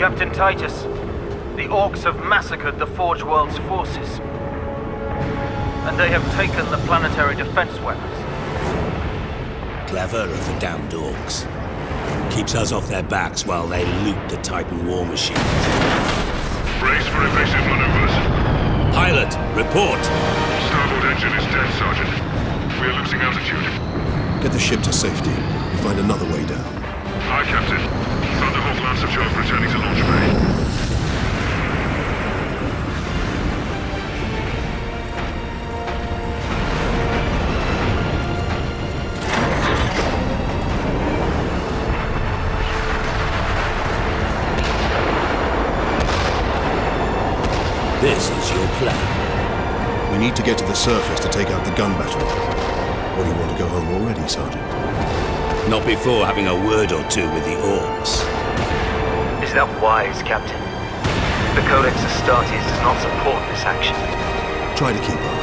Captain Titus, the Orcs have massacred the Forge World's forces. And they have taken the planetary defense weapons. Clever of the damned Orcs. Keeps us off their backs while they loot the Titan war machines. Brace for evasive maneuvers. Pilot, report! Starboard engine is dead, Sergeant. We are losing altitude. Get the ship to safety. We'll find another way down. Aye, Captain. Thunderhawk Lancer Job returning to launch bay. This is your plan. We need to get to the surface to take out the gun battery. Or do you want to go home already, Sergeant? Not before having a word or two with the Orcs. Is that wise, Captain? The Codex Astartes does not support this action. Try to keep up.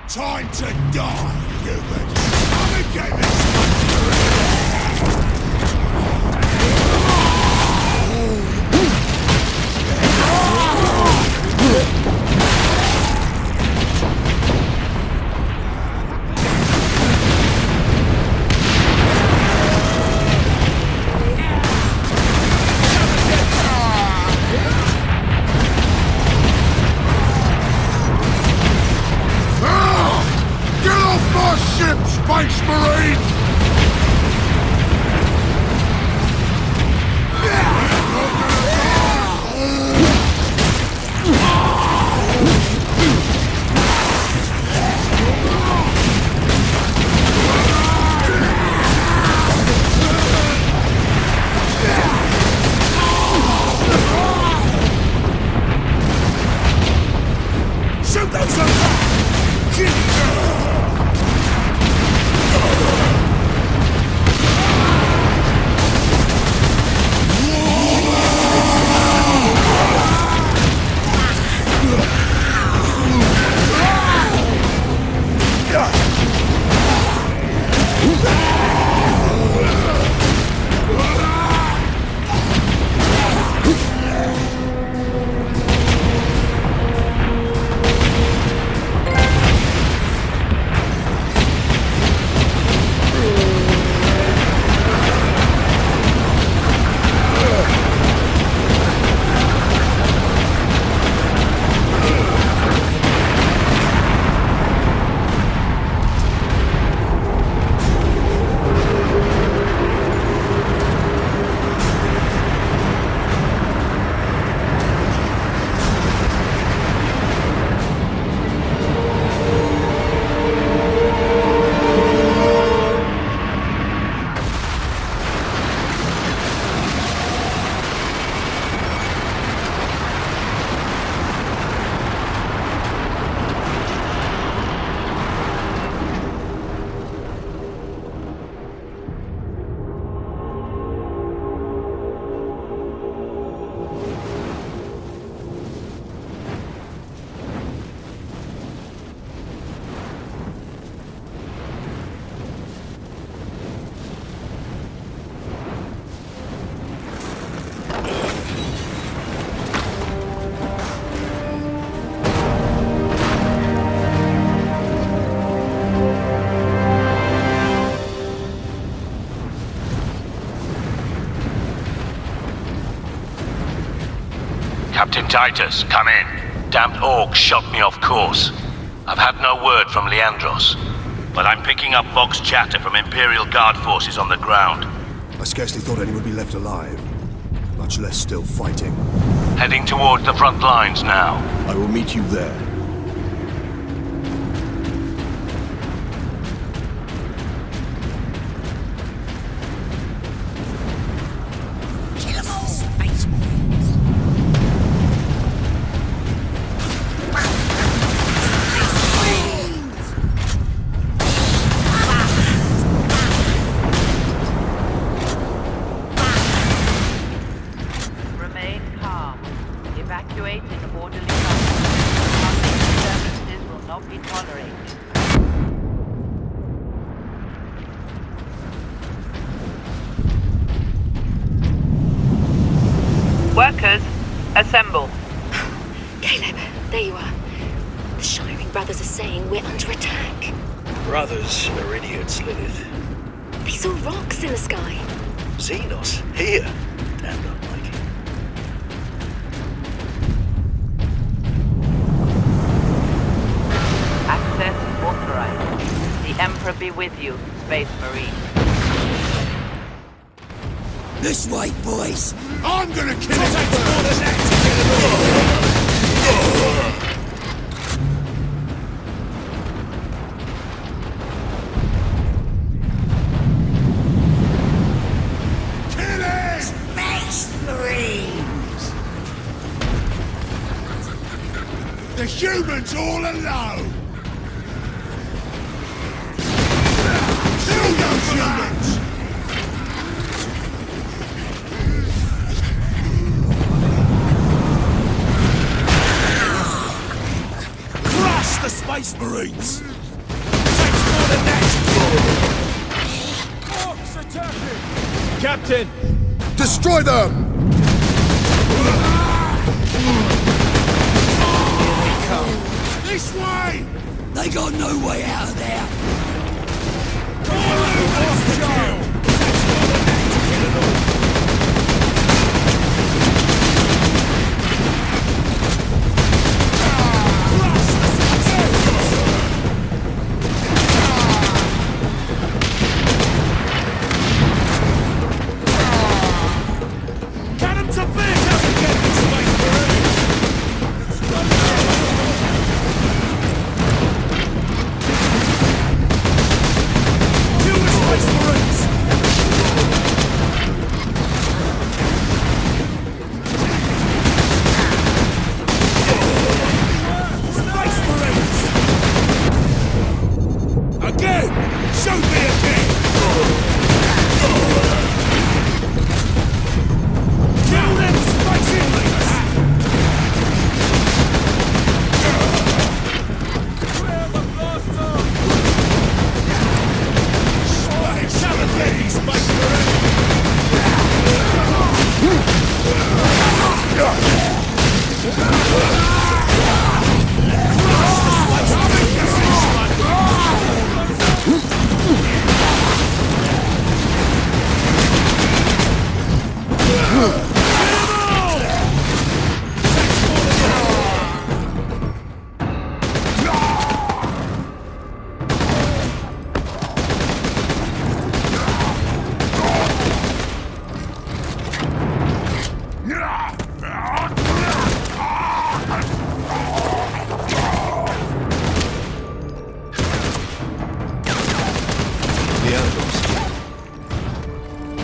Time to die, humans! Come and get this! Captain Titus, come in. Damned orcs shot me off course. I've had no word from Leandros, but I'm picking up Vox chatter from Imperial Guard forces on the ground. I scarcely thought anyone would be left alive, much less still fighting. Heading toward the front lines now. I will meet you there. Remain calm. Evacuate in an orderly fashion. Public disturbances will not be tolerated. Workers, assemble. Caleb, there you are. The Shiring Brothers are saying we're under attack. Brothers are idiots, Lilith. They saw rocks in the sky. Xenos, here. Damned unlikely. Access authorized. The Emperor be with you, Space Marine. This way, boys! I'm gonna kill it! Takes more than that Space Marines! The humans all alone! Kill those humans! Crush the Space Marines! Takes more than that! Orcs attacking! Captain! Destroy them! This way! They got no way out of there. Get them to bed! How to get this Space Marine! Kill the Space Marines! Space Marines! Again! Shoot me again! Kill them Space Marines! Space Marines! Space Marines!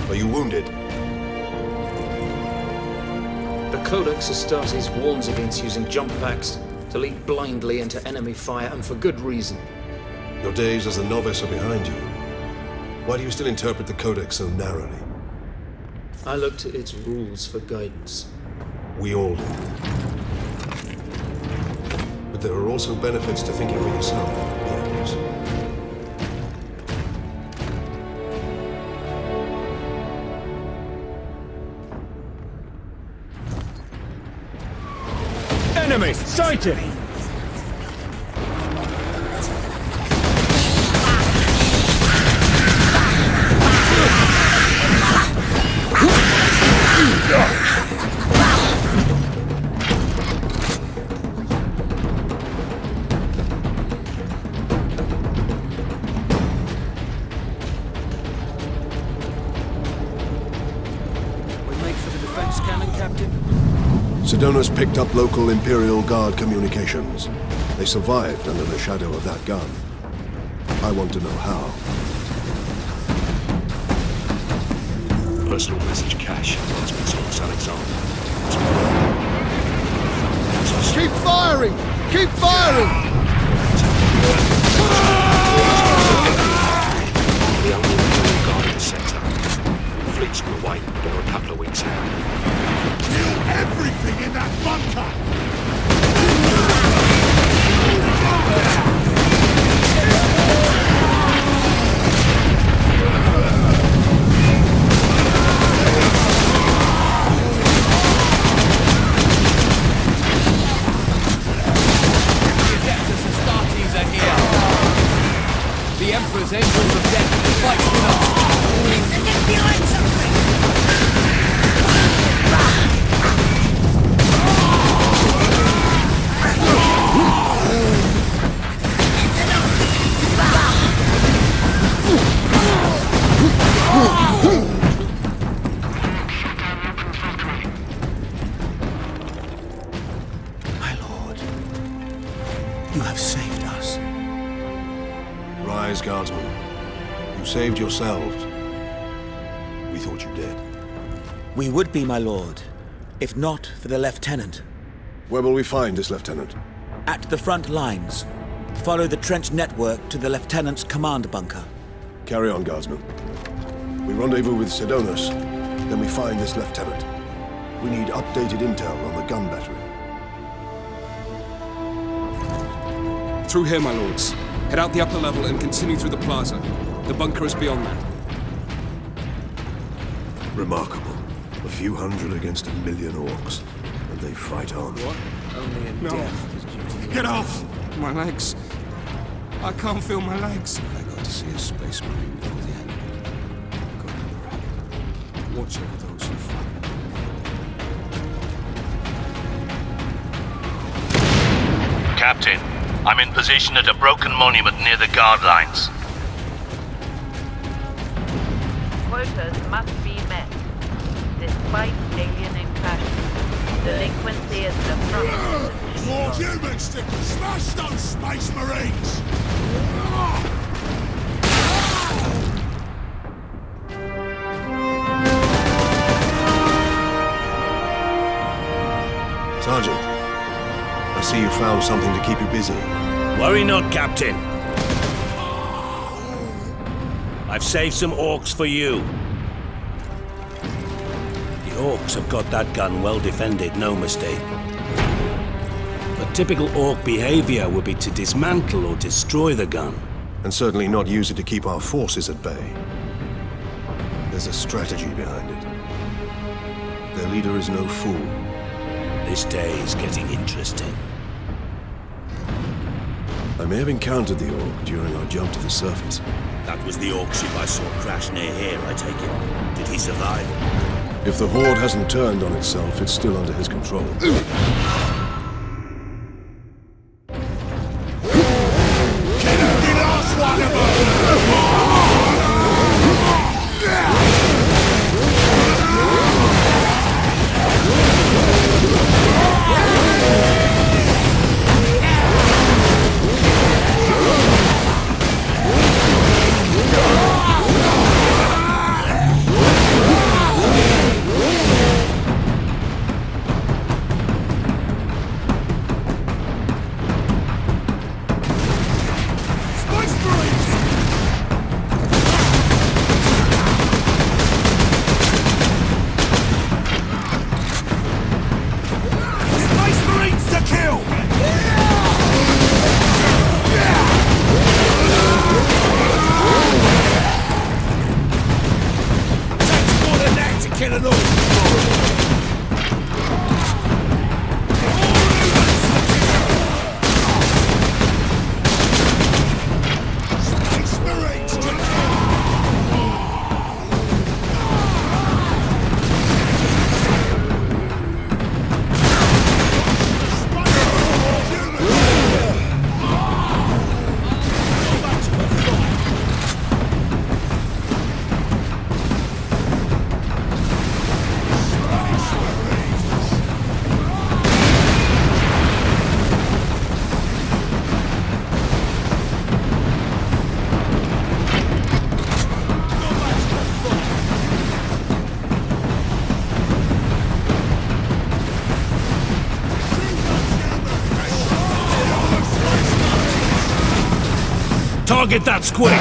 Are you wounded? The Codex Astartes warns against using jump packs to leap blindly into enemy fire, and for good reason. Your days as a novice are behind you. Why do you still interpret the Codex so narrowly? I look to its rules for guidance. We all do. But there are also benefits to thinking for yourself, Leandros. Enemies sighted! Sedona's picked up local Imperial Guard communications. They survived under the shadow of that gun. I want to know how. Personal message cache. It's Alexander. Keep firing! Keep firing! The only Imperial Guard in the sector. Fleets on the way, but are a couple of weeks out. Kill everything in that bunker! The Emperor's Angels of Death fight with us! And get behind something! My lord, you have saved us. Rise, guardsmen. You saved yourselves. We thought you dead. We would be, my lord, if not for the lieutenant. Where will we find this lieutenant? At the front lines. Follow the trench network to the lieutenant's command bunker. Carry on, guardsmen. We rendezvous with Sedonis, then we find this lieutenant. We need updated intel on the gun battery. Through here, my lords. Head out the upper level and continue through the plaza. The bunker is beyond that. Remarkable. A few hundred against 1 million orcs. And they fight on. What? Only in death does duty. Get off! My legs. I can't feel my legs. I got to see a space marine before the end. Go to the right. Watch over those who fight. Captain, I'm in position at a broken monument near the guard lines. Quotas must be met. Despite alien incursions, delinquency is the front. More human stickers! Smash those space marines! Sergeant, I see you found something to keep you busy. Worry not, Captain. I've saved some orcs for you. The orcs have got that gun well defended, no mistake. But typical orc behavior would be to dismantle or destroy the gun. And certainly not use it to keep our forces at bay. There's a strategy behind it. Their leader is no fool. This day is getting interesting. I may have encountered the orc during our jump to the surface. That was the orc ship I saw crash near here, I take it. Did he survive? If the Horde hasn't turned on itself, it's still under his control. Get every last one of them! Target that squid!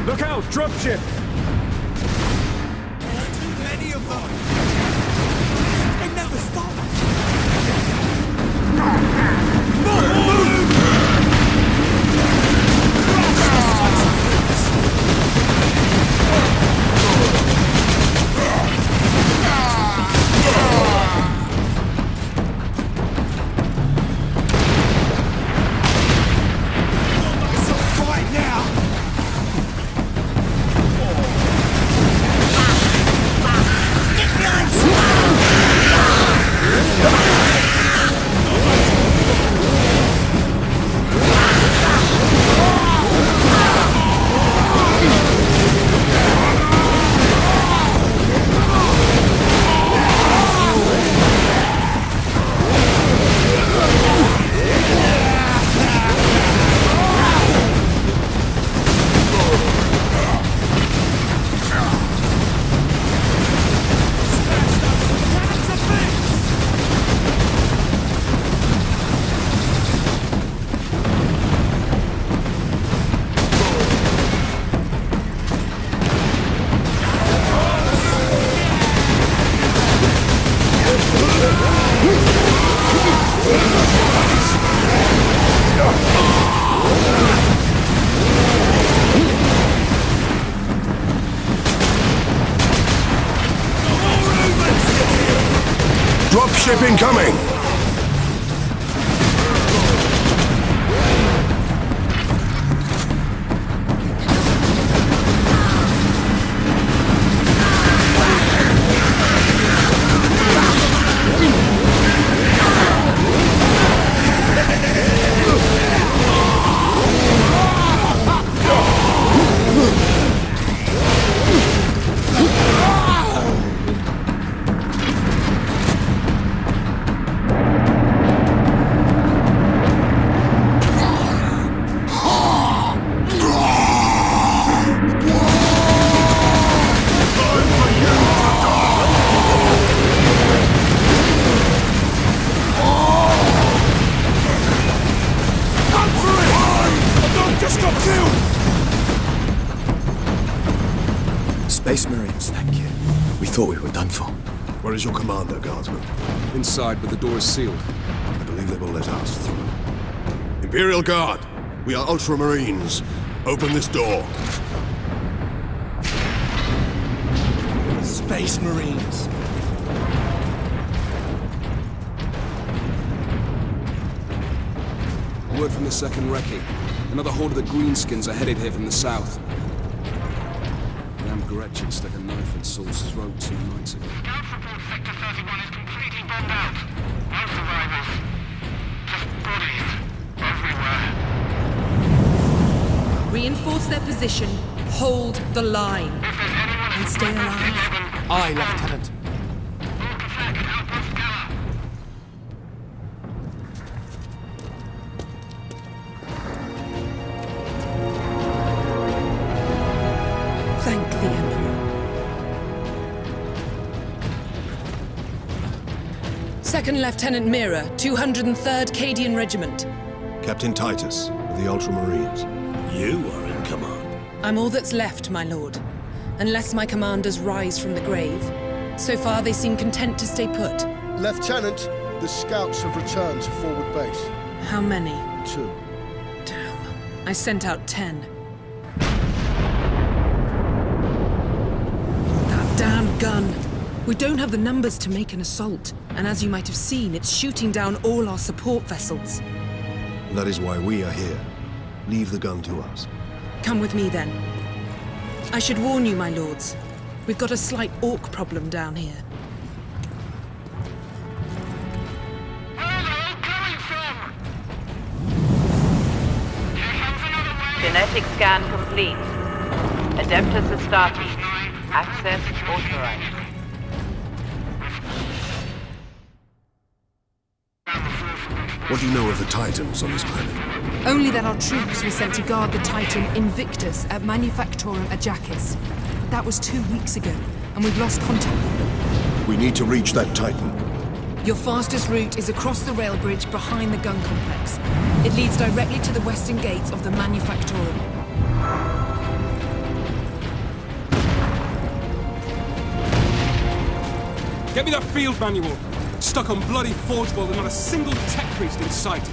Look out! Dropship! There's too many of them! They never stop! It's a fight now! Dropship incoming! Space Marines, thank you. We thought we were done for. Where is your commander, Guardsman? Inside, but the door is sealed. I believe they will let us through. Imperial Guard, we are Ultramarines. Open this door. Space Marines. Word from the second recce. Another horde of the Greenskins are headed here from the south. Damn Gretchen stuck a knife in Saul's throat 2 nights ago. Scout report Sector 31 is completely bombed out. No survivors. Just bodies. Everywhere. Reinforce their position, hold the line, and stay alive. Aye, Lieutenant. Thank the Emperor. 2nd Lieutenant Mira, 203rd Cadian Regiment. Captain Titus, of the Ultramarines. You are in command. I'm all that's left, my lord. Unless my commanders rise from the grave. So far, they seem content to stay put. Lieutenant, the scouts have returned to forward base. How many? 2. Damn. I sent out 10. That damn gun. We don't have the numbers to make an assault. And as you might have seen, it's shooting down all our support vessels. That is why we are here. Leave the gun to us. Come with me, then. I should warn you, my lords. We've got a slight orc problem down here. Genetic scan complete. Adeptus Astartes. Access authorized. What do you know of the Titans on this planet? Only that our troops were sent to guard the Titan Invictus at Manufactorum Ajakis. That was 2 weeks ago, and we've lost contact with them. We need to reach that Titan. Your fastest route is across the rail bridge behind the gun complex. It leads directly to the western gates of the Manufactorum. Get me that field manual. Stuck on bloody Forge World and not a single tech priest in sight.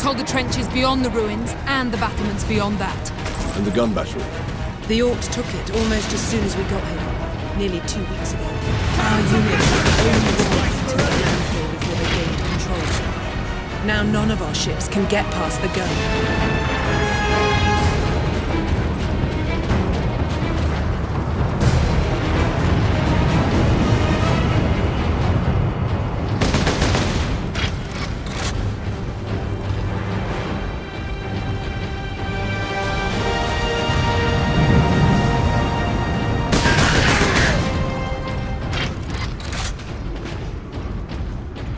Hold the trenches beyond the ruins and the battlements beyond that. And the gun battery? The Orcs took it almost as soon as we got here, nearly 2 weeks ago. Our unit was the only one to let landfall before they gained control. Now none of our ships can get past the gun.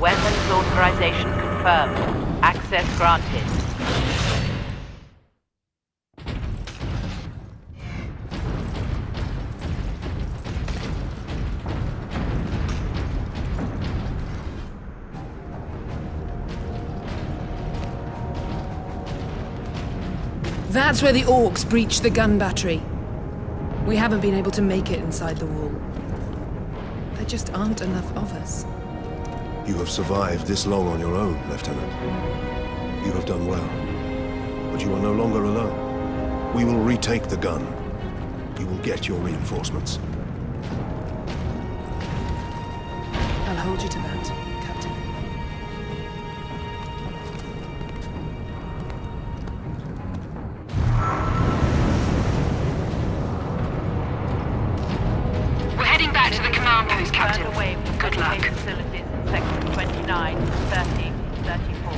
Weapons authorization confirmed. Access granted. That's where the Orcs breached the gun battery. We haven't been able to make it inside the wall. There just aren't enough of us. You have survived this long on your own, Lieutenant. You have done well. But you are no longer alone. We will retake the gun. you will get your reinforcements. I'll hold you to that, Captain. We're heading back to the command post, Captain. Turned away from Good luck. facilities in sectors 29, 30, 34.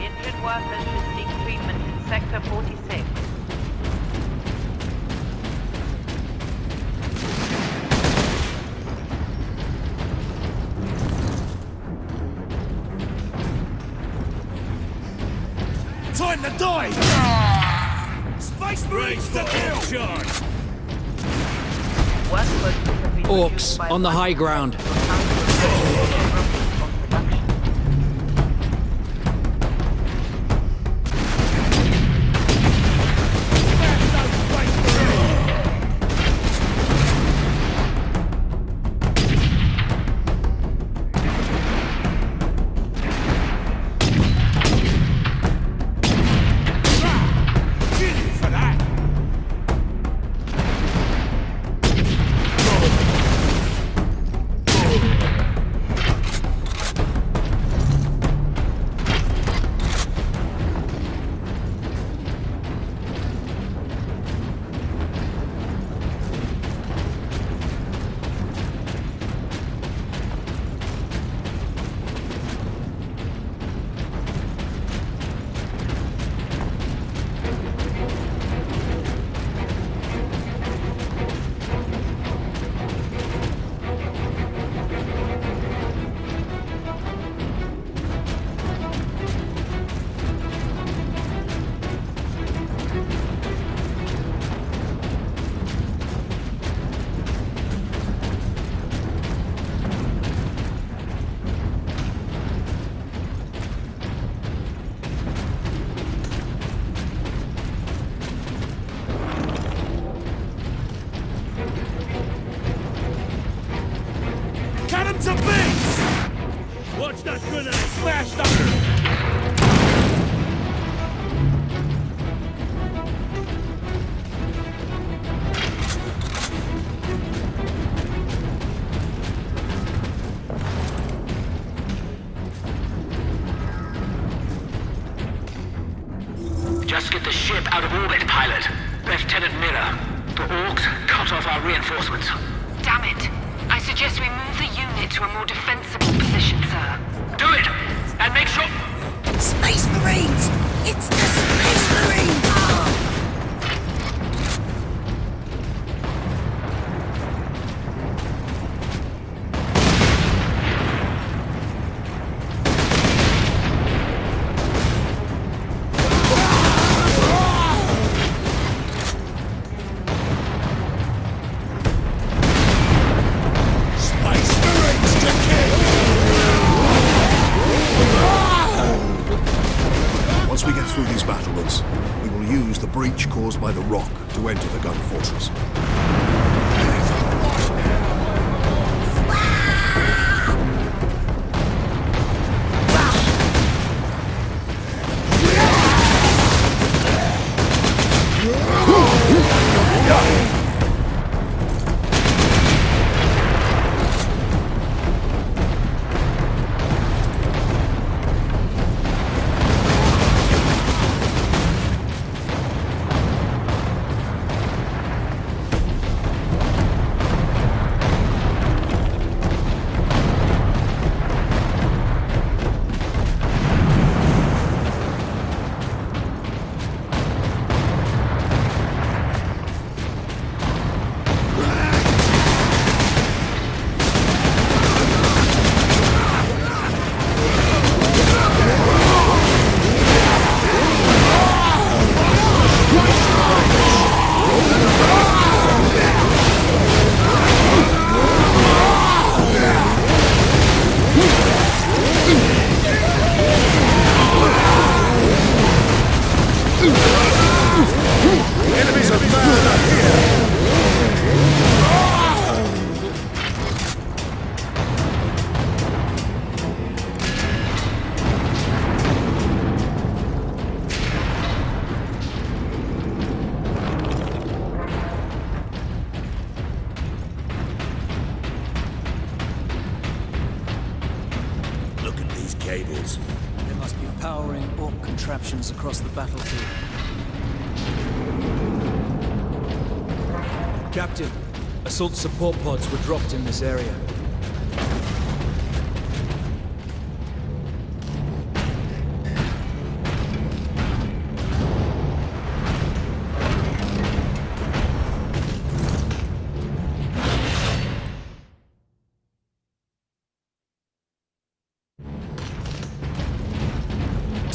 Injured workers should seek treatment in sector 46. Time to die! Space Marines to kill! Charge! Orcs on the high ground. Cannon to base! Watch that grenade! Smash that! Just get the ship out of orbit, pilot. Lieutenant Miller. The Orcs cut off our reinforcements. Damn it. I suggest we move the unit to a more defensible position, sir. Do it! And make sure... Space Marines! It's the Space Marines! Once we get through these battlements, we will use the breach caused by the rock to enter the gun fortress. options across the battlefield. Captain, assault support pods were dropped in this area.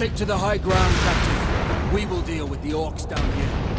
Take to the high ground, Captain. We will deal with the orcs down here.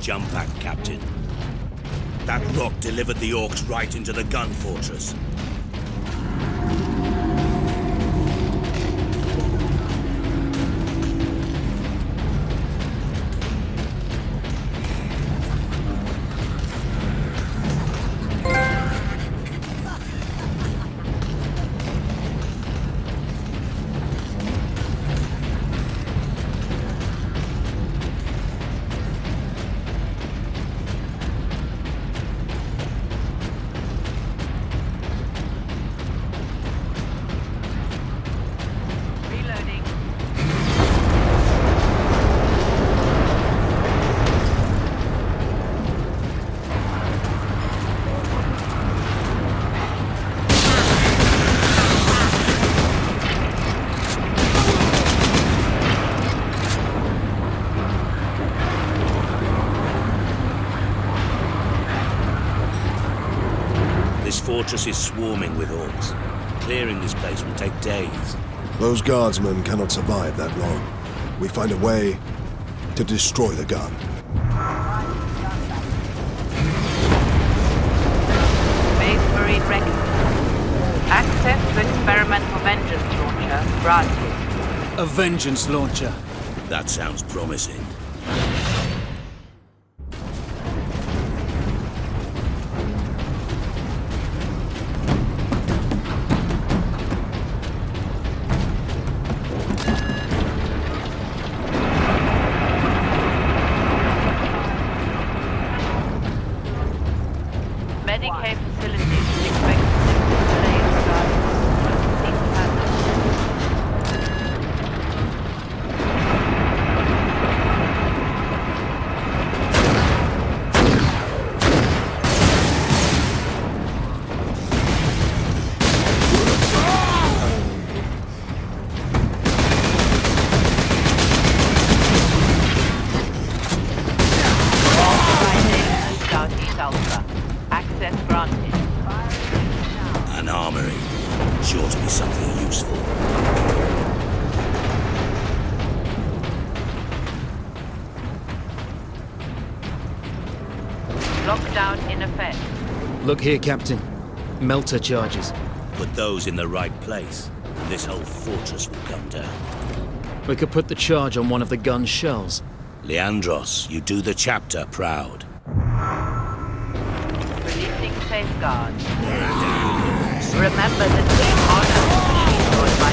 jump pack, Captain. That rock delivered the orcs right into the gun fortress. This fortress is swarming with orcs. Clearing this place will take days. Those guardsmen cannot survive that long. We find a way to destroy the gun. Space Marine Recon. Access to experimental vengeance launcher granted. A vengeance launcher. That sounds promising. Medicaid facilities is expected to be delayed regarding complete hazard. Authorization Southeast Alpha. Access granted. An armory. Sure to be something useful. Lockdown in effect. Look here, Captain. Melter charges. Put those in the right place, and this whole fortress will come down. We could put the charge on one of the gun's shells. Leandros, you do the chapter proud. Releasing safeguards. Remember that we honor destroyed by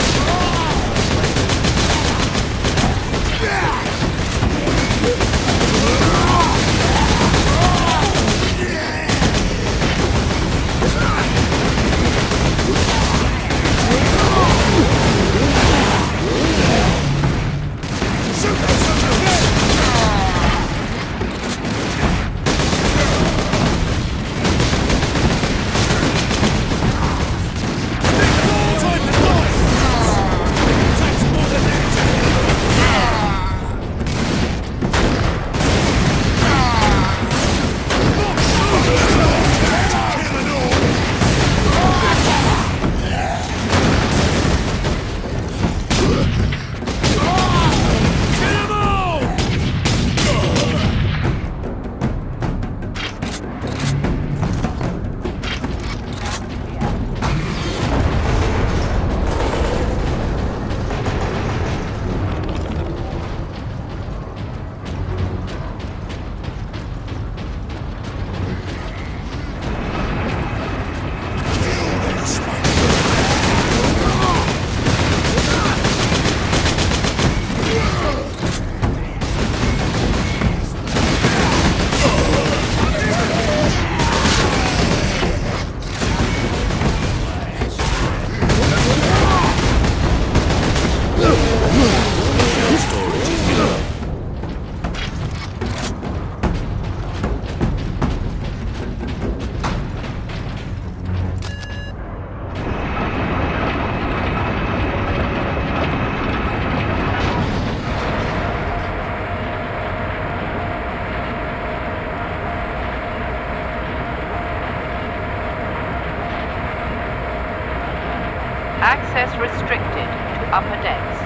access restricted to upper decks.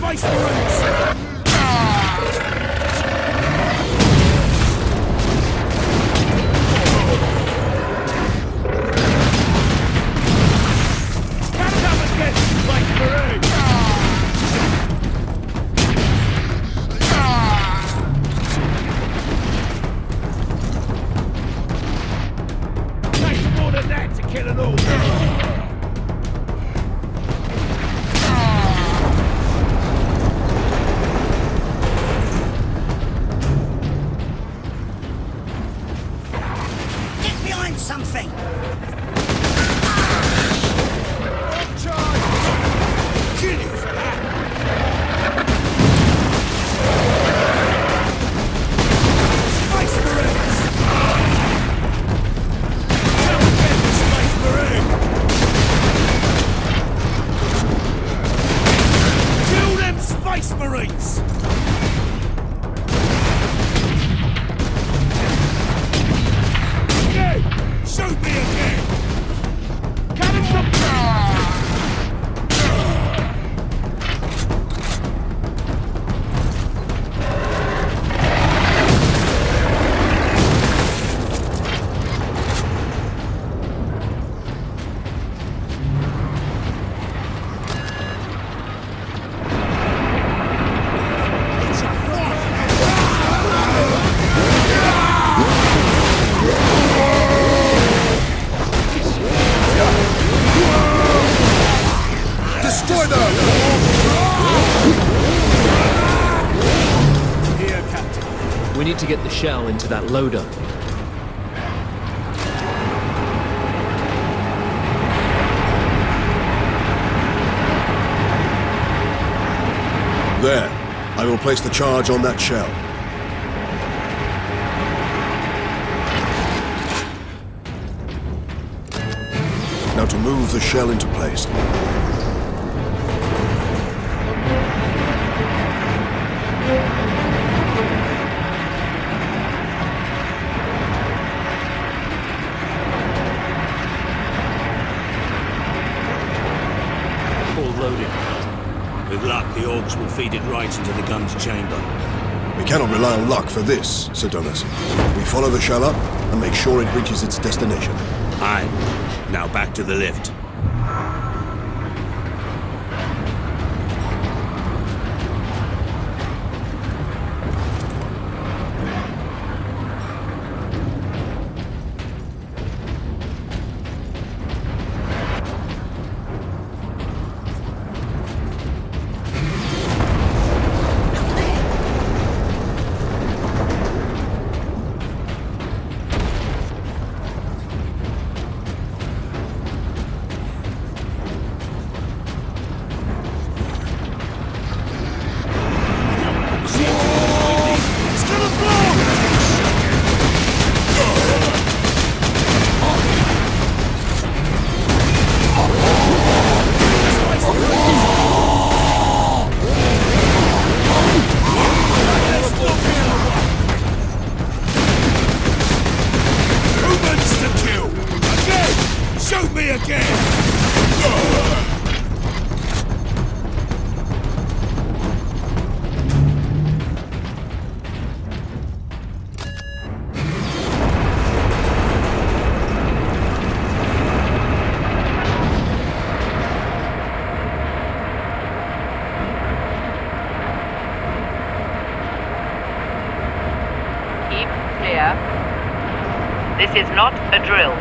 Space Marines! Something! Kill you for that! Space Marines! Come and get the Space Marine! Kill them Space Marines! Shoot me again! Coming from Destroy them! Here, Captain. We need to get the shell into that loader. There. I will place the charge on that shell. Now to move the shell into place. With luck, the orcs will feed it right into the gun's chamber. We cannot rely on luck for this, Sir Donis. We follow the shell up and make sure it reaches its destination. Aye. Now back to the lift. This is not a drill.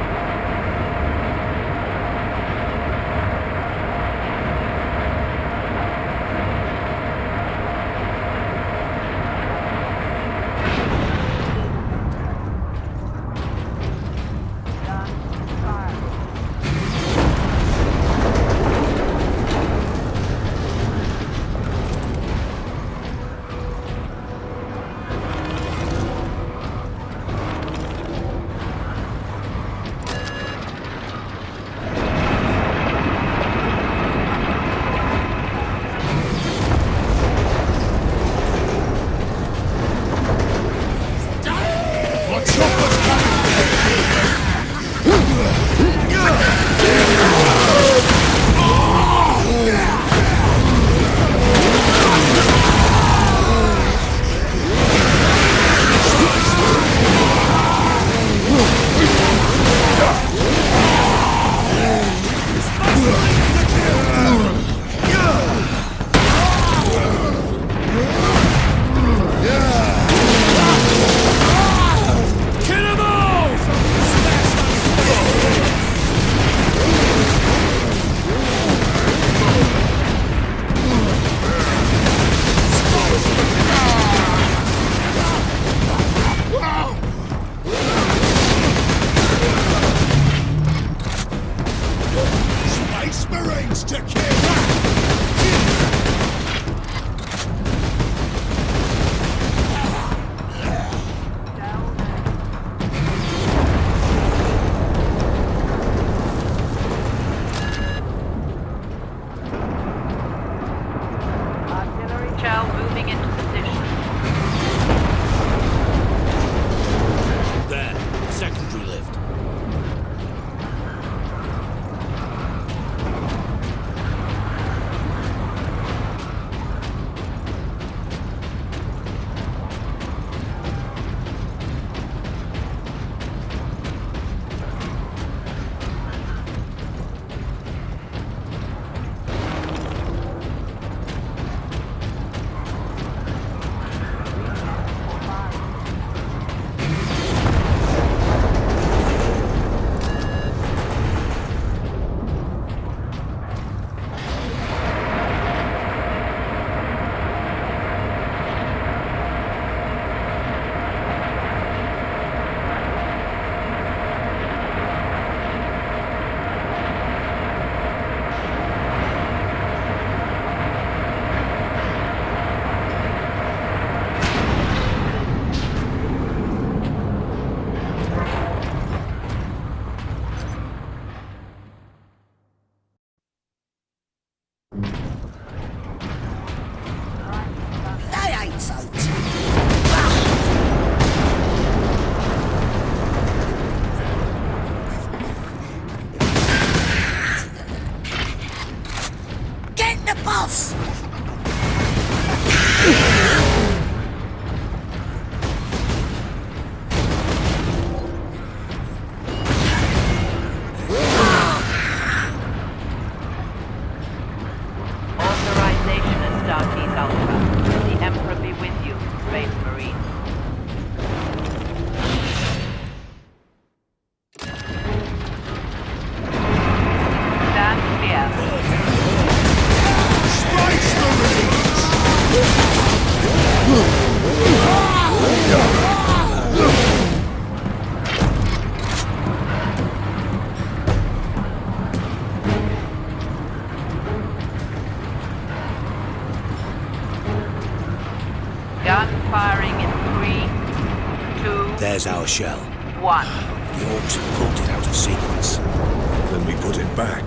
Where's our shell? 1. The Orcs have pulled it out of sequence. Then we put it back.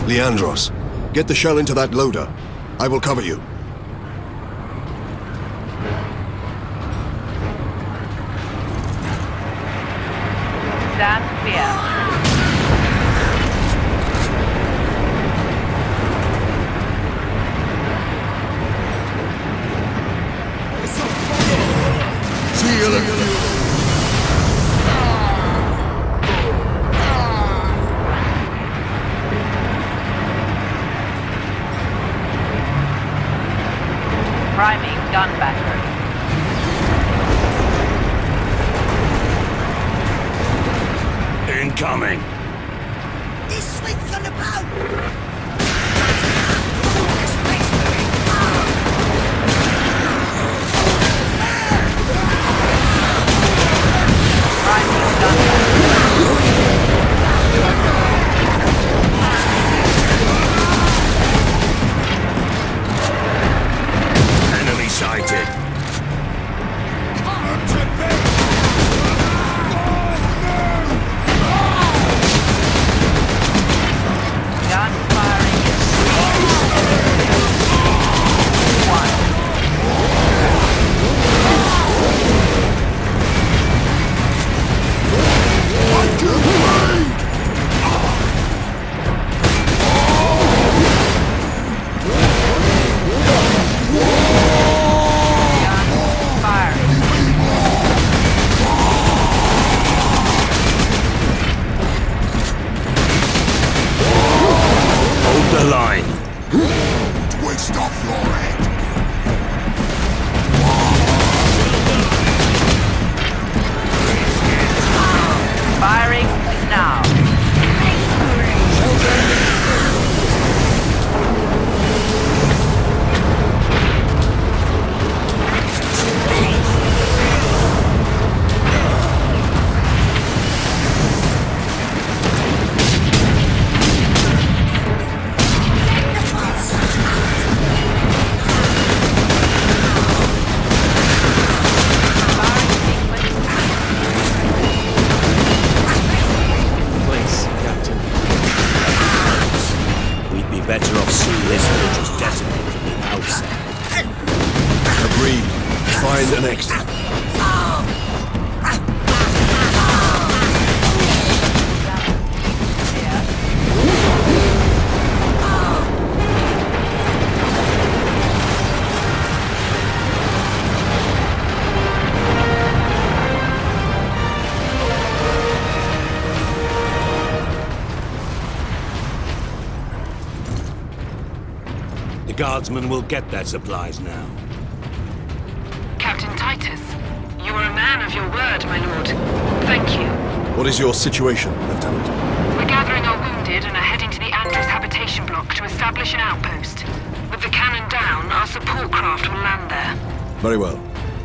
Leandros, get the shell into that loader. I will cover you. Stand clear. Priming gun battery. Incoming. This swing's on the boat! Enemy sighted. Gun firing. 1. Gun firing. Hold the line. Twist off your head! Firing now. Please, Captain. We'd be better off seeing this fortress detonated from the outset. Agreed. Find an exit. The guardsmen will get their supplies now. Captain Titus, you are a man of your word, my lord. Thank you. What is your situation, Lieutenant? We're gathering our wounded and are heading to the Andrews habitation block to establish an outpost. With the cannon down, our support craft will land there. Very well.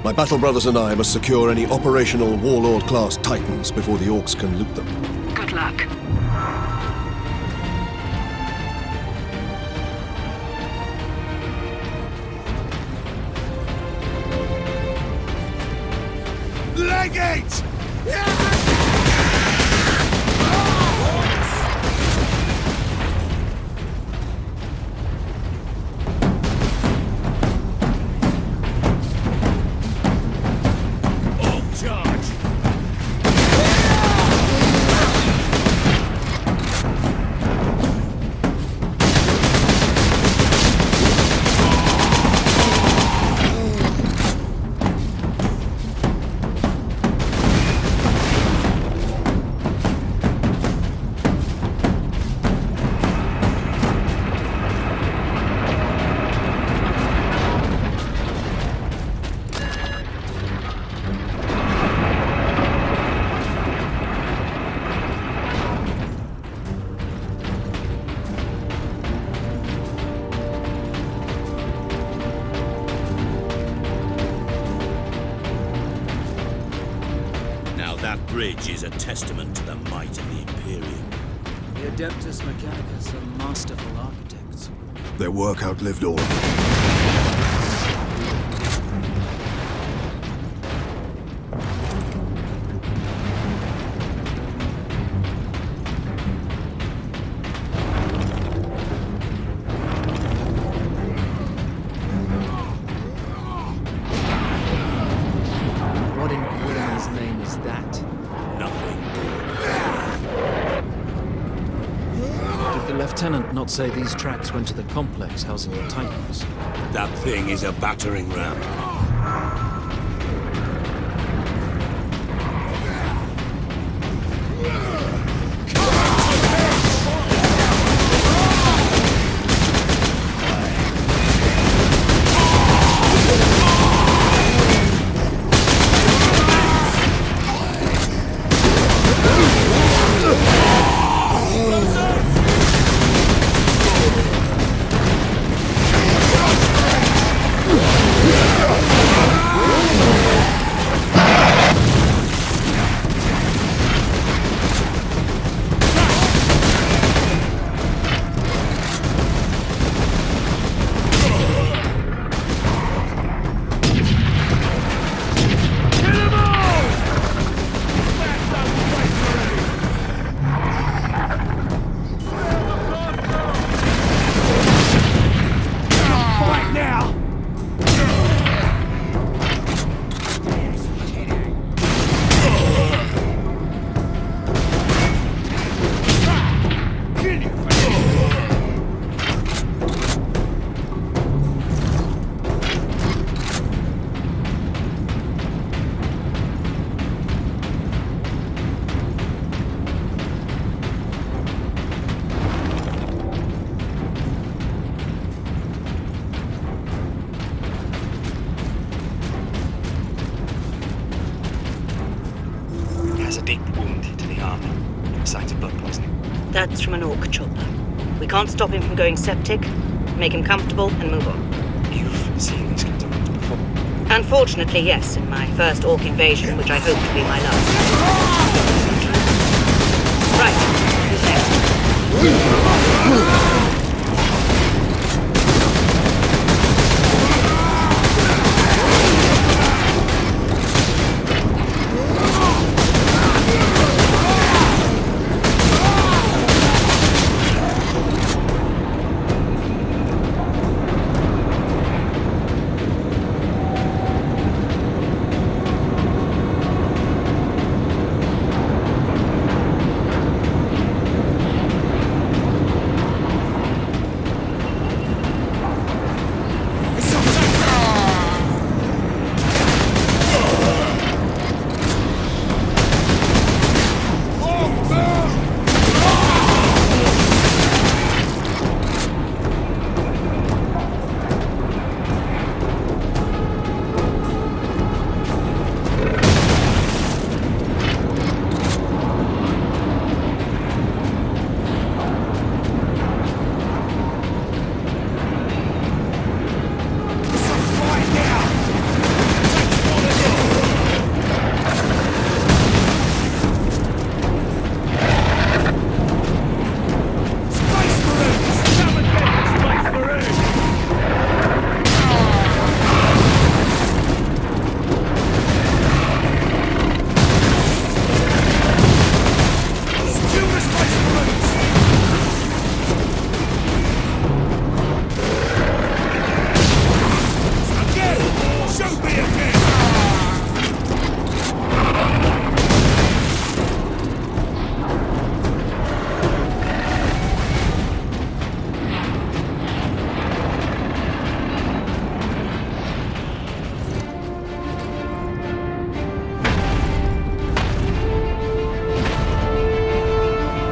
My battle brothers and I must secure any operational Warlord-class Titans before the Orcs can loot them. Good luck. Leg it! That bridge is a testament to the might of the Imperium. The Adeptus Mechanicus are masterful architects. Their work outlived all. Lieutenant not say these tracks went to the complex housing the Titans? That thing is a battering ram. That's from an orc chopper. We can't stop him from going septic. Make him comfortable and move on. You've seen these kinds of rats before? Unfortunately, yes, in my first orc invasion, which I hope to be my last. Right, who's next?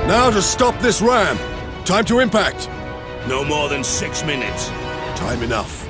Now to stop this ram. Time to impact. No more than 6 minutes. Time enough.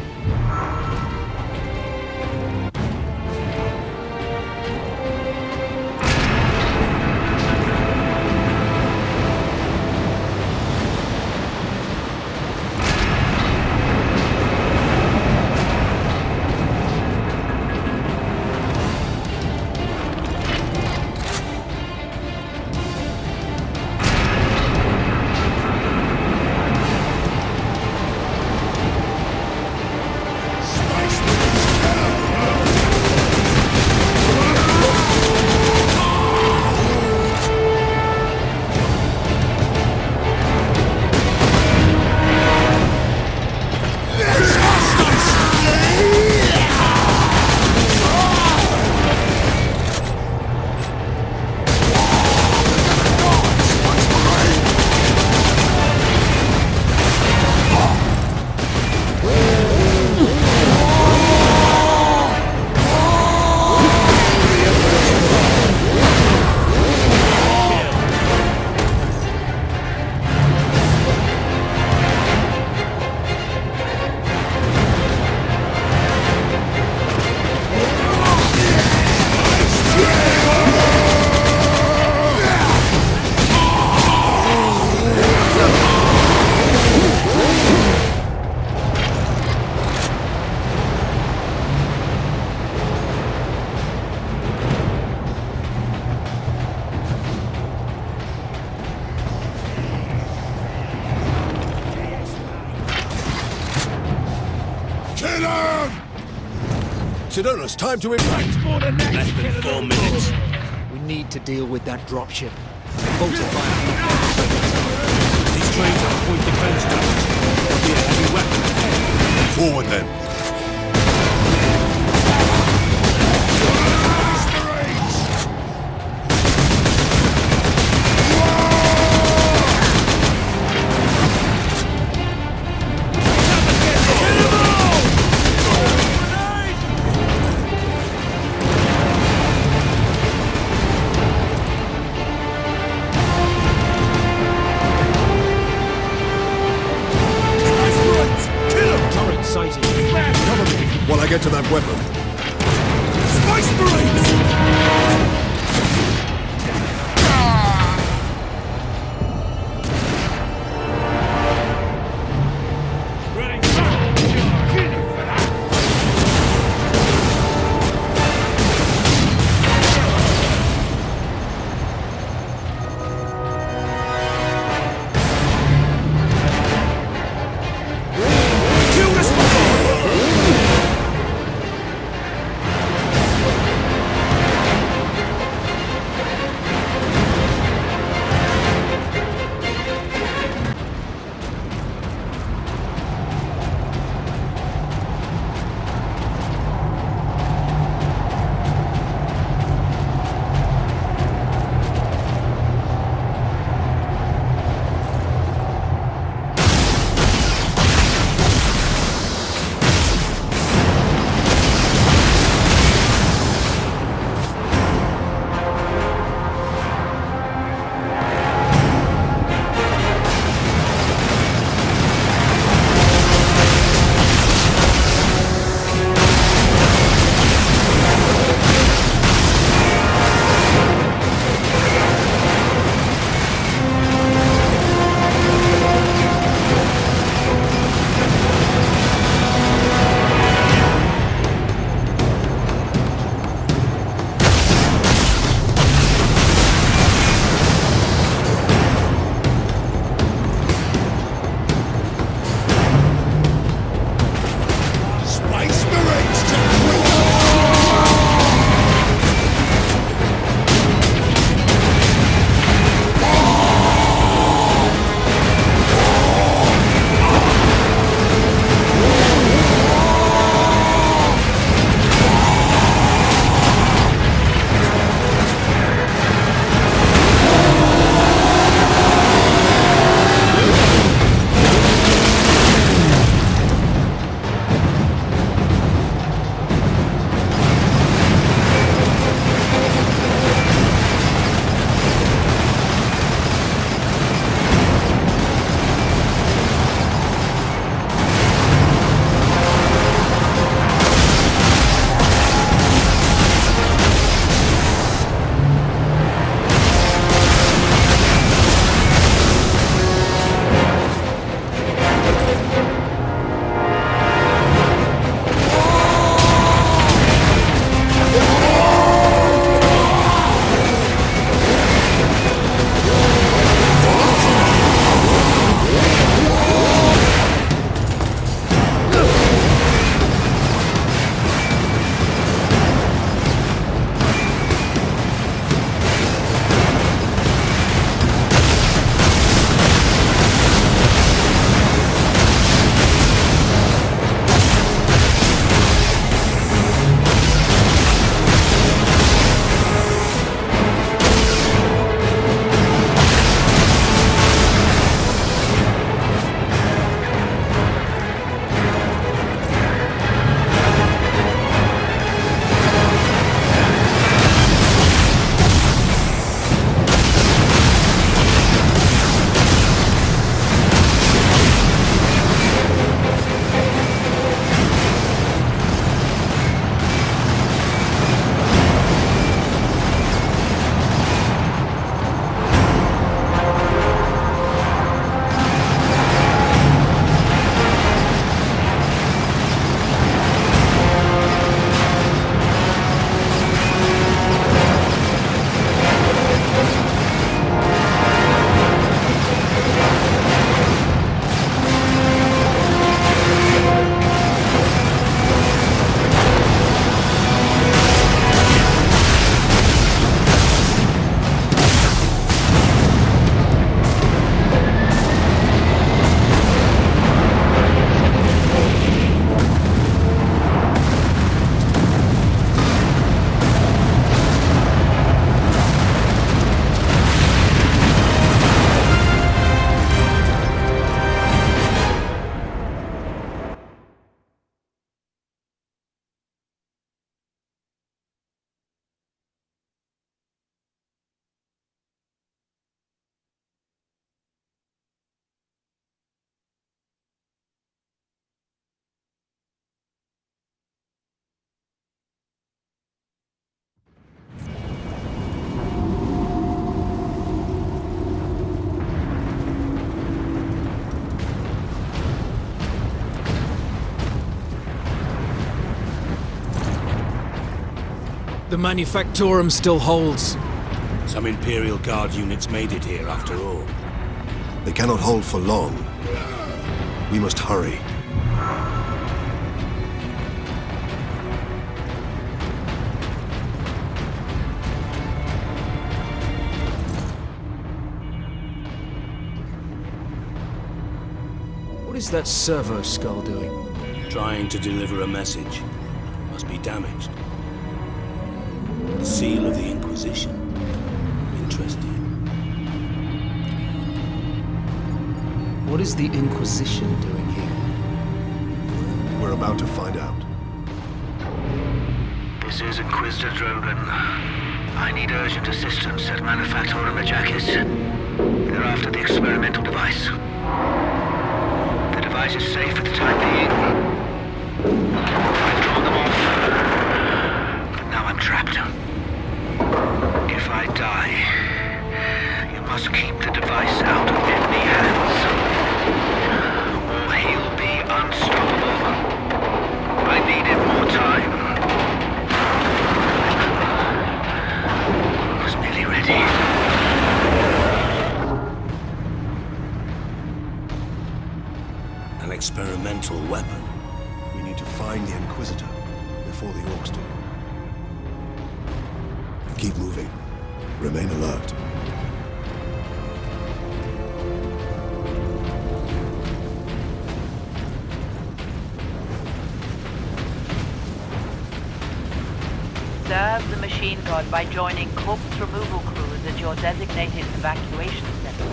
Sidonus, time to impact. Less than 4 minutes. We need to deal with that dropship. Bolted by a These trains are point defense towers. There'll be a heavy weapon ahead. Forward then. While I get to that weapon. Spice Marines! The Manufactorum still holds. Some Imperial Guard units made it here after all. They cannot hold for long. We must hurry. What is that servo skull doing? Trying to deliver a message. Must be damaged. The seal of the Inquisition. Interesting. What is the Inquisition doing here? We're about to find out. This is Inquisitor Drogan. I need urgent assistance at Manufactorum Ajakis. They're after the experimental device. The device is safe for the time being. I've drawn them off. But now I'm trapped. If I die, you must keep the device out of enemy hands. Or he'll be unstoppable. I needed more time. I was nearly ready. An experimental weapon. We need to find the Inquisitor before the Orcs do. Keep moving. Remain alert. Serve the machine god by joining corpse removal crews at your designated evacuation center.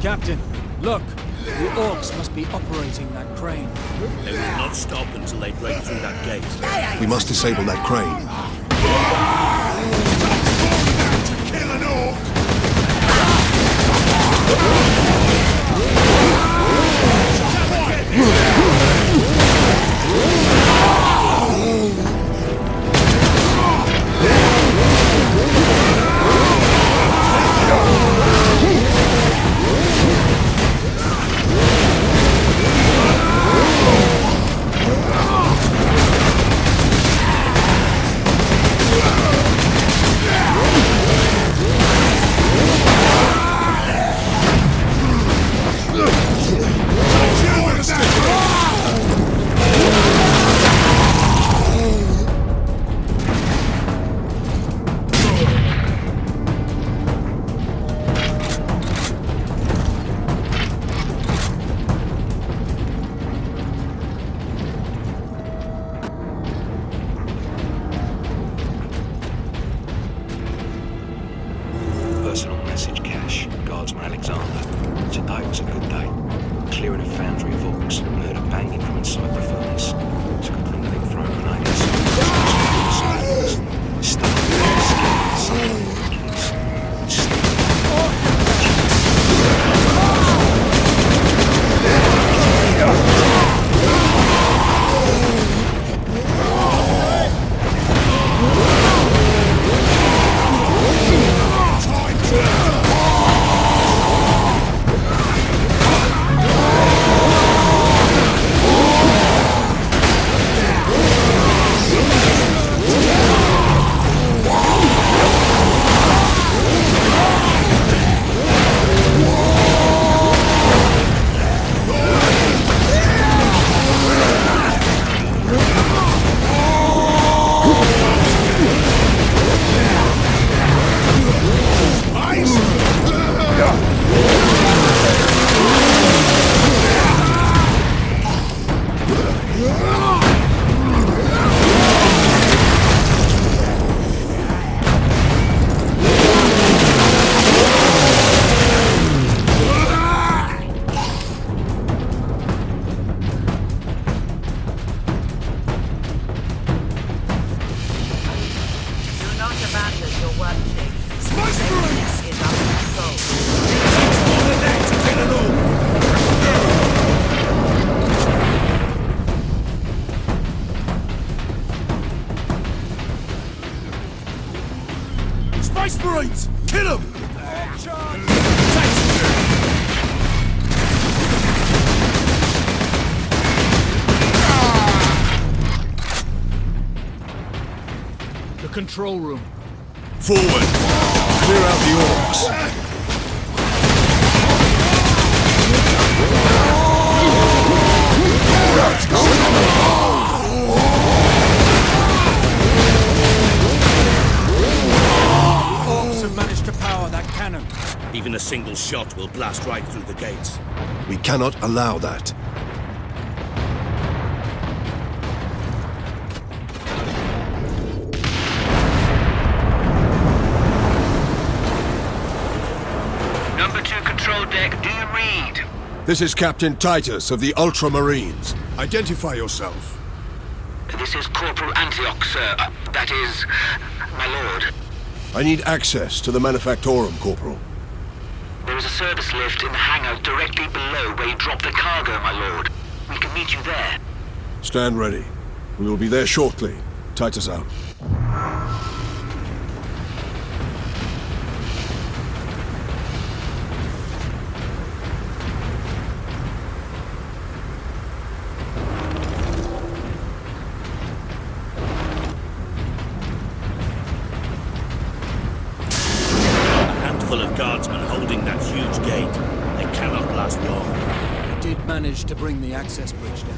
Captain, look! The Orcs must be operating that crane. They will not stop until they break through that gate. We must disable that crane. To kill an orc! Personal message cache. Guardsman Alexander. Today was a good day. Clearing a foundry of orcs and heard a banging from inside the furnace. Took a drink and throw a grenade inside. control room. Forward! Clear out the orcs! Orcs have managed to power that cannon. Even a single shot will blast right through the gates. We cannot allow that. Number 2 control deck, do you read? This is Captain Titus of the Ultramarines. Identify yourself. This is Corporal Antioch, sir. That is, my lord. I need access to the Manufactorum, Corporal. There is a service lift in the hangar directly below where you drop the cargo, my lord. We can meet you there. Stand ready. We will be there shortly. Titus out. Full of guardsmen holding that huge gate. They cannot last long. I did manage to bring the access bridge down.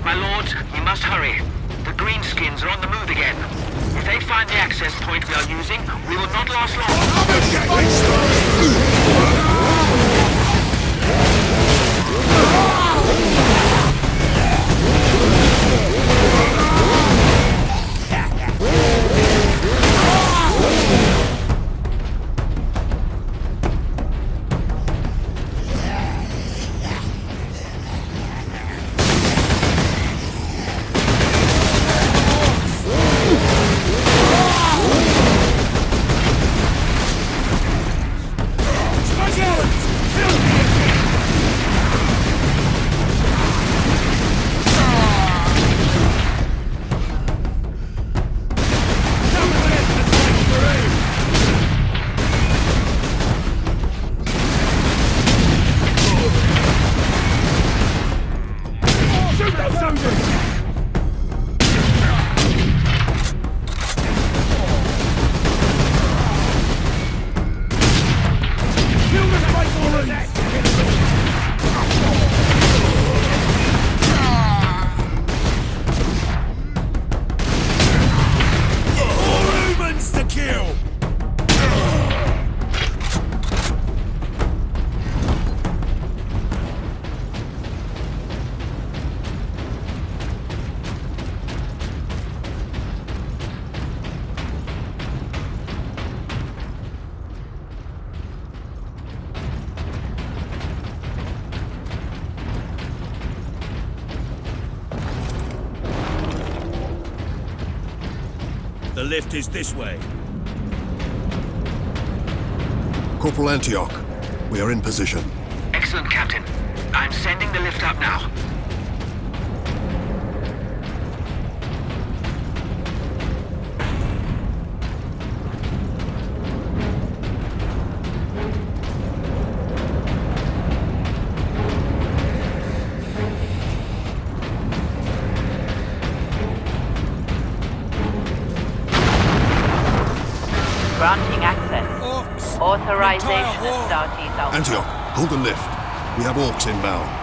My lord, you must hurry. The greenskins are on the move again. If they find the access point we are using, we will not last lift is this way. Corporal Antioch, we are in position. Excellent, Captain. I'm sending the lift up now. Granting access. Authorization of Stargate Alpha. Antioch, hold the lift. We have orcs inbound.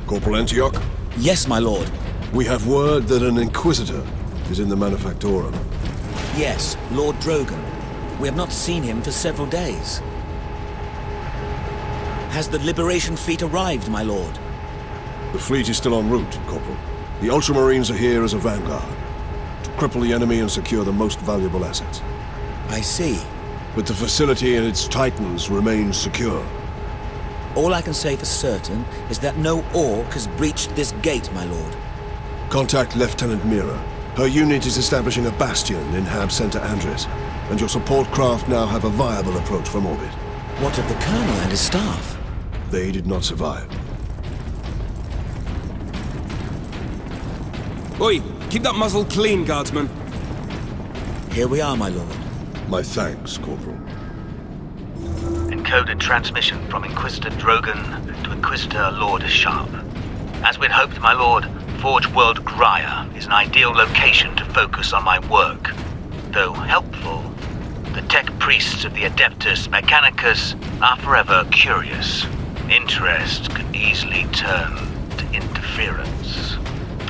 Corporal Antioch? Yes, my lord. We have word that an Inquisitor is in the Manufactorum. Yes, Lord Drogon. We have not seen him for several days. Has the Liberation Fleet arrived, my lord? The fleet is still en route, Corporal. The Ultramarines are here as a vanguard, to cripple the enemy and secure the most valuable assets. I see. But the facility and its titans remain secure. All I can say for certain is that no orc has breached this gate, my lord. Contact Lieutenant Mira. Her unit is establishing a bastion in Hab Center Andres, and your support craft now have a viable approach from orbit. What of the Colonel and his staff? They did not survive. Oi, keep that muzzle clean, guardsman. Here we are, my lord. My thanks, Corporal. Encoded transmission from Inquisitor Drogon to Inquisitor Lord Sharp. As we'd hoped, my lord, Forge World Graya is an ideal location to focus on my work. Though helpful, The tech priests of the Adeptus Mechanicus are forever curious. Interest can easily turn to interference.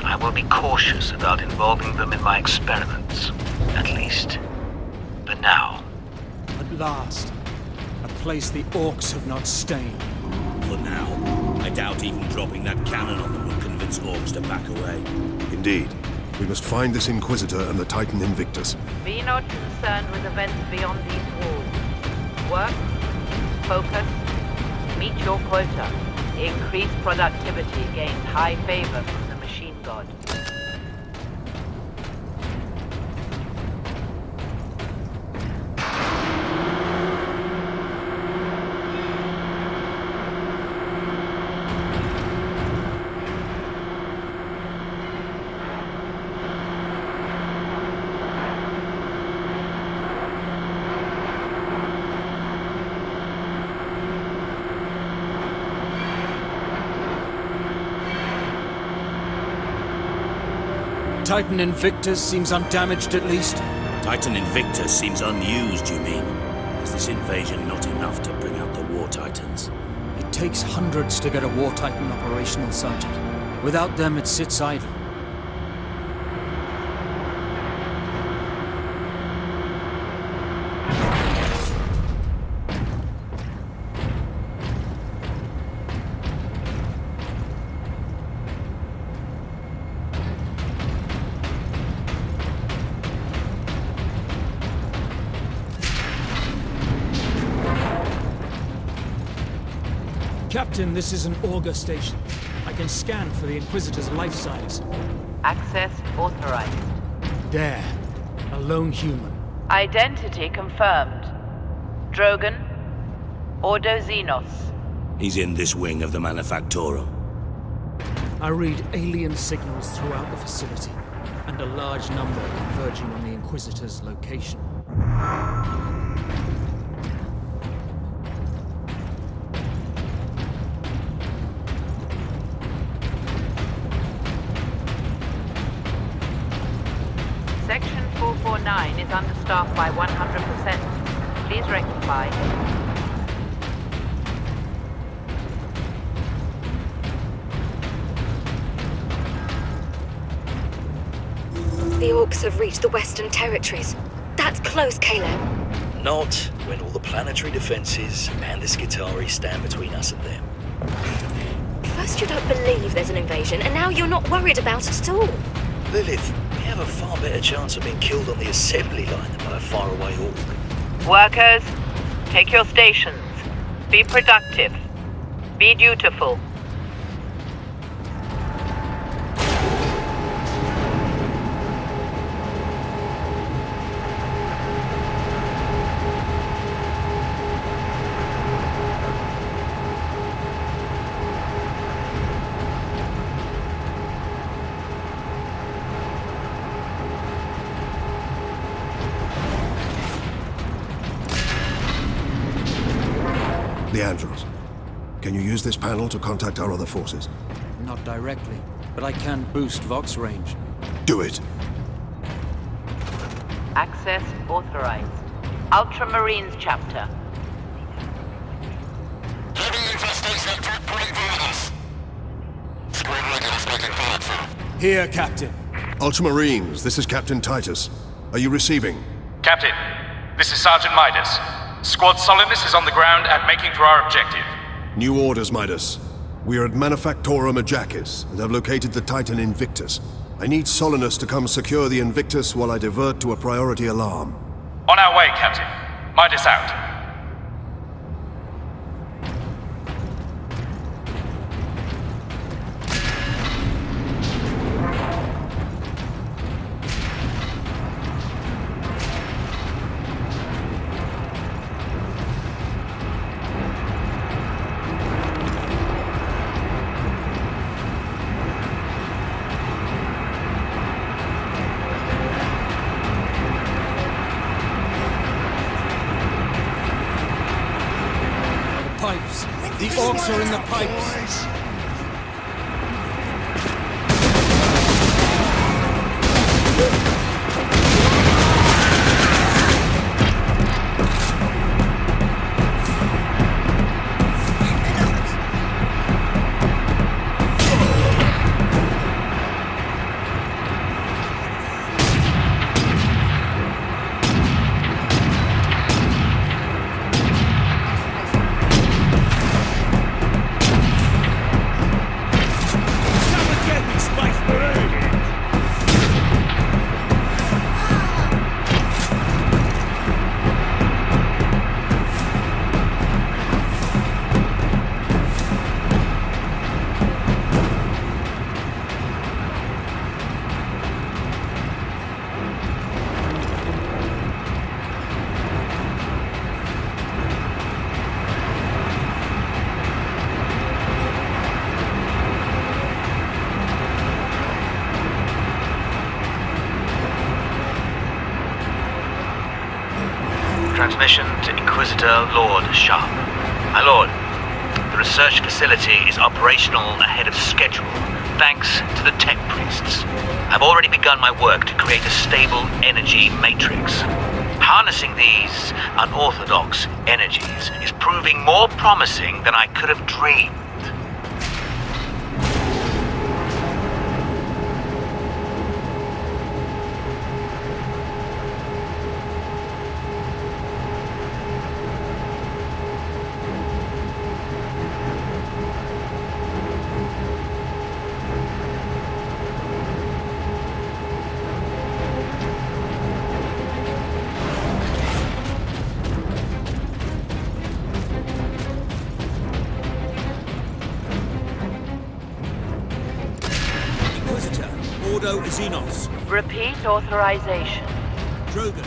I will be cautious about involving them in my experiments, at least for now. At last, a place the orcs have not stained. For now, I doubt even dropping that cannon on them will convince orcs to back away. Indeed. We must find this Inquisitor and the Titan Invictus. Be not concerned with events beyond these walls. Work, focus, meet your quota. Increased productivity gains high favor from the machine god. Titan Invictus seems undamaged at least. Titan Invictus seems unused, you mean? Is this invasion not enough to bring out the War Titans? It takes hundreds to get a War Titan operational, Sergeant. Without them, it sits idle. Captain, this is an auger station. I can scan for the Inquisitor's life signs. Access authorized. There. A lone human. Identity confirmed. Drogon. Ordo Xenos. He's in this wing of the Manufactorum. I read alien signals throughout the facility, and a large number converging on the Inquisitor's location. Section 449 is understaffed by 100%. Please rectify. The orcs have reached the Western Territories. That's close, Caleb. Not when all the planetary defenses and the Skitarii stand between us and them. First you don't believe there's an invasion, and now you're not worried about it at all. Lilith, we have a far better chance of being killed on the assembly line than by a faraway orc. Workers, take your stations. Be productive. Be dutiful. Leandros, can you use this panel to contact our other forces? Not directly, but I can boost Vox range. Do it. Access authorized. Ultramarines chapter. Heavy infestation at Trap Point Vargas. Squad regulars making fire, sir. Here, Captain. Ultramarines, this is Captain Titus. Are you receiving? Captain, this is Sergeant Midas. Squad Solidus is on the ground and making for our objective. New orders, Midas. We are at Manufactorum Ajakis and have located the Titan Invictus. I need Solinus to come secure the Invictus while I divert to a priority alarm. On our way, Captain. Midas out. Pipes. The orcs are in the pipes. Transmission to Inquisitor Lord Sharp. My lord, the research facility is operational ahead of schedule, thanks to the tech priests. I've already begun my work to create a stable energy matrix. Harnessing these unorthodox energies is proving more promising than I could have dreamed. Repeat authorization. Drogan,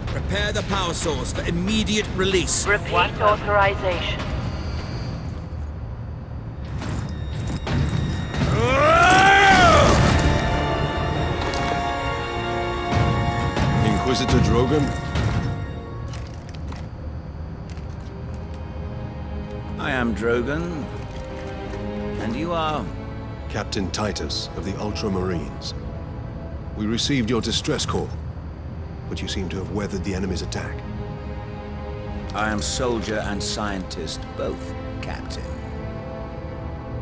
prepare the power source for immediate release. Repeat authorization. Inquisitor Drogan? I am Drogan. And you are? Captain Titus of the Ultramarines. We received your distress call, but you seem to have weathered the enemy's attack. I am soldier and scientist, both, Captain.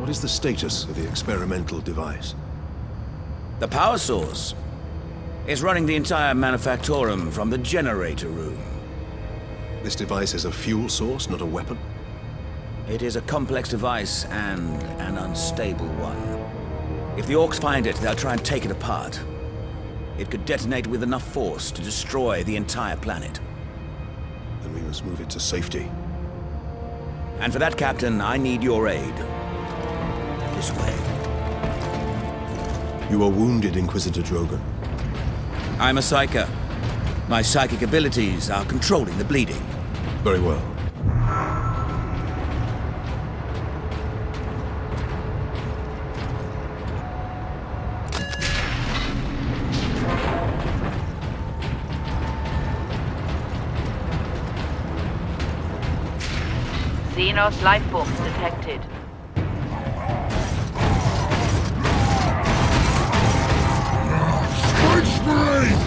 What is the status of the experimental device? The power source is running the entire manufactorum from the generator room. This device is a fuel source, not a weapon? It is a complex device and an unstable one. If the Orcs find it, they'll try and take it apart. It could detonate with enough force to destroy the entire planet. Then we must move it to safety. And for that, Captain, I need your aid. This way. You are wounded, Inquisitor Drogan. I'm a psyker. My psychic abilities are controlling the bleeding. Very well. Xenos life forms detected. Space Marine!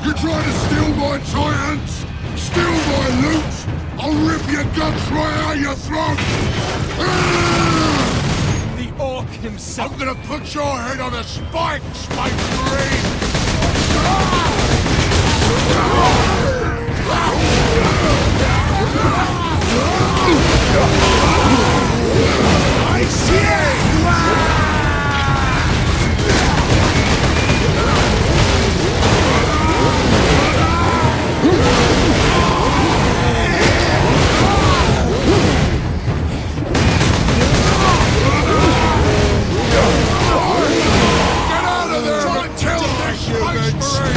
You trying to steal my Titans? Steal my loot? I'll rip your guts right out your throat! The Orc himself! I'm gonna put your head on a spike, Space Marine! I see it! Get out of there! Try to kill that Space Marine!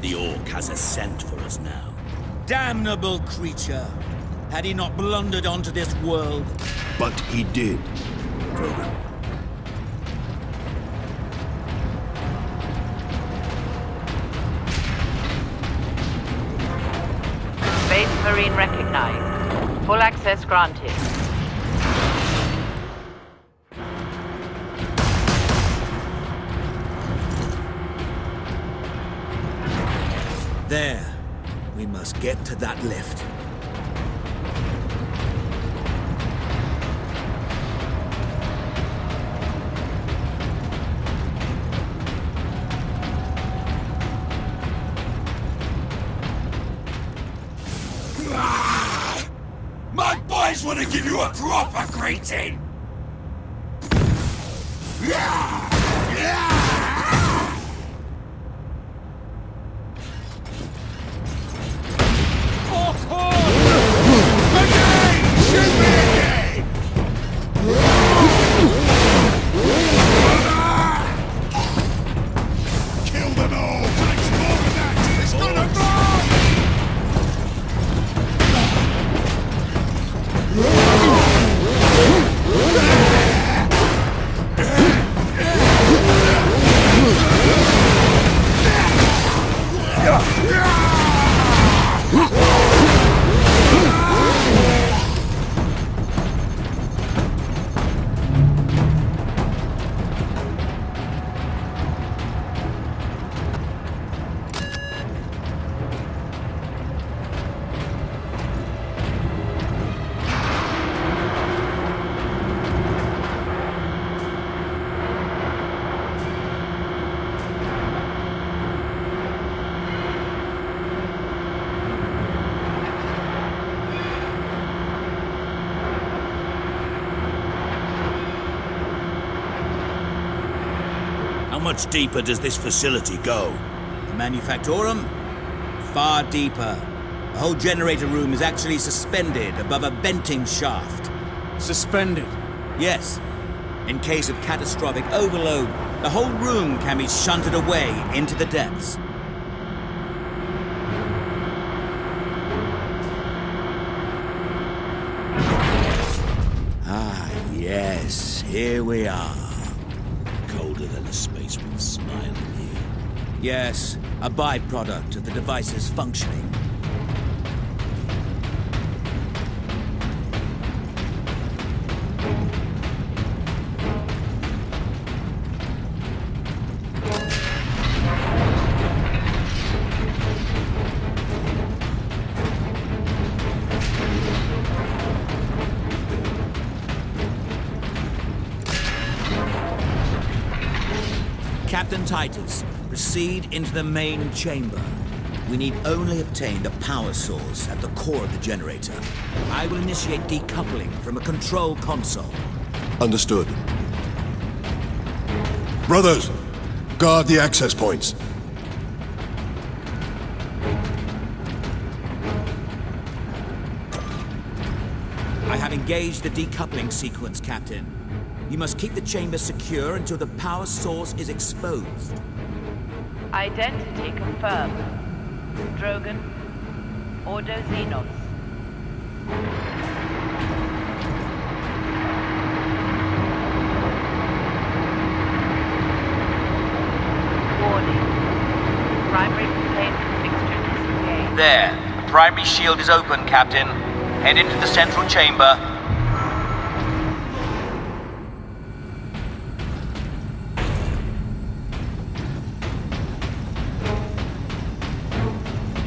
The Orc has a scent for us now. Damnable creature! had he not blundered onto this world. But he did, Drogon. Space Marine recognized. Full access granted. There. We must get to that lift. My boys want to give you a proper greeting! Kill them all! Thanks more than that! It's gonna burn! How much deeper does this facility go? The Manufactorum? Far deeper. The whole generator room is actually suspended above a venting shaft. Suspended? Yes. In case of catastrophic overload, the whole room can be shunted away into the depths. Ah, yes, here we are. Colder than a spaceman's smile in here. Yes, a byproduct of the device's functioning. Captain Titus, proceed into the main chamber. We need only obtain the power source at the core of the generator. I will initiate decoupling from a control console. Understood. Brothers, guard the access points. I have engaged the decoupling sequence, Captain. You must keep the chamber secure until the power source is exposed. Identity confirmed. Drogon. Ordo Xenos. Warning. Primary containment fixture disengaged. There. Primary shield is open, Captain. Head into the central chamber.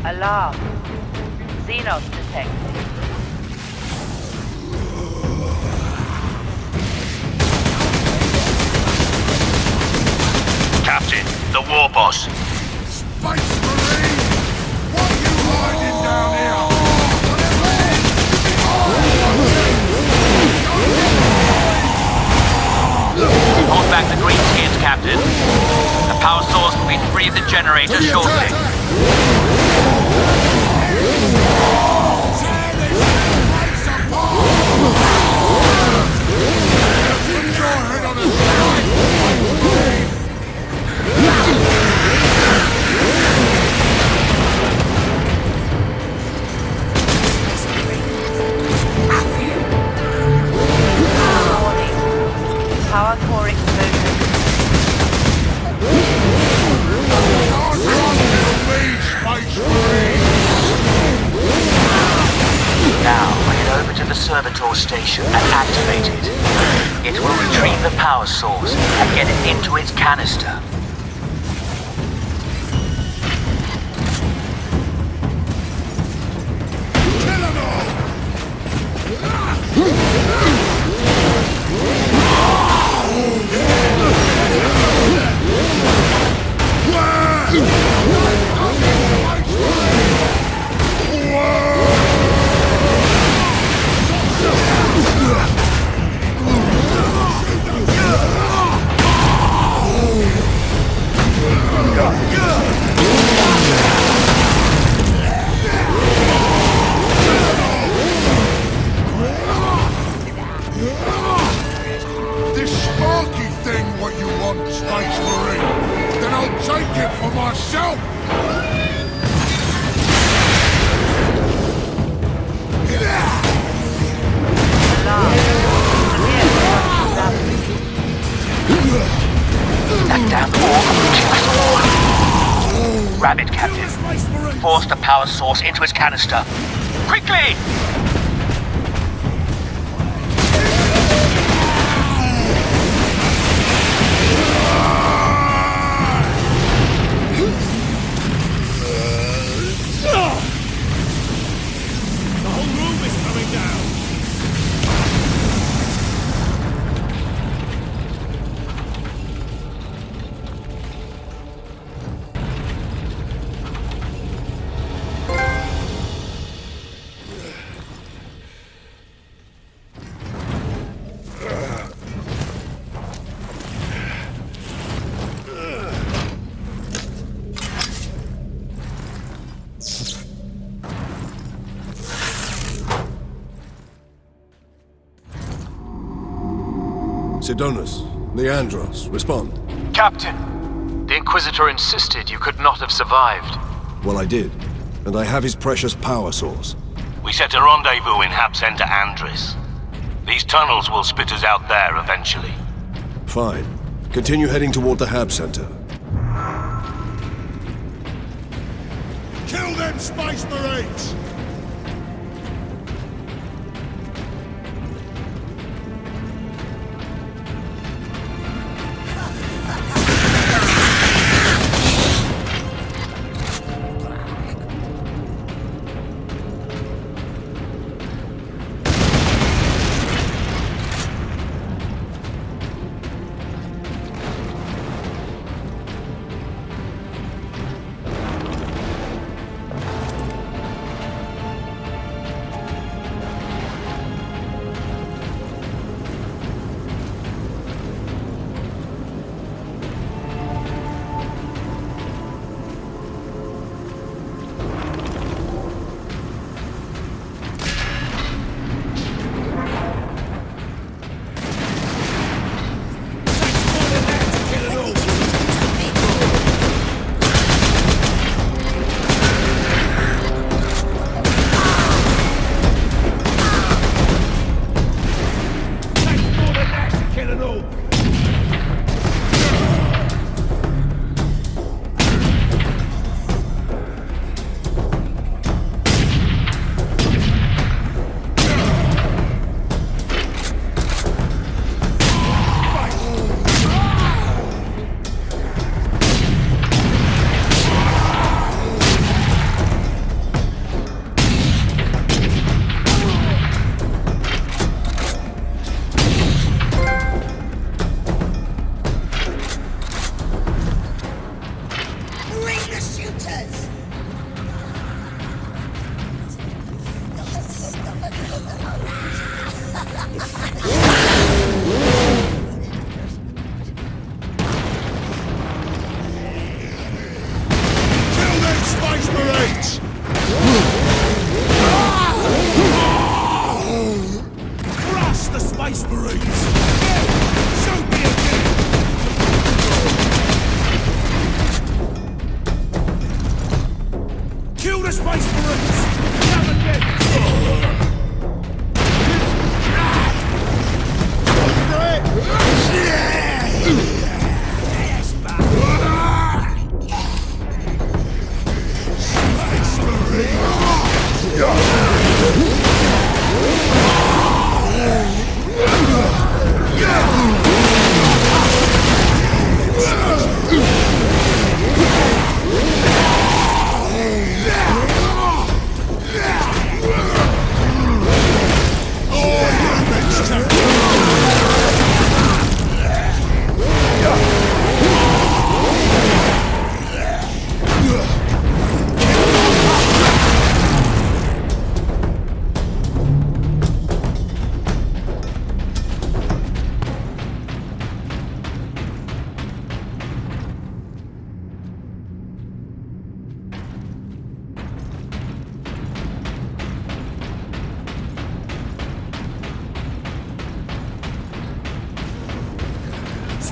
Alarm. Xenos detected. Captain, the war boss. Space Marine! What are you hiding down here? Hold back the greenskins, Captain. The power source will be free of the generator shortly. station and activate it. It will retrieve the power source and get it into its canister. This sparky thing what you want, Space Marine? Then I'll take it for myself! That damn orc. Rabbit, Captain. Force the power source into its canister. Quickly! The whole room is coming down! Sidonus, Leandros, respond. Captain, the Inquisitor insisted you could not have survived. Well, I did. And I have his precious power source. We set a rendezvous in Hab Center Andris. These tunnels will spit us out there eventually. Fine. Continue heading toward the Hab Center. Kill them Space Marines!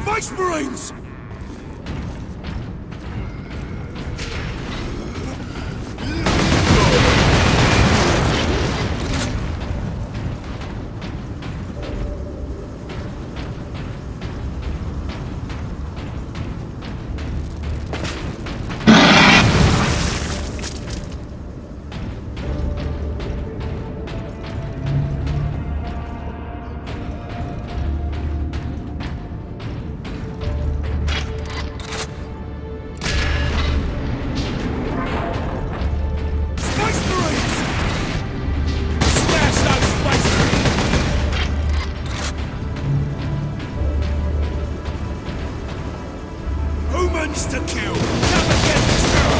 Space Marines! To kill! Never get this girl!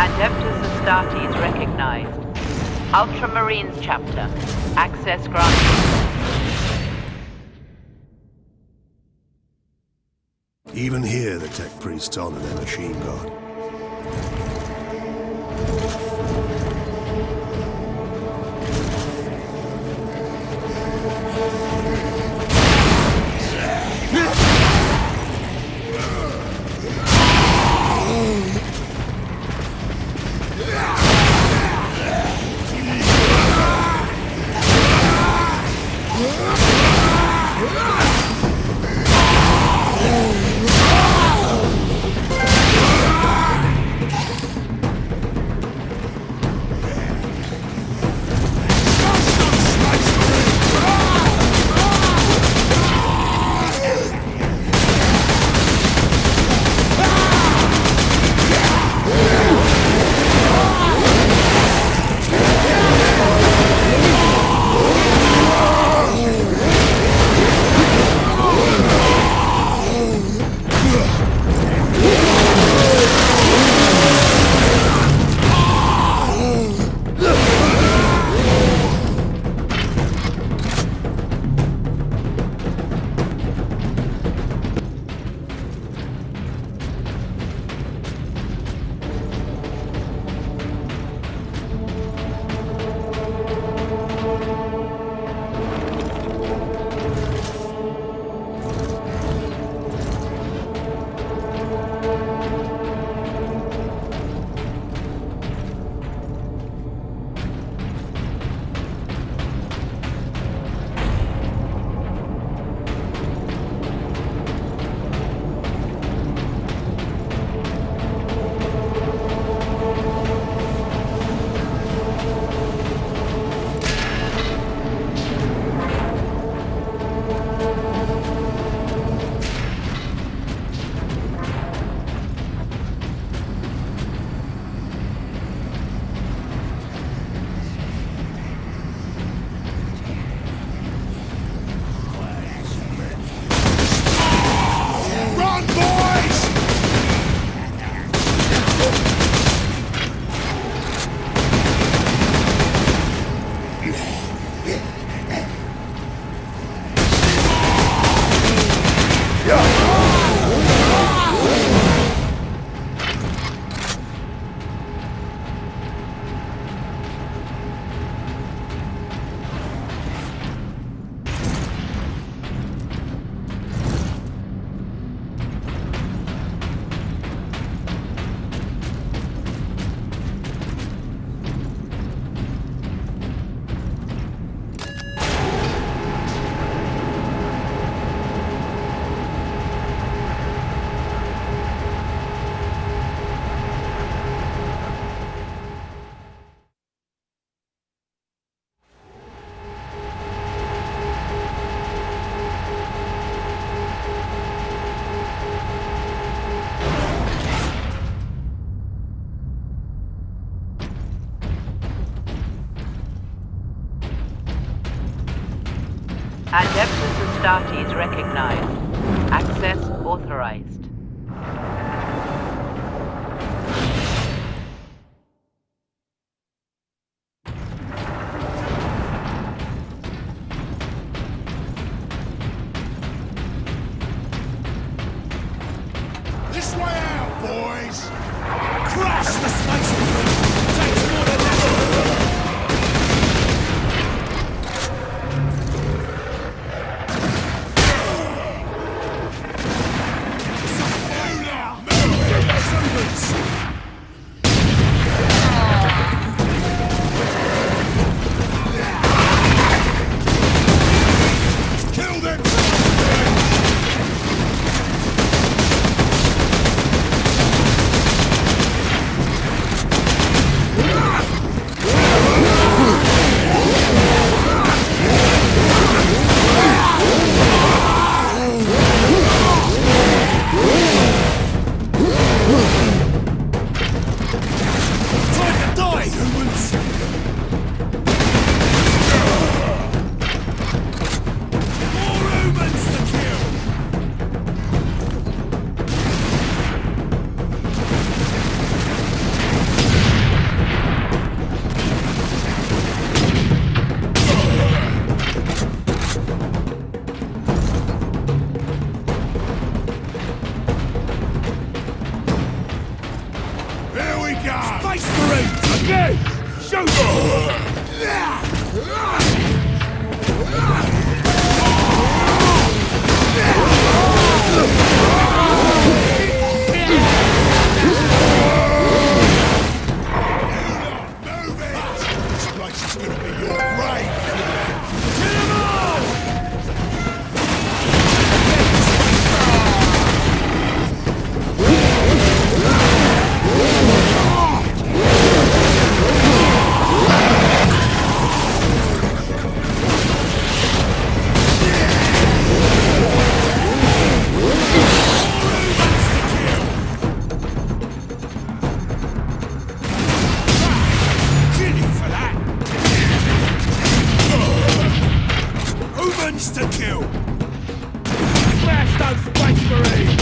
Adeptus Astartes recognized. Ultramarines chapter. Access granted. Even here, the tech priests honor their machine god. Adeptus Astartes recognized. Access authorized. This way out, boys! Crush the space marine! Takes more than that! Kill them! Space Marines! Again! Shoot them! This place is gonna be your grave! Kill them all! To kill! Smash those Space Marines!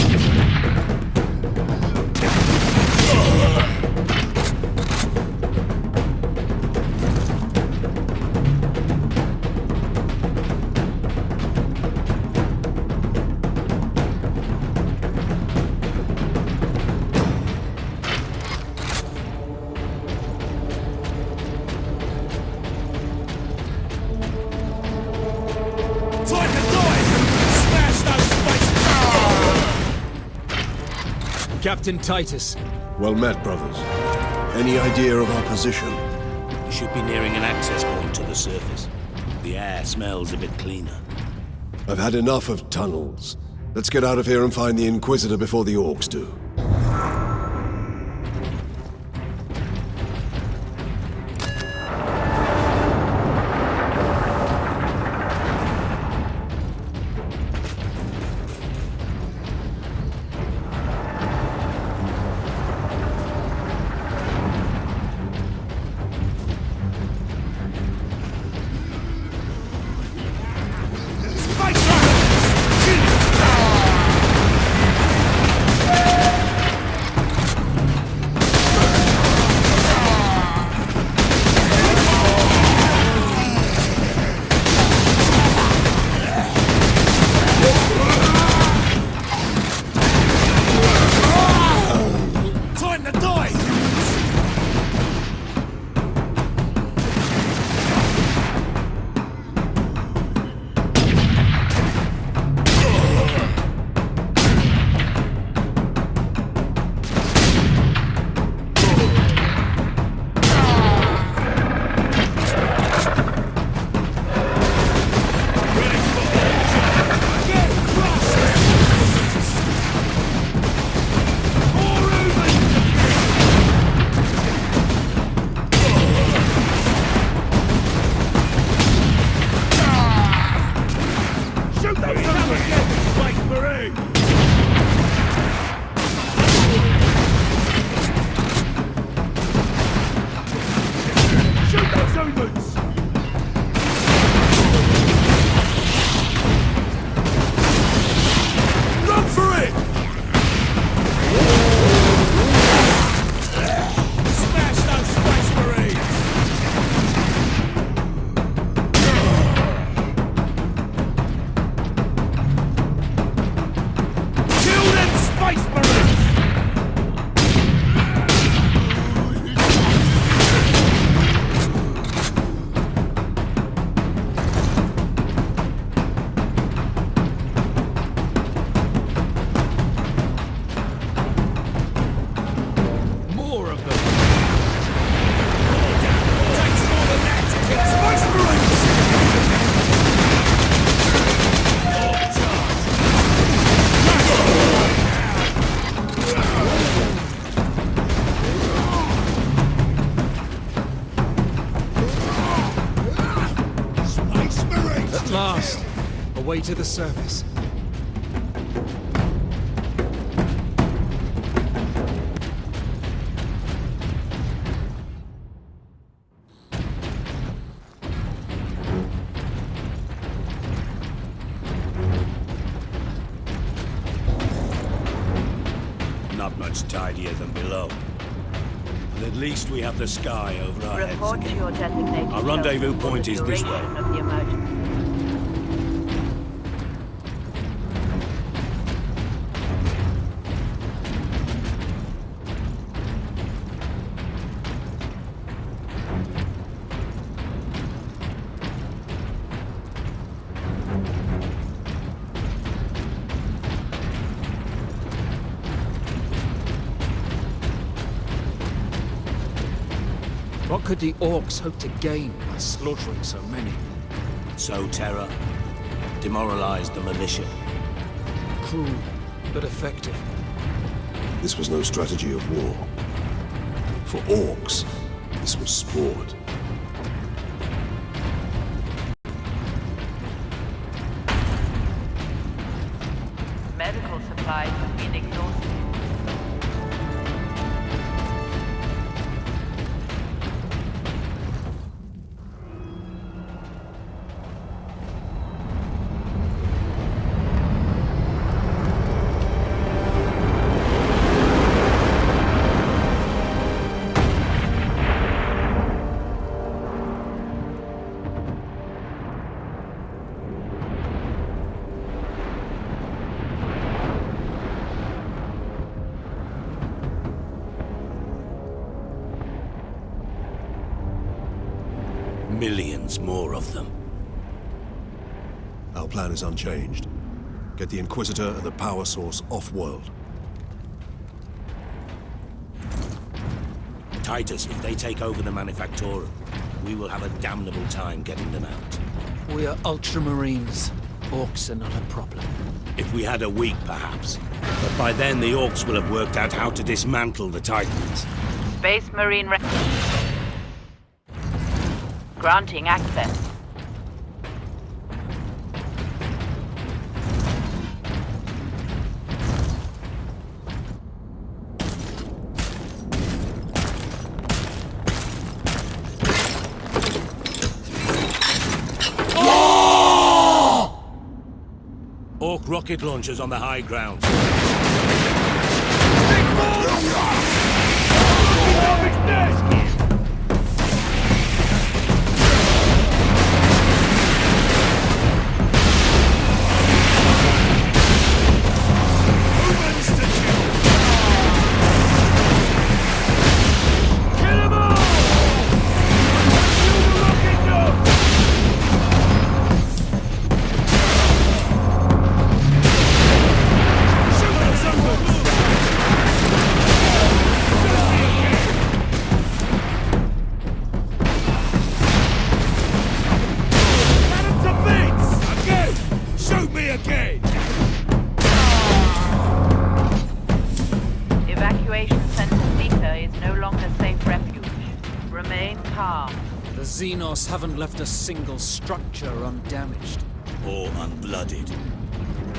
Captain Titus. Well met, brothers. Any idea of our position? We should be nearing an access point to the surface. The air smells a bit cleaner. I've had enough of tunnels. Let's get out of here and find the Inquisitor before the Orcs do. way to the surface. Not much tidier than below. But at least we have the sky over our heads Report to again. your designated Our rendezvous shelter for point the is this way. duration of the emergency. What could the Orcs hope to gain by slaughtering so many? Sow terror, demoralize the militia. Cruel, but effective. This was no strategy of war. For orcs, this was sport. Medical supplies have been exhausted. Millions more of them. Our plan is unchanged. Get the Inquisitor and the power source off-world. Titus, if they take over the Manufactorum, we will have a damnable time getting them out. We are Ultramarines. Orcs are not a problem. If we had a week, perhaps. But by then, the Orcs will have worked out how to dismantle the Titans. Space Marine granting access. Orc rocket launchers on the high ground. Evacuation Center Theta is no longer safe refuge. Remain calm. The Xenos haven't left a single structure undamaged. Or unblooded.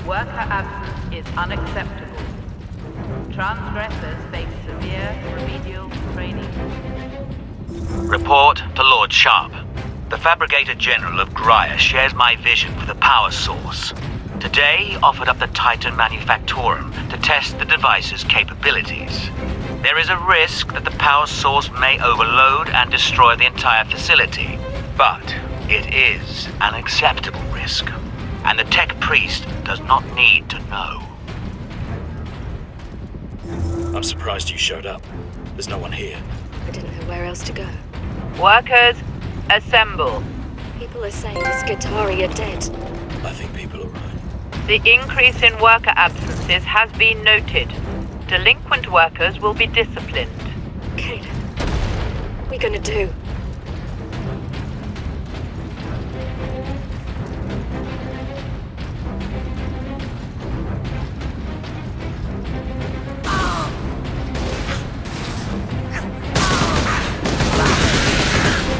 Worker absence is unacceptable. Transgressors face severe remedial training. Report to Lord Sharp. The Fabricator General of Grya shares my vision for the power source. Today, he offered up the Titan Manufactorum to test the device's capabilities. There is a risk that the power source may overload and destroy the entire facility. But it is an acceptable risk. And the Tech Priest does not need to know. I'm surprised you showed up. There's no one here. I didn't know where else to go. Workers, assemble. People are saying the Skitarii are dead. I think people are right. The increase in worker absences has been noted. Delinquent workers will be disciplined. Caleb, what are we gonna do?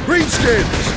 Greenskins!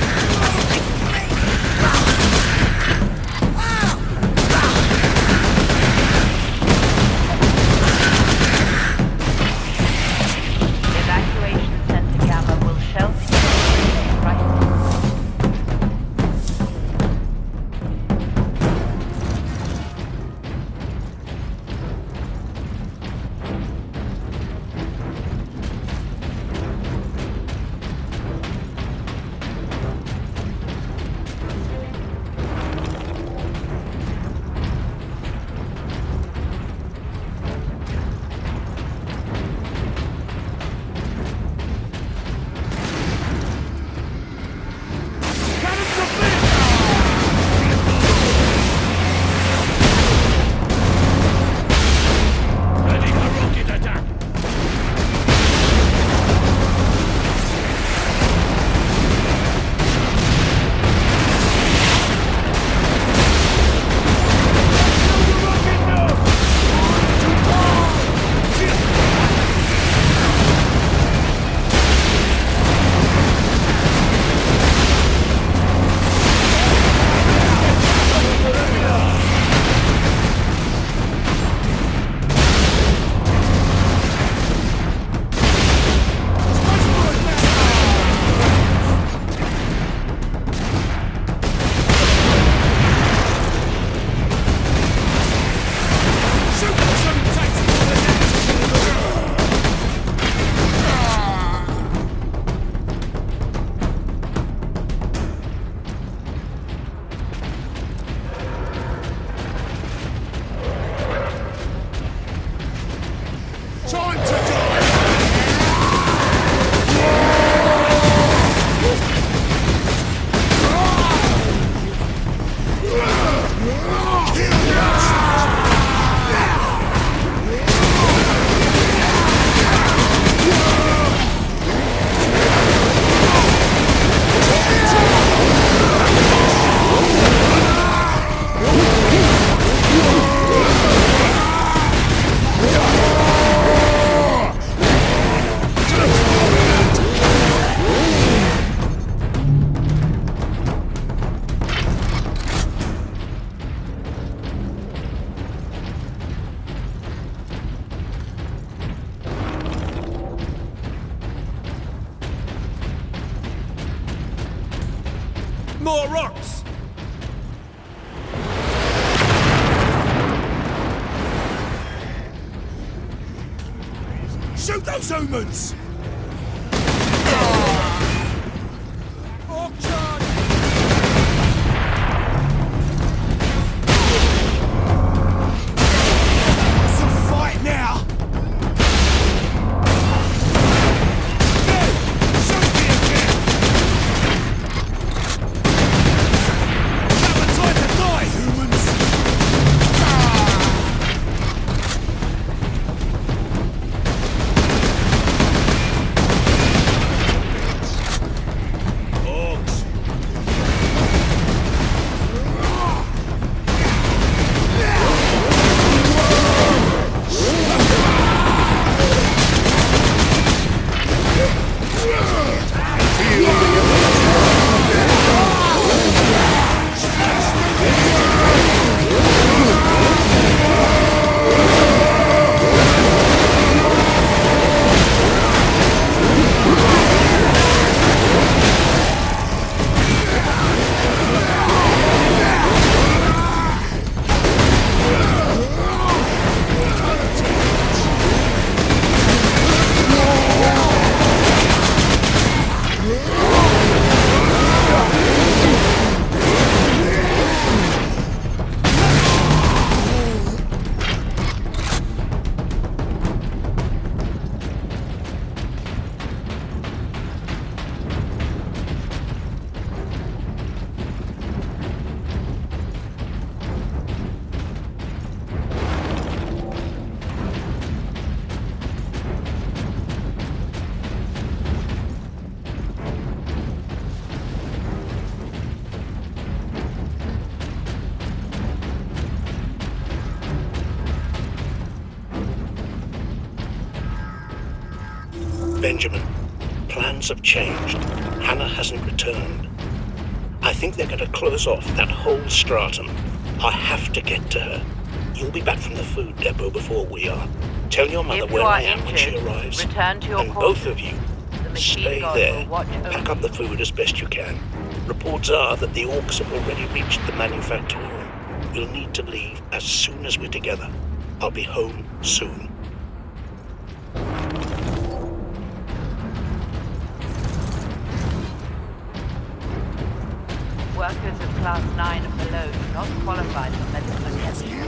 More rocks! Shoot those humans! Orc charge! It's a fight now! Shoot me again! Have a time to die, humans! Benjamin, plans have changed. Hannah hasn't returned. I think they're going to close off that whole stratum. I have to get to her. You'll be back from the food depot before we are. Tell your mother where I am when she arrives. Return to your and both of you, stay there. Pack up the food as best you can. Reports are that the orcs have already reached the manufactorum. We'll need to leave as soon as we're together. I'll be home soon. Workers of Class 9 and below do not qualify for medical attention.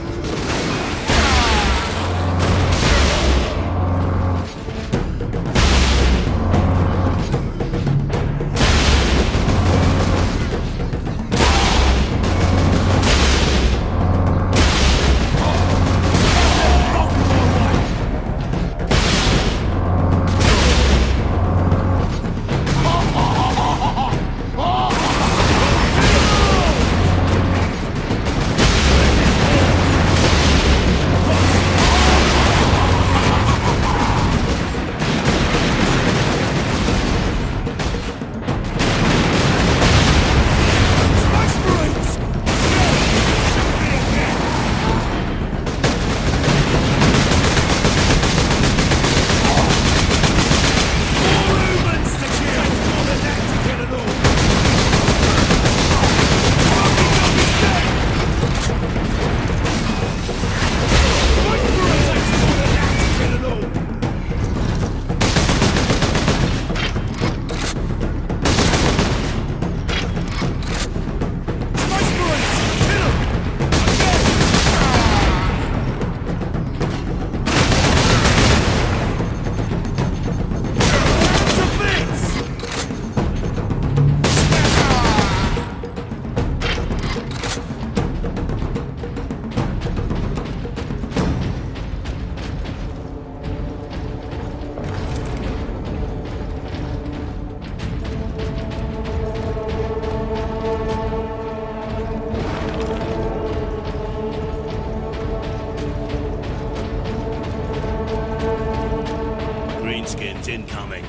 Greenskins incoming.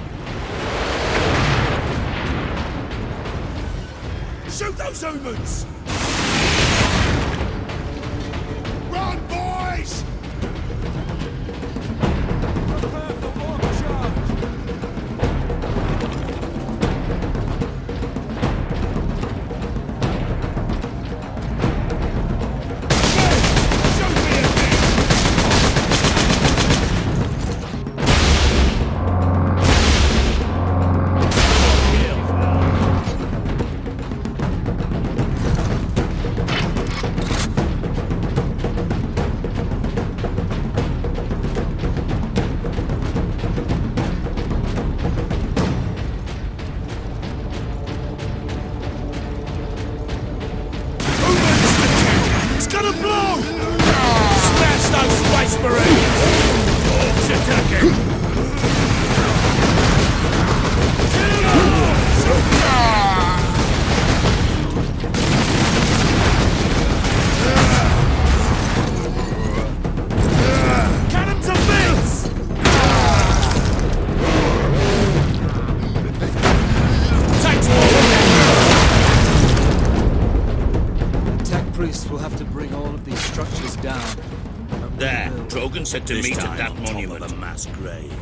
Shoot those humans! Run, boys! Prepare for orc charge! set to meet at that monument. Of a mass grave.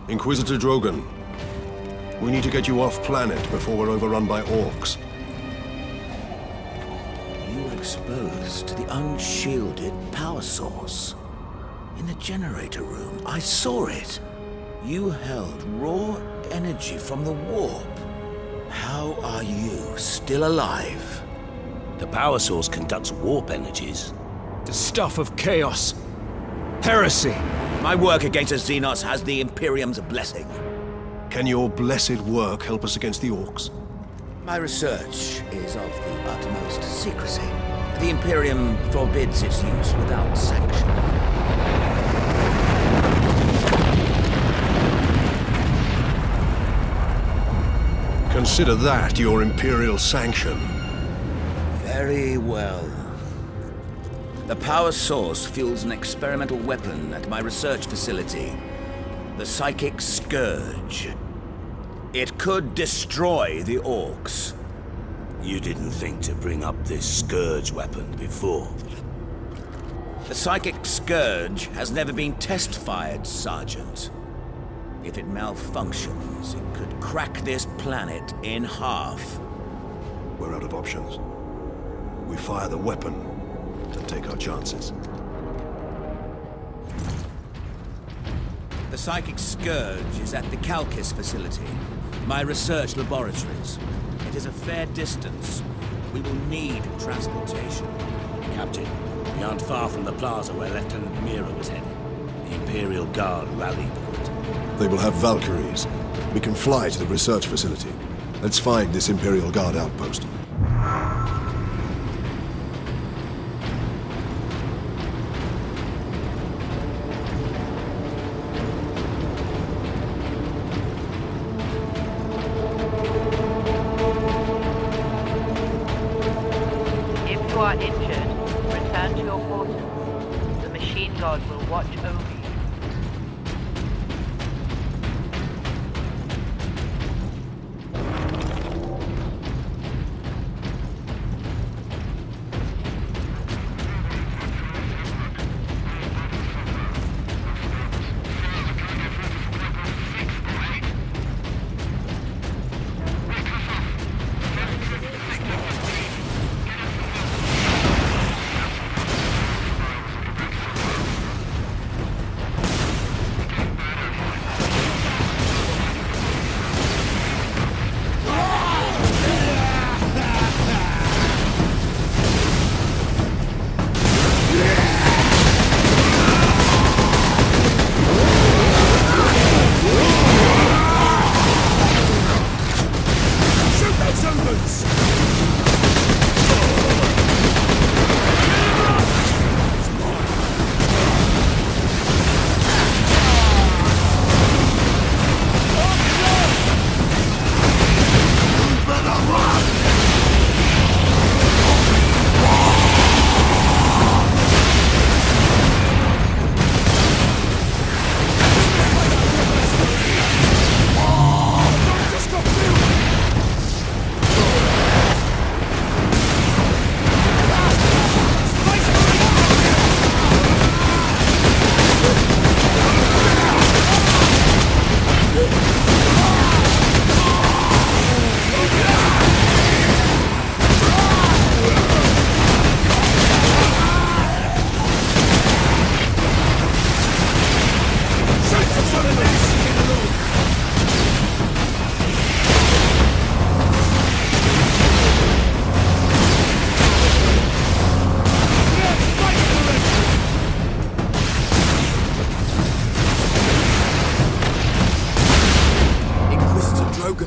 Inquisitor Drogon, we need to get you off planet before we're overrun by orcs. You were exposed to the unshielded power source. In the generator room, I saw it. You held raw energy from the warp. How are you still alive? The power source conducts warp energies. The stuff of chaos. Heresy. My work against the Xenos has the Imperium's blessing. Can your blessed work help us against the orcs? My research is of the utmost secrecy. The Imperium forbids its use without sanction. Consider that your Imperial sanction. Very well. The power source fuels an experimental weapon at my research facility. The Psychic Scourge. It could destroy the orcs. You didn't think to bring up this Scourge weapon before. The Psychic Scourge has never been test-fired, Sergeant. If it malfunctions, it could crack this planet in half. We're out of options. We fire the weapon and take our chances. The Psychic Scourge is at the Calkis facility, my research laboratories. It is a fair distance. We will need transportation. Captain, we aren't far from the plaza where Lieutenant Mira was headed. The Imperial Guard rally point. They will have Valkyries. We can fly to the research facility. Let's find this Imperial Guard outpost.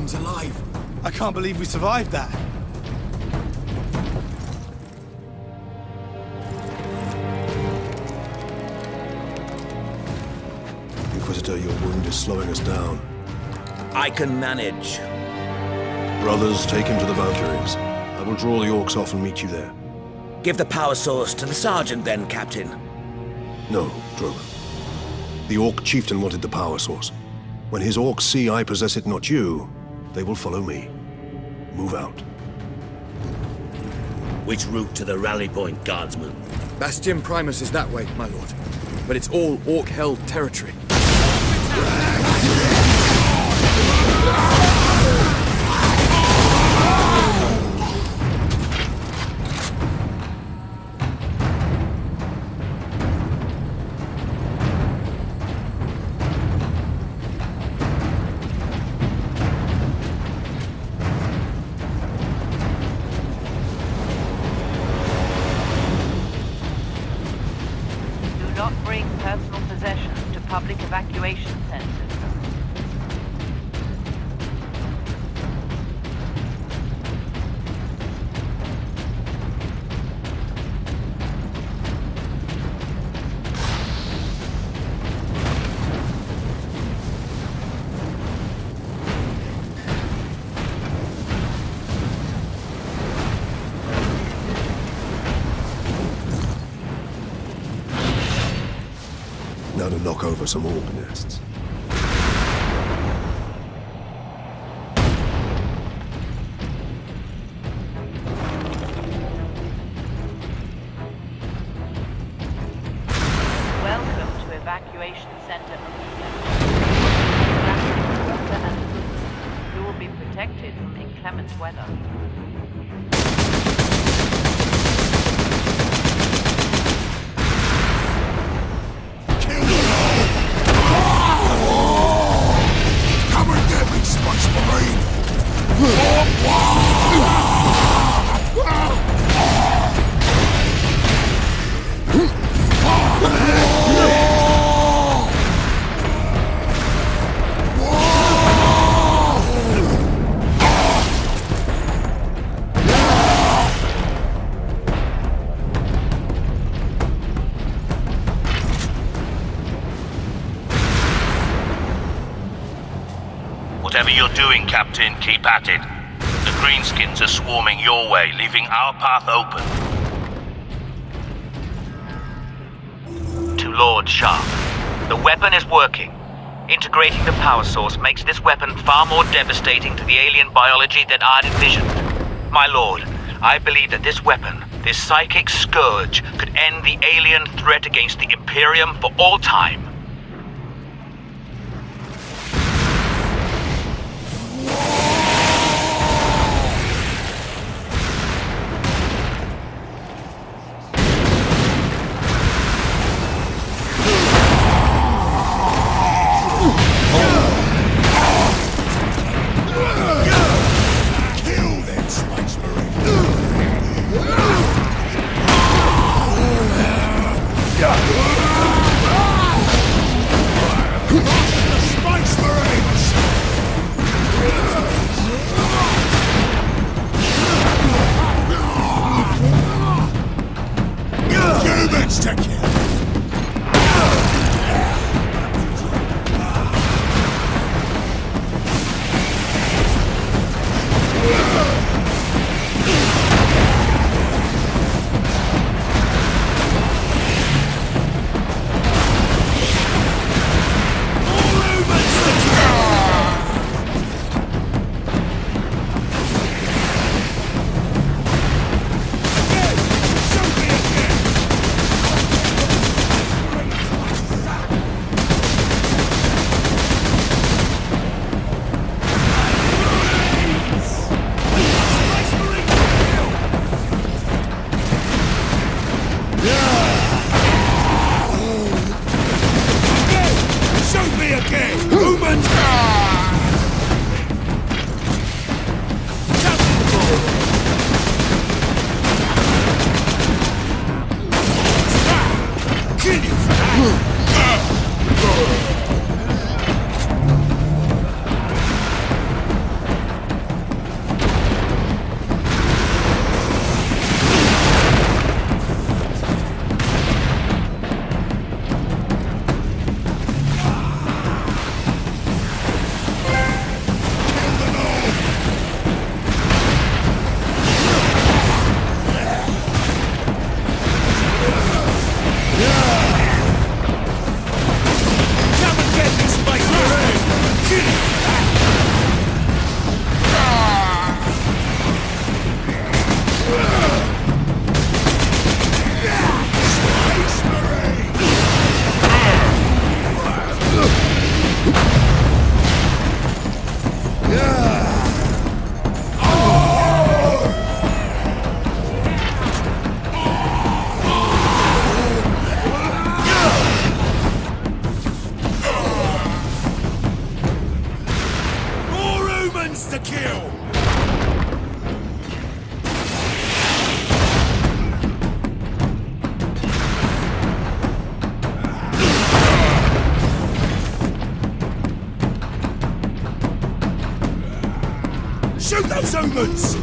them's alive. I can't believe we survived that. Inquisitor, your wound is slowing us down. I can manage. Brothers, take him to the Valkyries. I will draw the orcs off and meet you there. Give the power source to the sergeant then, Captain. No, Drogon. The orc chieftain wanted the power source. When his orcs see I possess it, not you, they will follow me. Move out. Which route to the rally point, guardsman? Bastion Primus is that way, my lord. But it's all orc-held territory. Personal possessions to public evacuation centers. Now to knock over some orc nests. Welcome to Evacuation Center Arena. You will be protected from inclement weather. Whatever you're doing, Captain, keep at it. The Greenskins are swarming your way, leaving our path open. To Lord Sharp. The weapon is working. Integrating the power source makes this weapon far more devastating to the alien biology than I'd envisioned. My lord, I believe that this weapon, this psychic scourge, could end the alien threat against the Imperium for all time. Shoot those humans!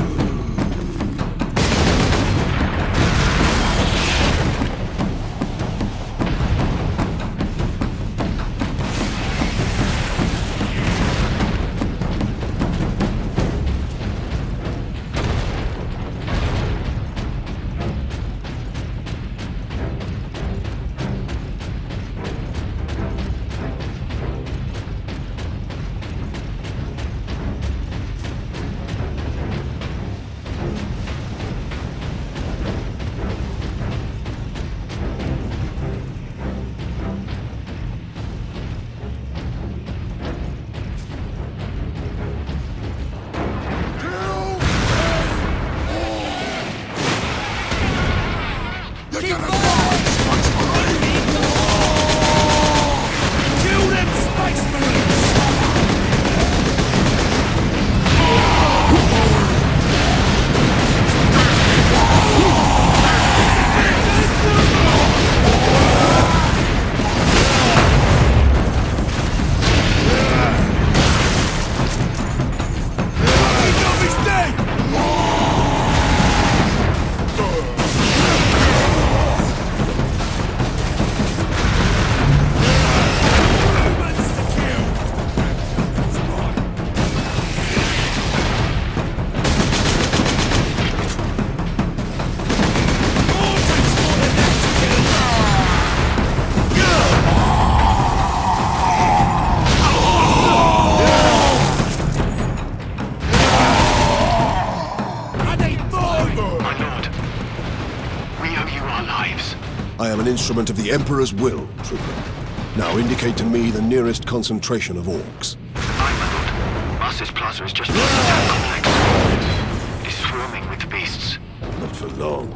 I am an instrument of the Emperor's will, Trooper. Now indicate to me the nearest concentration of orcs. Masters Plaza is just past the town complex. It is swarming with the beasts. Not for long.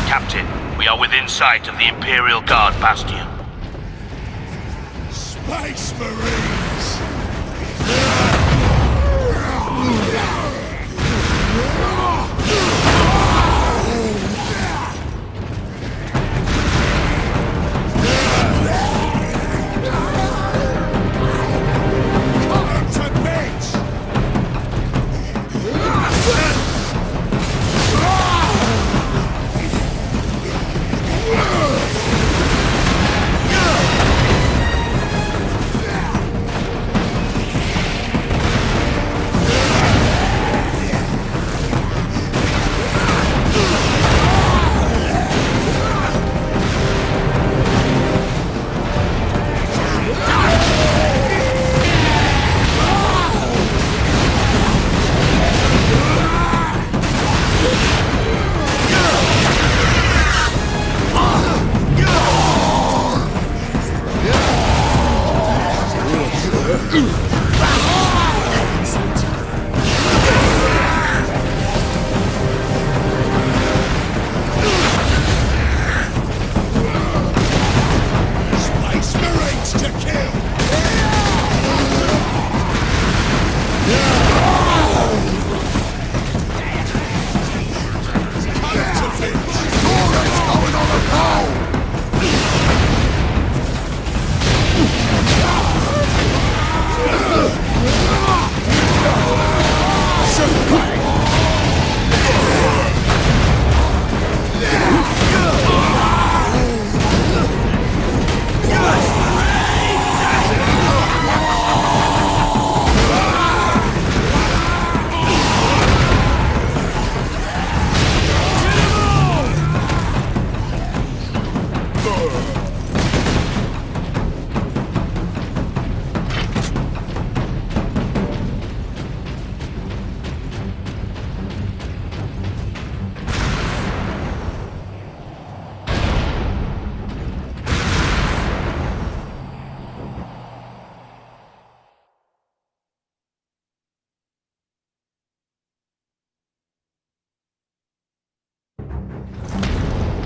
Captain, we are within sight of the Imperial Guard bastion. Space Marines!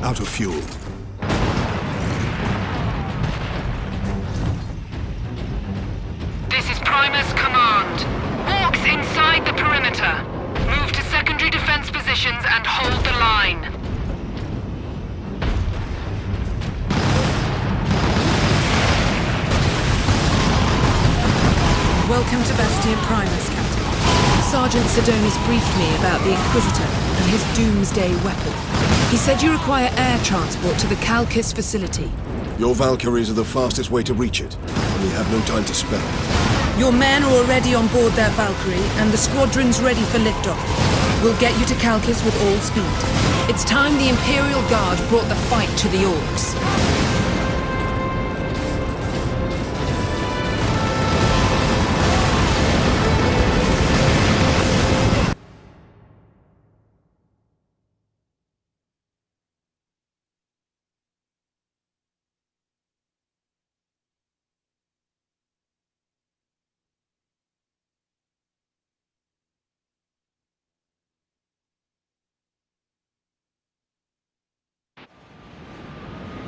out of fuel. This is Primus Command. Orcs inside the perimeter. Move to secondary defense positions and hold the line. Welcome to Bastion Primus, Captain. Sergeant Sidonis briefed me about the Inquisitor and his doomsday weapon. He said you require air transport to the Calcis facility. Your Valkyries are the fastest way to reach it, and we have no time to spare. Your men are already on board their Valkyrie, and the squadron's ready for liftoff. We'll get you to Calcis with all speed. It's time the Imperial Guard brought the fight to the Orcs.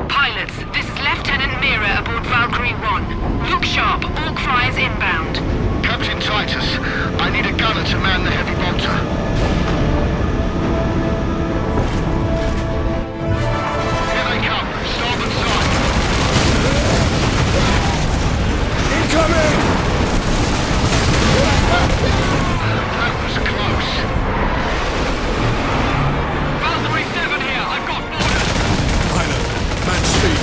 Pilots, this is Lieutenant Mira aboard Valkyrie 1. Look sharp, Orc flyers inbound. Captain Titus, I need a gunner to man the heavy bolter. Here they come, starboard side. Incoming! That was close. Valkyrie 7 here, I've got orders. Pilot, match speed.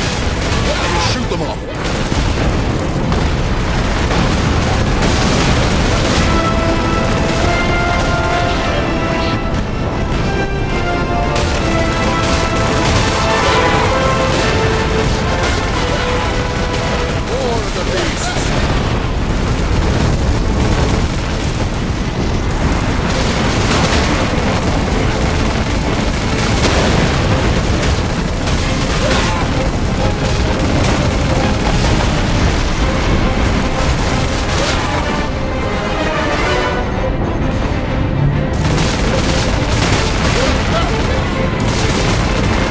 I will shoot them off. More of the beasts!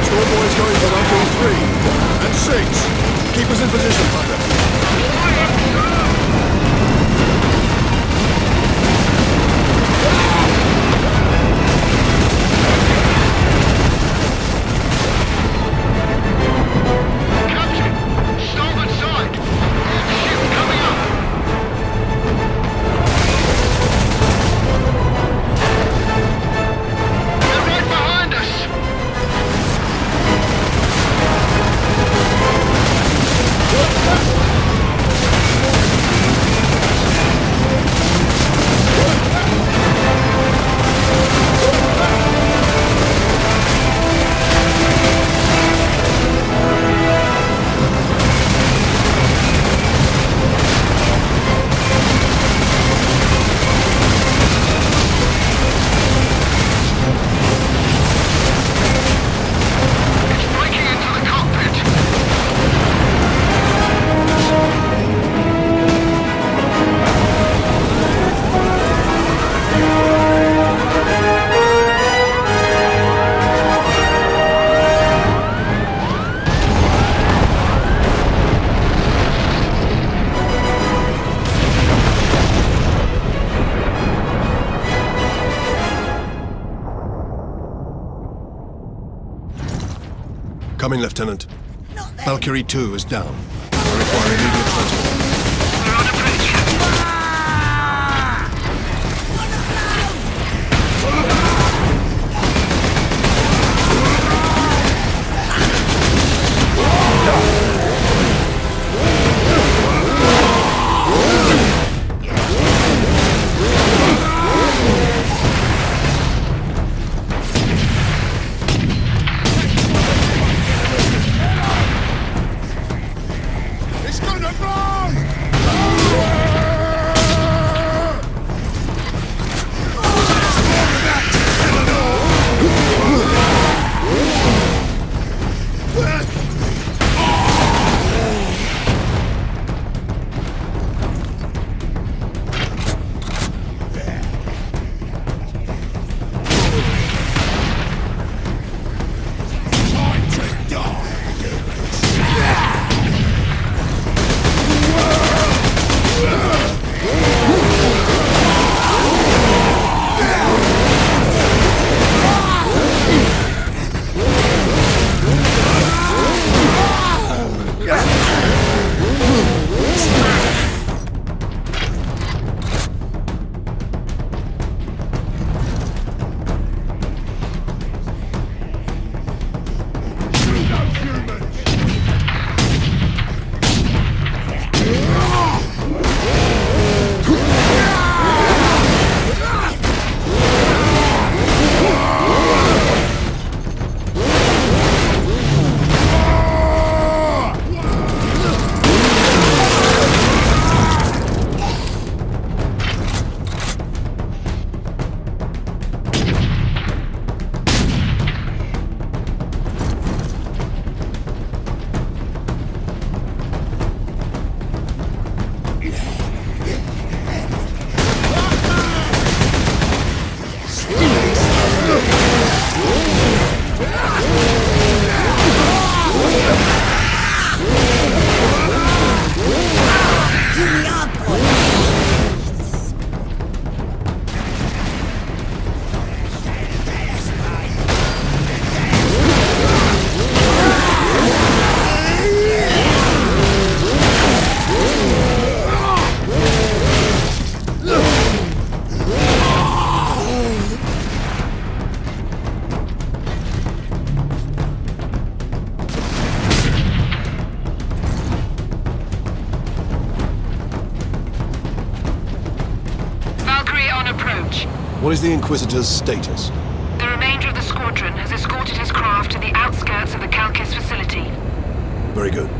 Stormboy's going for Valkyrie 3 and 6. Keep us in position, pilot. Captain, starboard side. Ship coming up. They're right behind us. It's breaking into the cockpit. Coming, Lieutenant. Valkyrie 2 is down. We require immediate transport. We're on a bridge, Captain. It's gonna burn! Time to What is the Inquisitor's status? The remainder of the squadron has escorted his craft to the outskirts of the Calcis facility. Very good.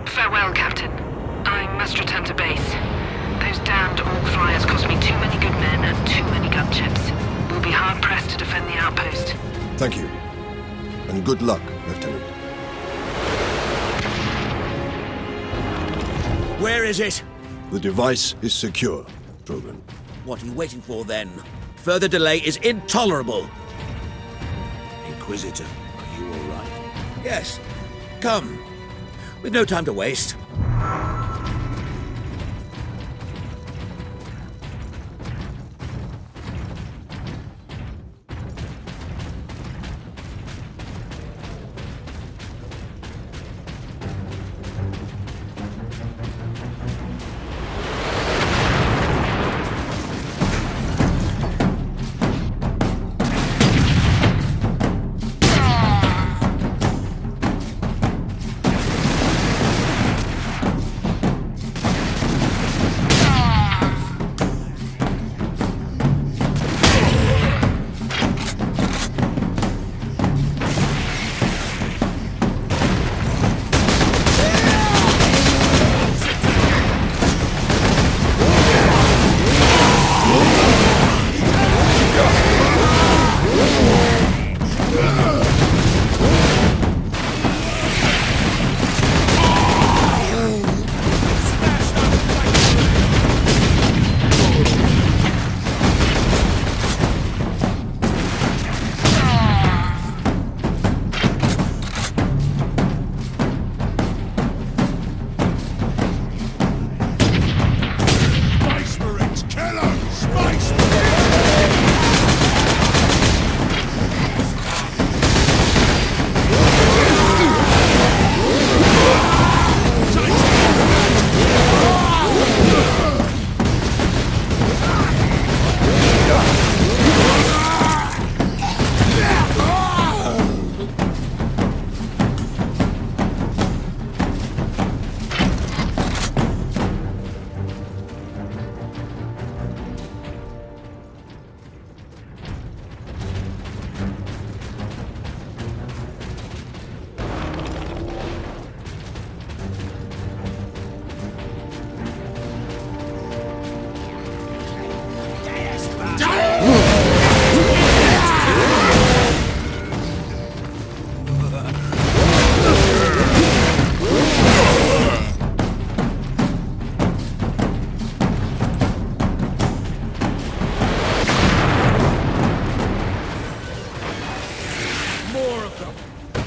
Farewell, Captain. I must return to base. Those damned Orc flyers cost me too many good men and too many gunships. We'll be hard-pressed to defend the outpost. Thank you. And good luck, Lieutenant. Where is it? The device is secure, Drogon. What are you waiting for, then? Further delay is intolerable. Inquisitor, are you all right? Yes. Come. We've no time to waste.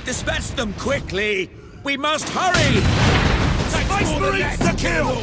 Dispatch them quickly! We must hurry! Space Marines to kill!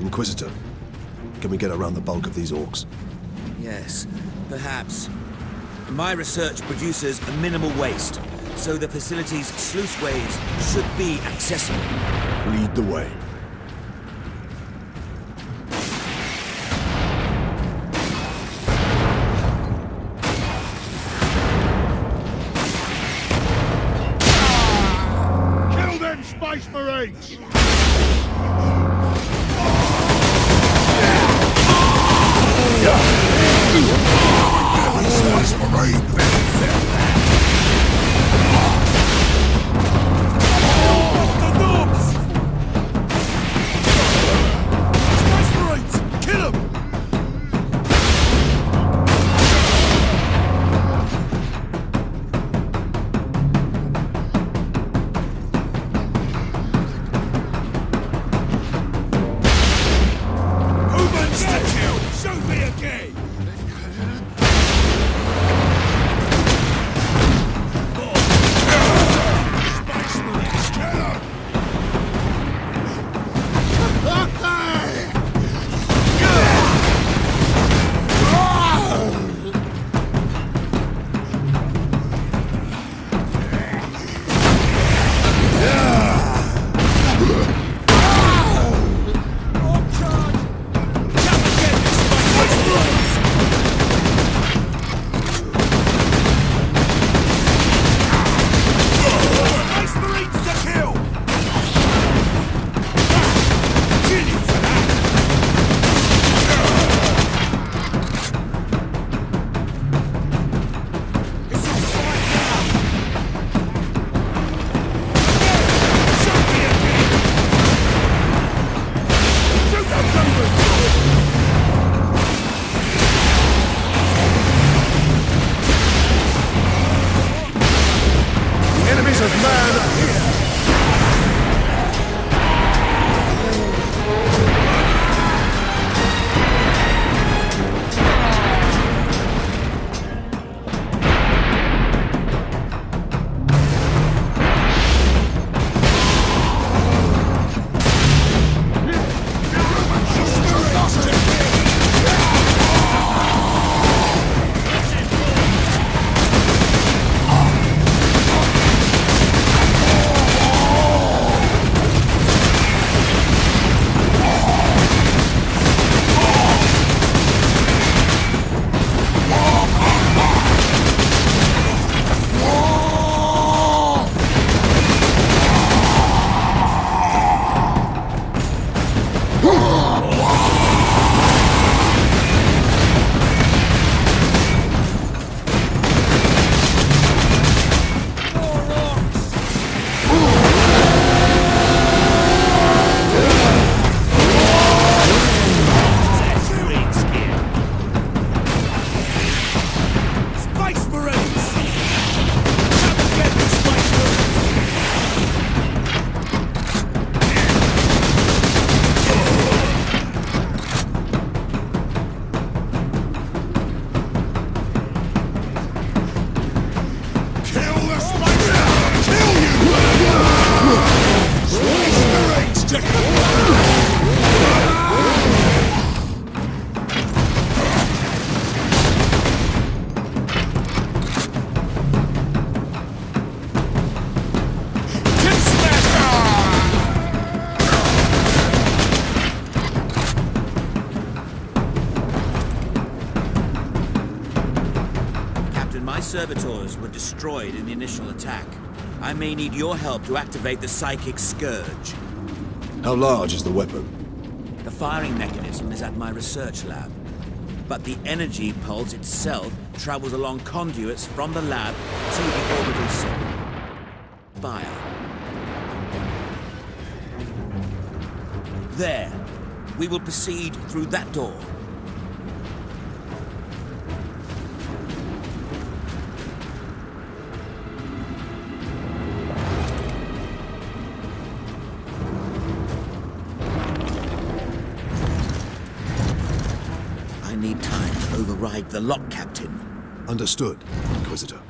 Inquisitor, can we get around the bulk of these orcs? Yes, perhaps. My research produces a minimal waste, so the facility's sluiceways should be accessible. Lead the way. Kill them Space Marines! Space Marine! servitors were destroyed in the initial attack. I may need your help to activate the psychic scourge. How large is the weapon? The firing mechanism is at my research lab, but the energy pulse itself travels along conduits from the lab to the orbital spire. There. We will proceed through that door. I need time to override the lock, Captain. Understood, Inquisitor.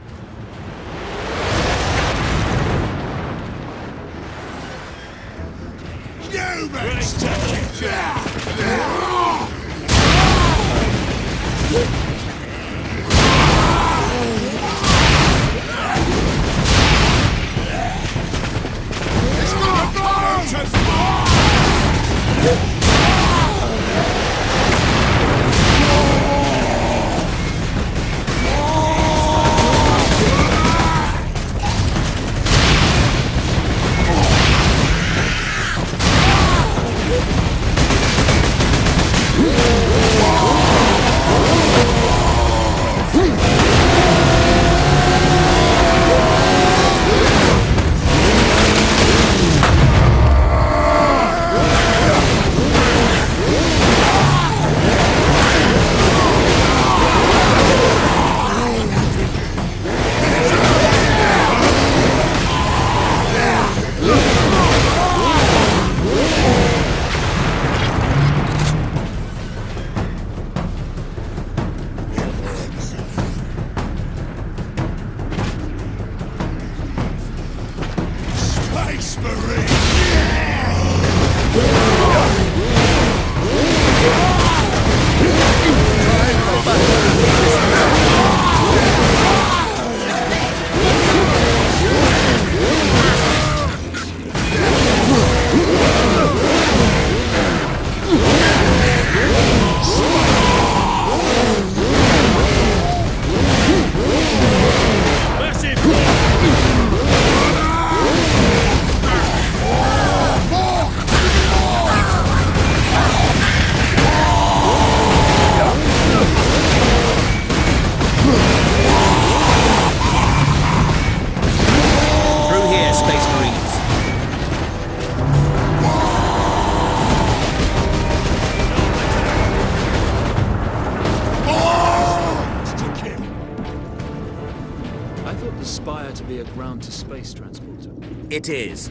It is.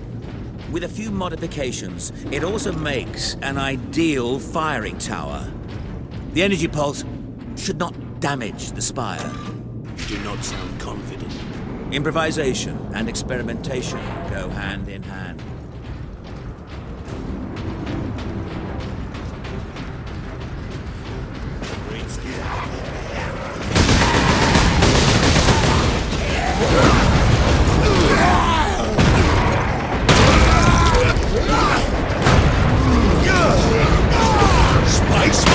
With a few modifications, it also makes an ideal firing tower. The energy pulse should not damage the spire. You do not sound confident. Improvisation and experimentation go hand in hand. Spice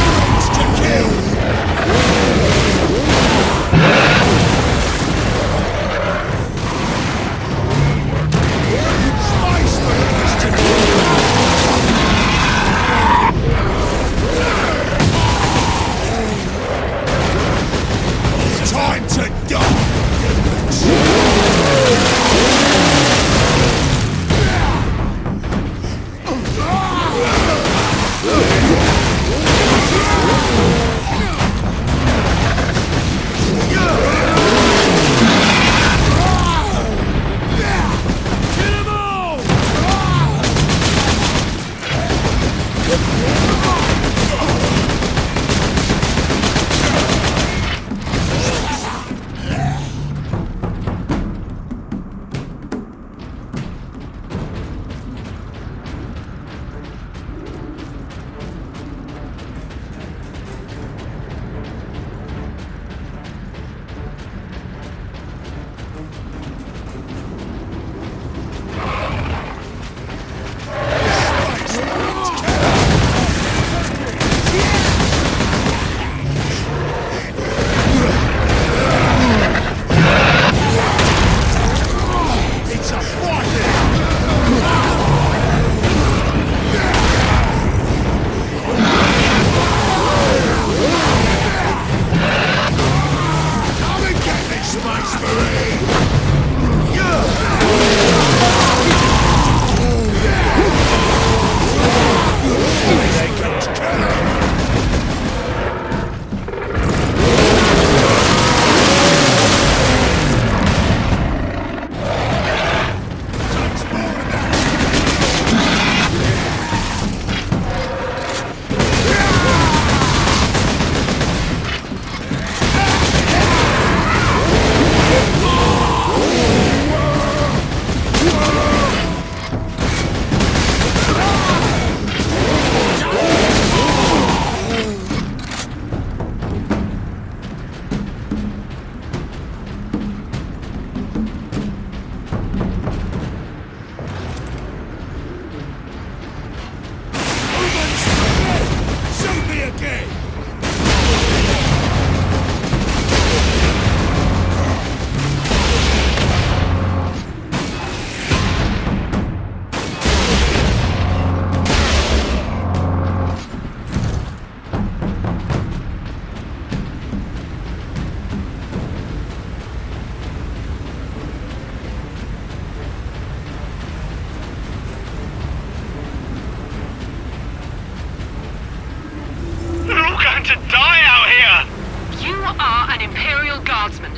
are an Imperial Guardsman.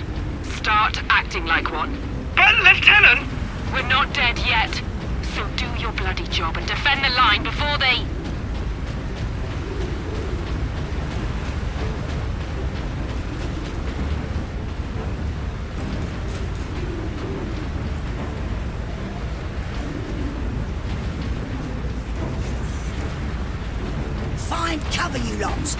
Start acting like one. But, Lieutenant! We're not dead yet. So do your bloody job and defend the line before they... Find cover, you lot!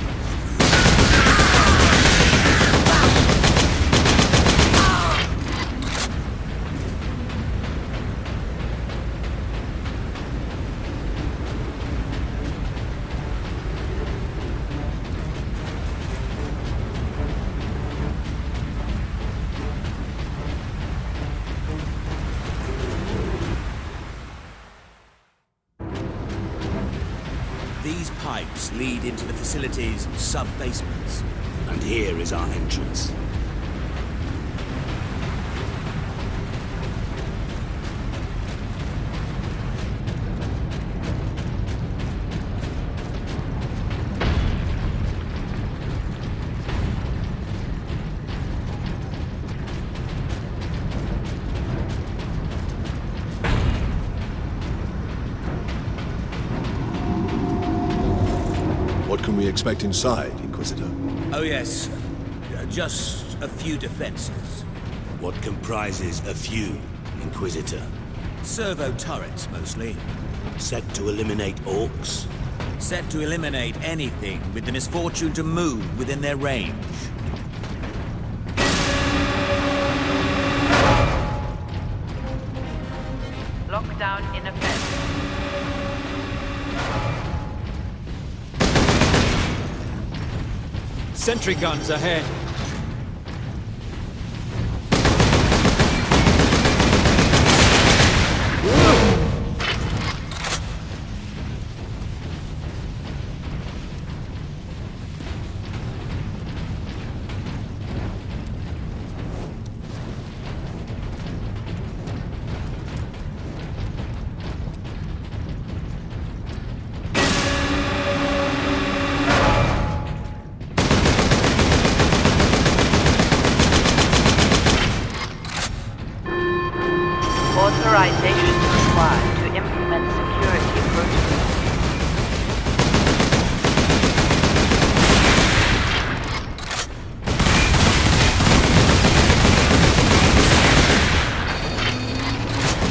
These pipes lead into the facility's sub-basements. And here is our entrance. What can we expect inside, Inquisitor? Oh yes, just a few defenses. What comprises a few, Inquisitor? Servo turrets, mostly. Set to eliminate orcs? Set to eliminate anything with the misfortune to move within their range. Lockdown in effect. Sentry guns ahead. Authorization required to implement security protocols.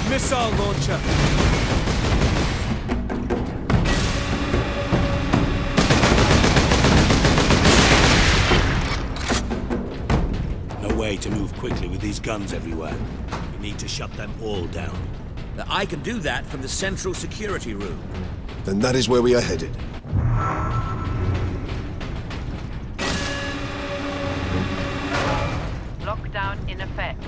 Missile launcher. No way to move quickly with these guns everywhere. We need to shut them all down. I can do that from the central security room. Then that is where we are headed. Lockdown in effect.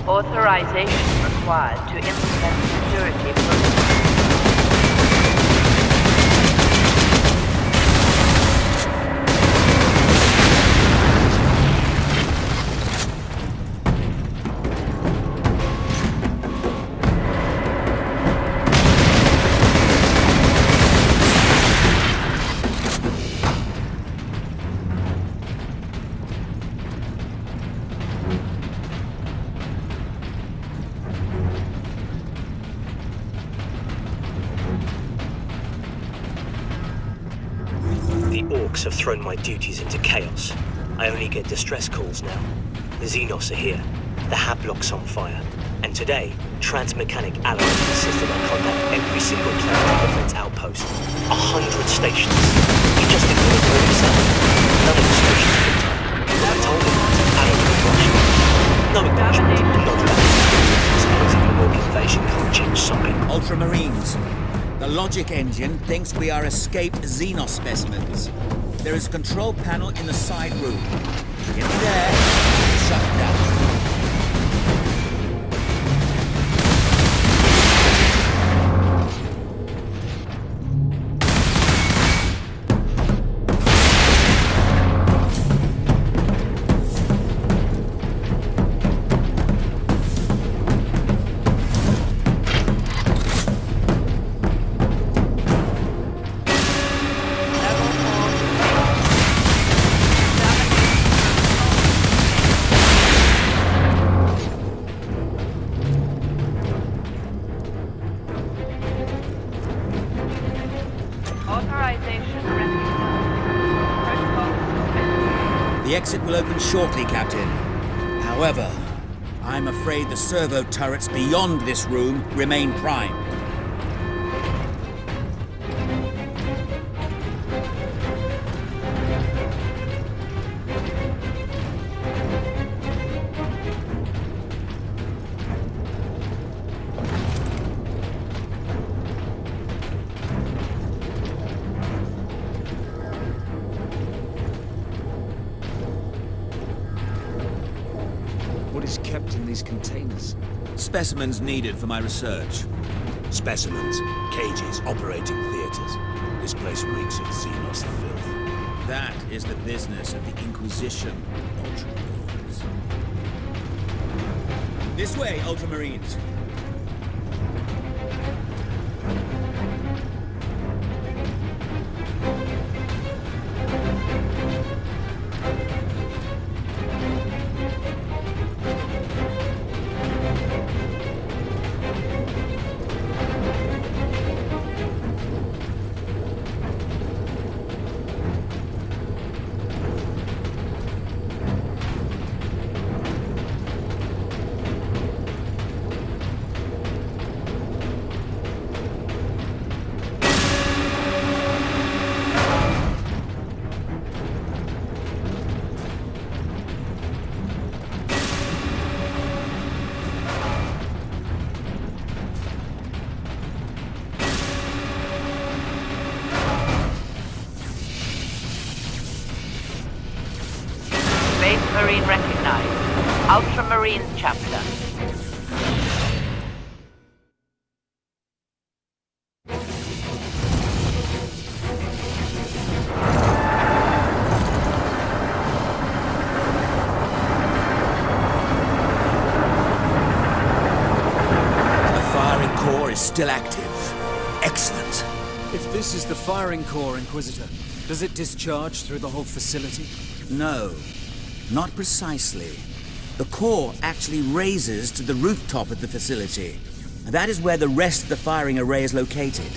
Authorization required to implement security protocols. orcs have thrown my duties into chaos. I only get distress calls now. The Xenos are here. The Hablock's on fire. And today, Transmechanic Alloy insisted I contact every single planetary defense outpost. 100 stations. He just ignored me himself. None of the stations picked up. I told him Alloy would rush me. No acknowledgement, not that. Suppose if an orc invasion can't change side. Ultramarines, the logic engine thinks we are escaped Xenos specimens. There is a control panel in the side room. Get me there, shut it down. The exit will open shortly, Captain. However, I'm afraid the servo turrets beyond this room remain primed. What is kept in these containers? Specimens needed for my research. Specimens, cages, operating theaters. This place reeks of Xenos filth. That is the business of the Inquisition, Ultramarines. This way, Ultramarines. Space Marine recognized. Ultramarines chapter. The firing core is still active. Excellent. If this is the firing core, Inquisitor, does it discharge through the whole facility? No, not precisely. The core actually raises to the rooftop of the facility. That is where the rest of the firing array is located.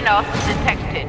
Xenos detected.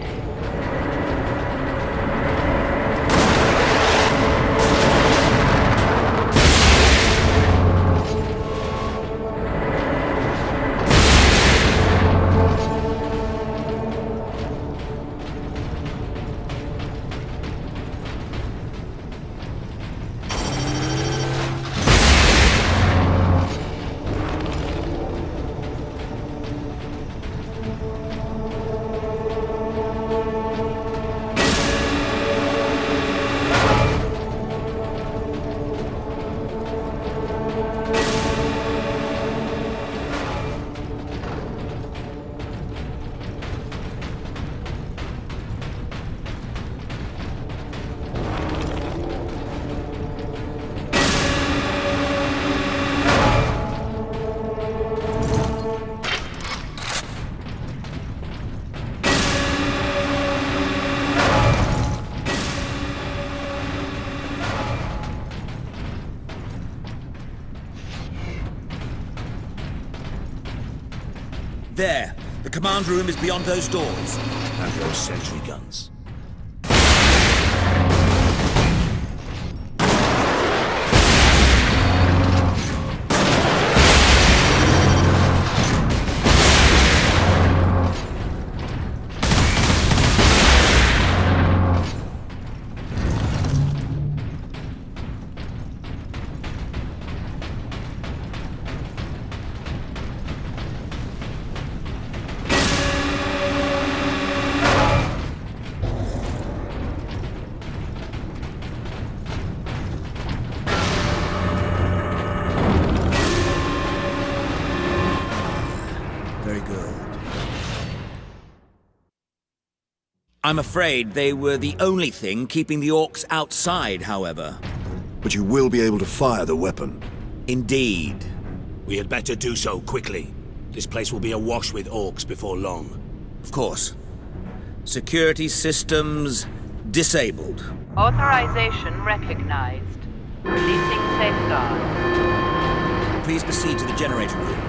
There. The command room is beyond those doors. And those sentry guns. I'm afraid they were the only thing keeping the orcs outside, however. But you will be able to fire the weapon. Indeed. We had better do so quickly. This place will be awash with orcs before long. Of course. Security systems disabled. Authorization recognized. Releasing safeguard. Please proceed to the generator room.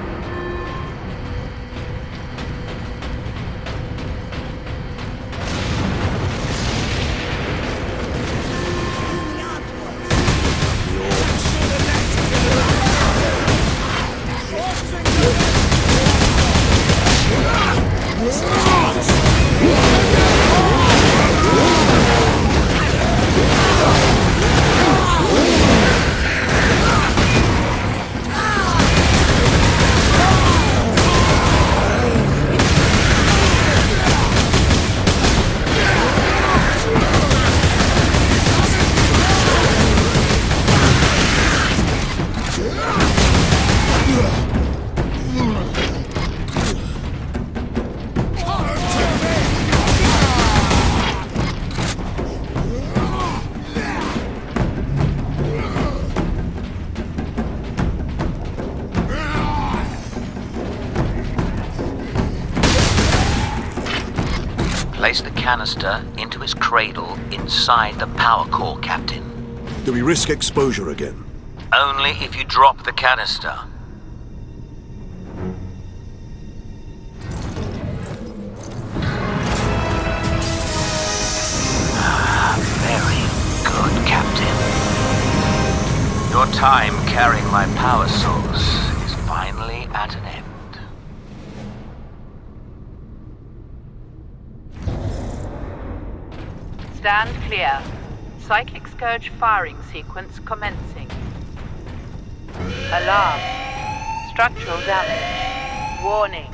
Place the canister into its cradle inside the power core, Captain. Do we risk exposure again? Only if you drop the canister. Very good, Captain. Your time carrying my power source is finally at an end. Stand clear. Psychic Scourge firing sequence commencing. Alarm. Structural damage. Warning.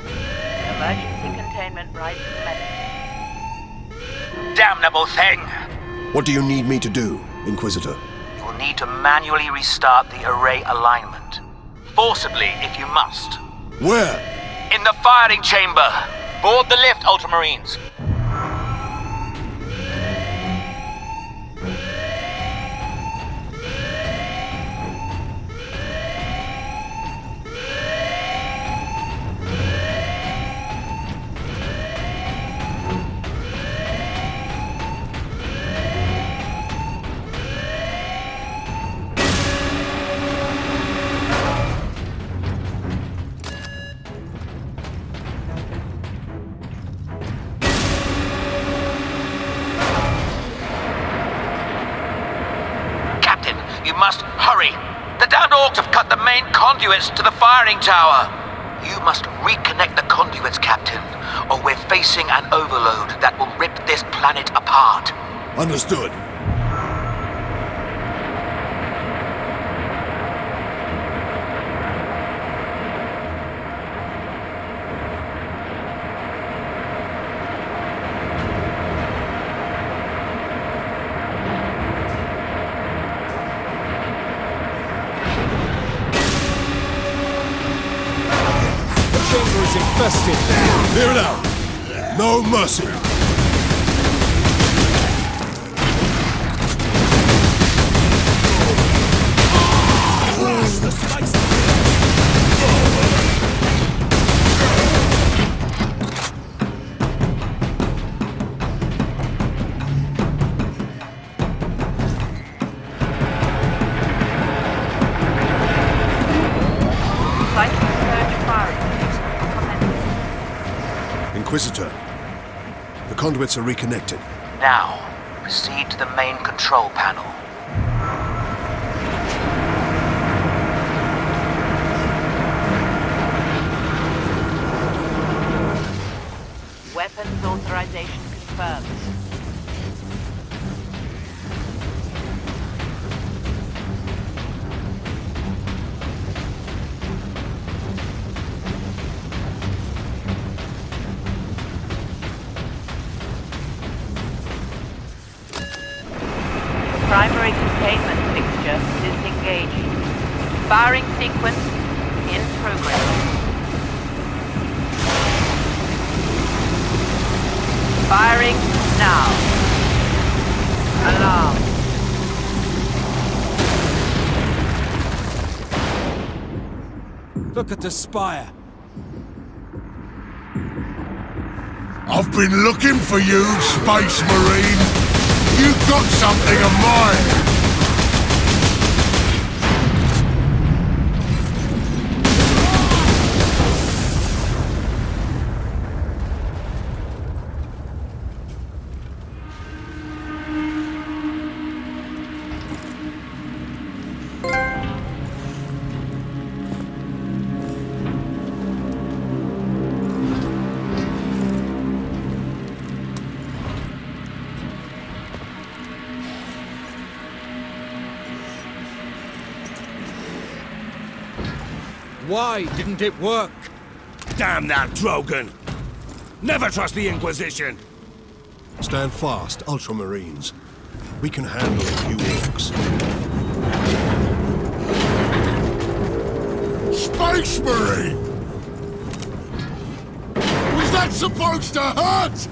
Emergency containment rights commencing. Damnable thing! What do you need me to do, Inquisitor? You will need to manually restart the array alignment. Forcibly, if you must. Where? In the firing chamber. Board the lift, Ultramarines. must hurry. The damned orcs have cut the main conduits to the firing tower. You must reconnect the conduits, Captain, or we're facing an overload that will rip this planet apart. Understood. Infested. Clear it out. No mercy. Inquisitor, the conduits are reconnected. Now, proceed to the main control panel. Weapons authorization confirmed. Primary containment fixture disengaging. Firing sequence in progress. Firing now. Alarm. Look at the spire. I've been looking for you, Space Marine. You've got something of mine. Why didn't it work? Damn that Drogon! Never trust the Inquisition! Stand fast, Ultramarines. We can handle a few orcs. Space Marine! Was that supposed to hurt?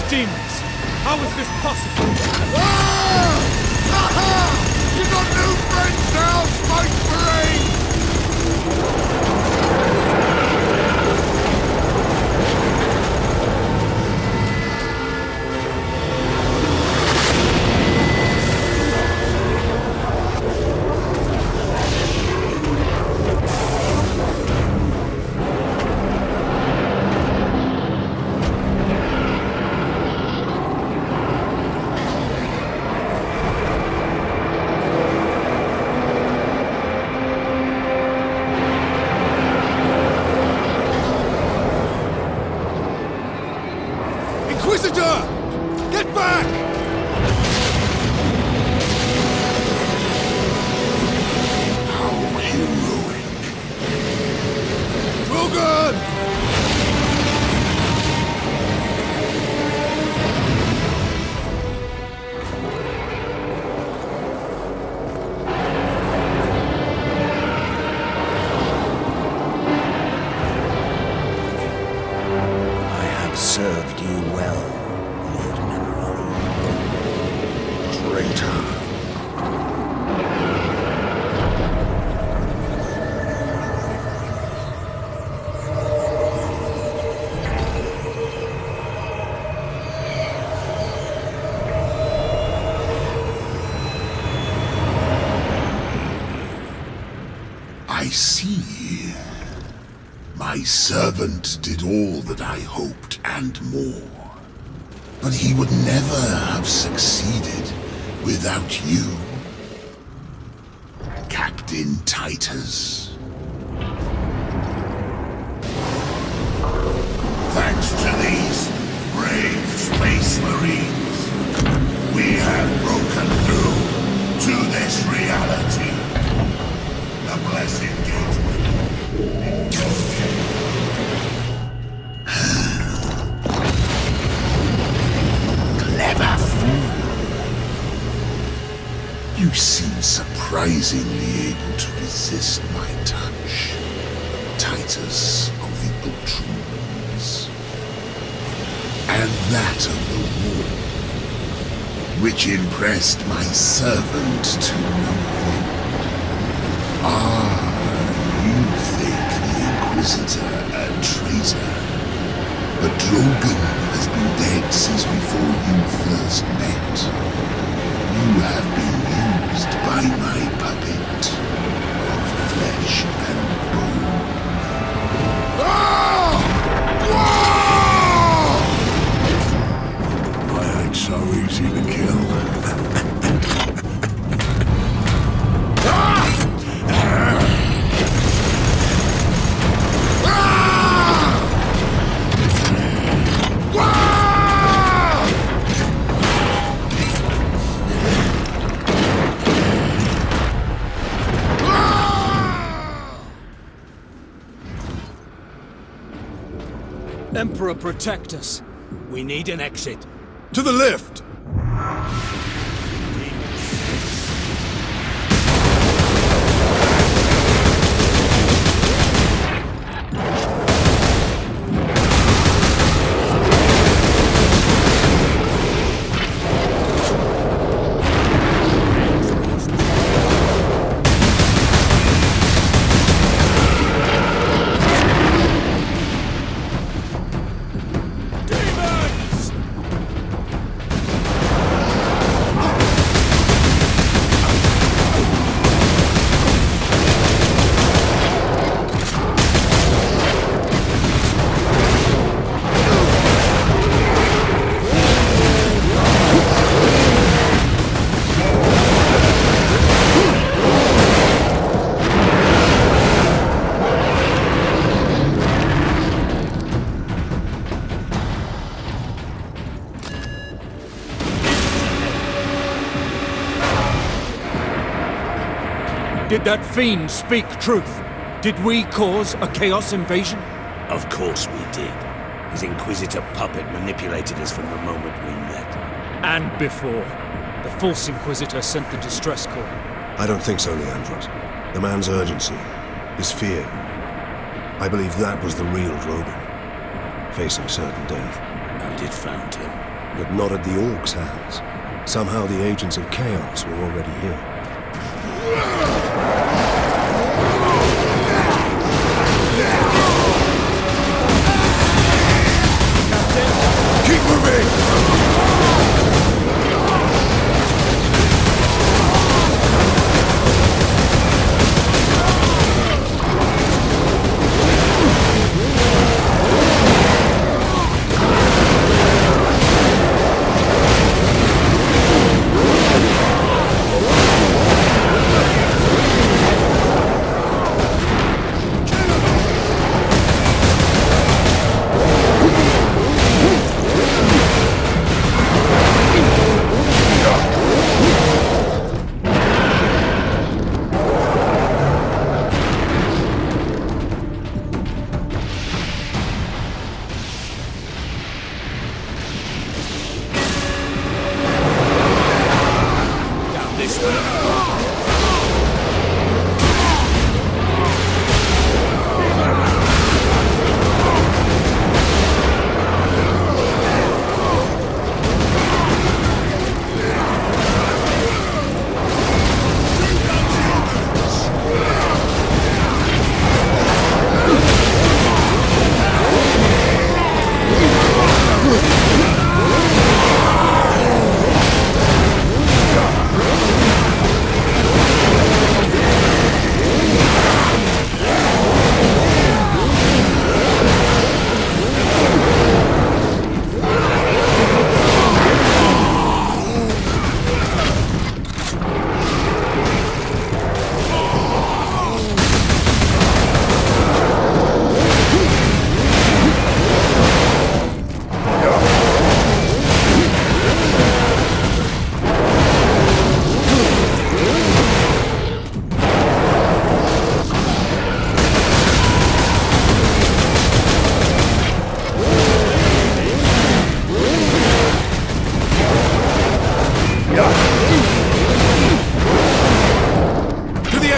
Demons! How is this possible? You got new friends now, Space Marine! I see. My servant did all that I hoped and more. But he would never have succeeded without you, Captain Titus. Thanks to these brave space marines, we have broken through to this reality. The blessed gateway. Clever fool. You seem surprisingly able to resist my touch, Titus of the Ultramarines. And that of the war, which impressed my servant to no end. You think the Inquisitor a traitor? But Drogon has been dead since before you first met. You have been used by my puppet of flesh and bone. I ain't so easy to kill. Emperor, protect us. We need an exit. To the lift! Did that fiend speak truth? Did we cause a Chaos invasion? Of course we did. His Inquisitor puppet manipulated us from the moment we met. And before. The false Inquisitor sent the distress call. I don't think so, Leandros. The man's urgency, his fear. I believe that was the real Drogon, facing certain death. And it found him. But not at the Orcs' hands. Somehow the agents of Chaos were already here. Keep moving!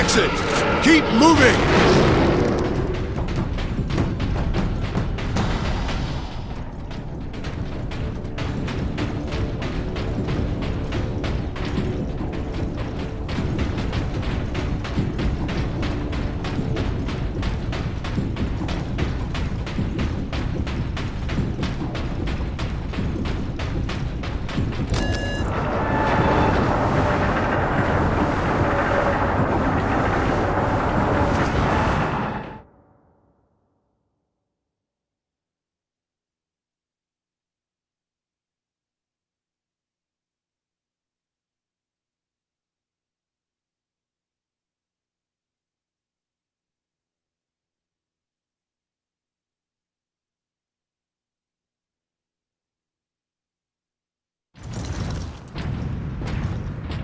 exit! Keep moving!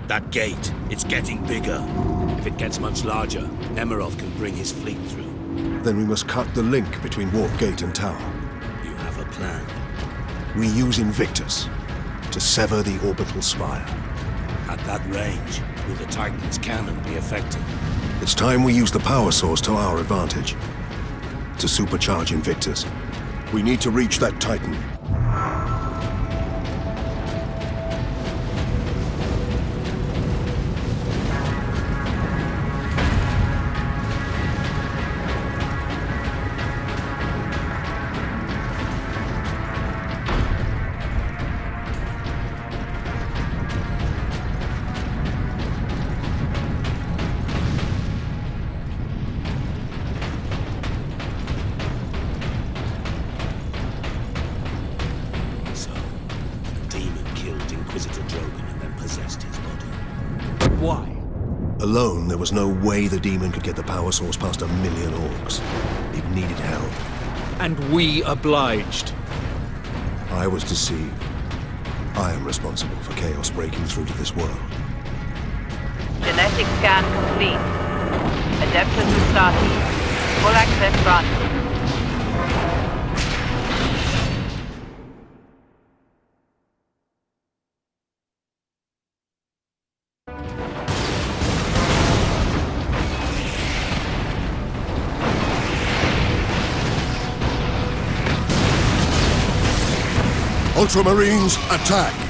That gate, it's getting bigger. If it gets much larger, Nemirov can bring his fleet through. Then we must cut the link between Warp Gate and Tower. You have a plan? We use Invictus to sever the orbital spire. At that range, will the Titan's cannon be effective? It's time we use the power source to our advantage. To supercharge Invictus. We need to reach that Titan. Alone, there was no way the demon could get the power source past 1 million orcs. It needed help. And we obliged. I was deceived. I am responsible for chaos breaking through to this world. Genetic scan complete. Adeptus Astartes. Full access granted. Ultramarines, attack!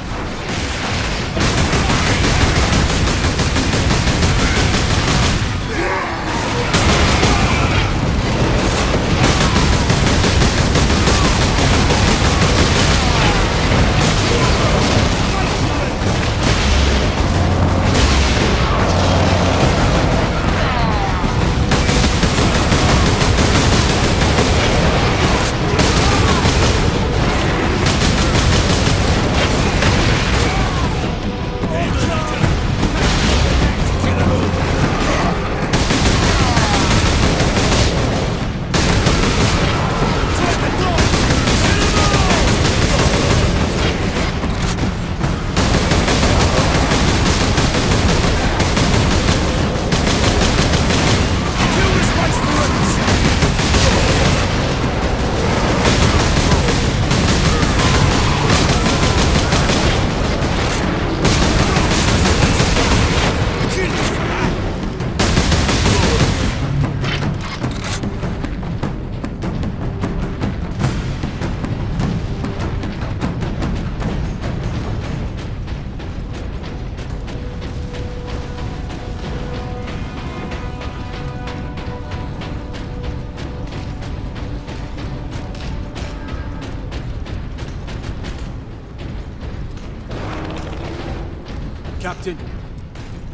Captain,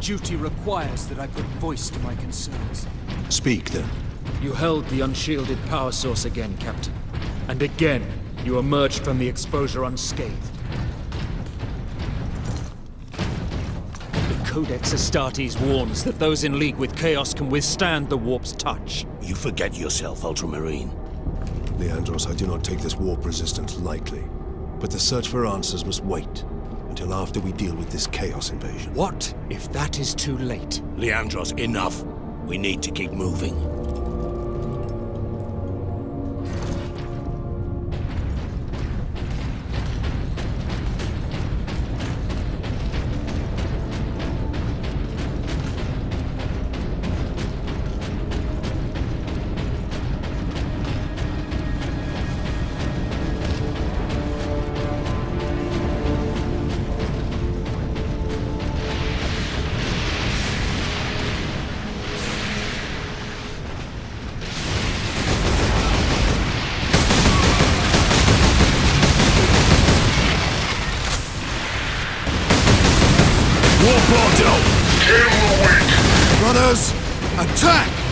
duty requires that I put voice to my concerns. Speak, then. You held the unshielded power source again, Captain. And again, you emerged from the exposure unscathed. The Codex Astartes warns that those in league with Chaos can withstand the warp's touch. You forget yourself, Ultramarine. Leandros, I do not take this warp resistance lightly. But the search for answers must wait until after we deal with this Chaos invasion. What if that is too late? Leandros, enough. We need to keep moving. Brothers, attack!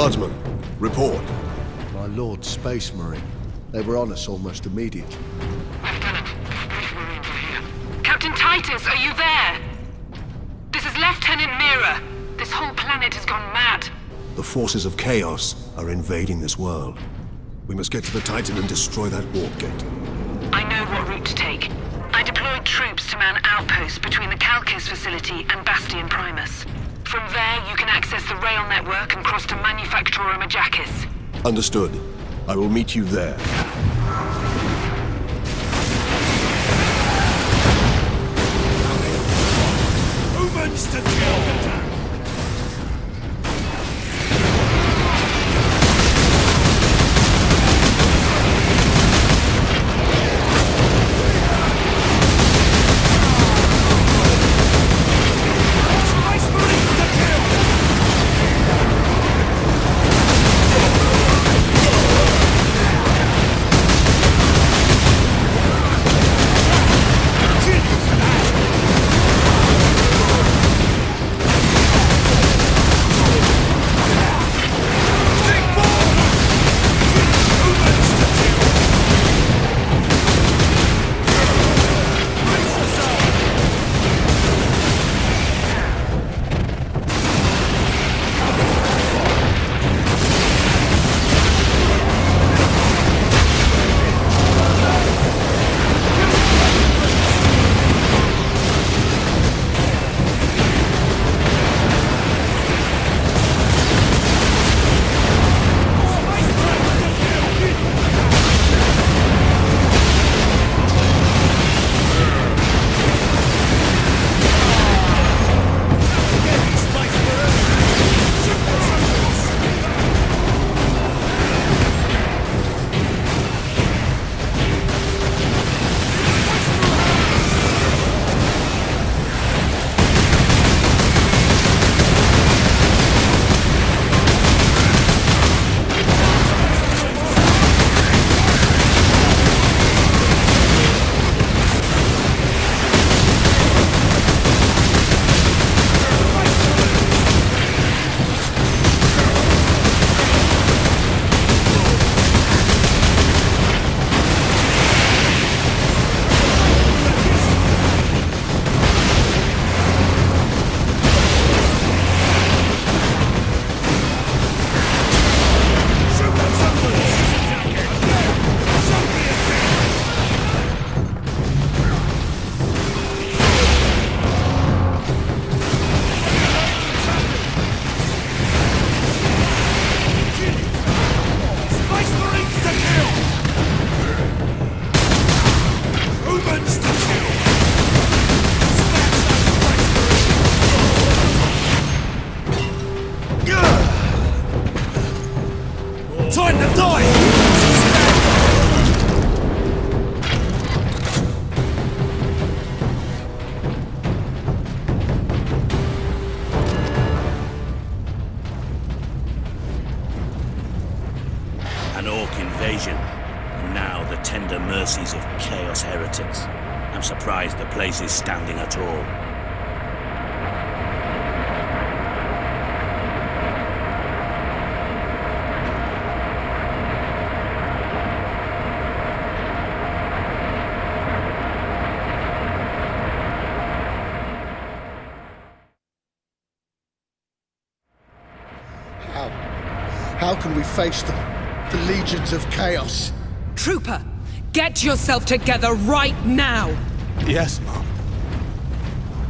Guardsman, report. My Lord Space Marine. They were on us almost immediately. Captain Titus, are you there? This is Lieutenant Mira. This whole planet has gone mad. The forces of chaos are invading this world. We must get to the Titan and destroy that warp gate. I know what route to take. I deployed troops to man outposts between the Calcus facility and Bastion Primus. From there, you can access the rail network and cross to Manufactorum Ajakis. Understood. I will meet you there. Humans to kill! place is standing at all. How can we face them? The legions of chaos. Trooper, get yourself together right now! Yes, Mom.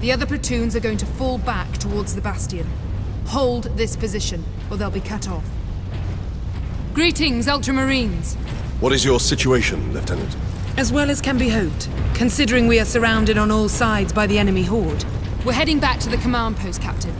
The other platoons are going to fall back towards the bastion. Hold this position, or they'll be cut off. Greetings, Ultramarines. What is your situation, Lieutenant? As well as can be hoped, considering we are surrounded on all sides by the enemy horde. We're heading back to the command post, Captain.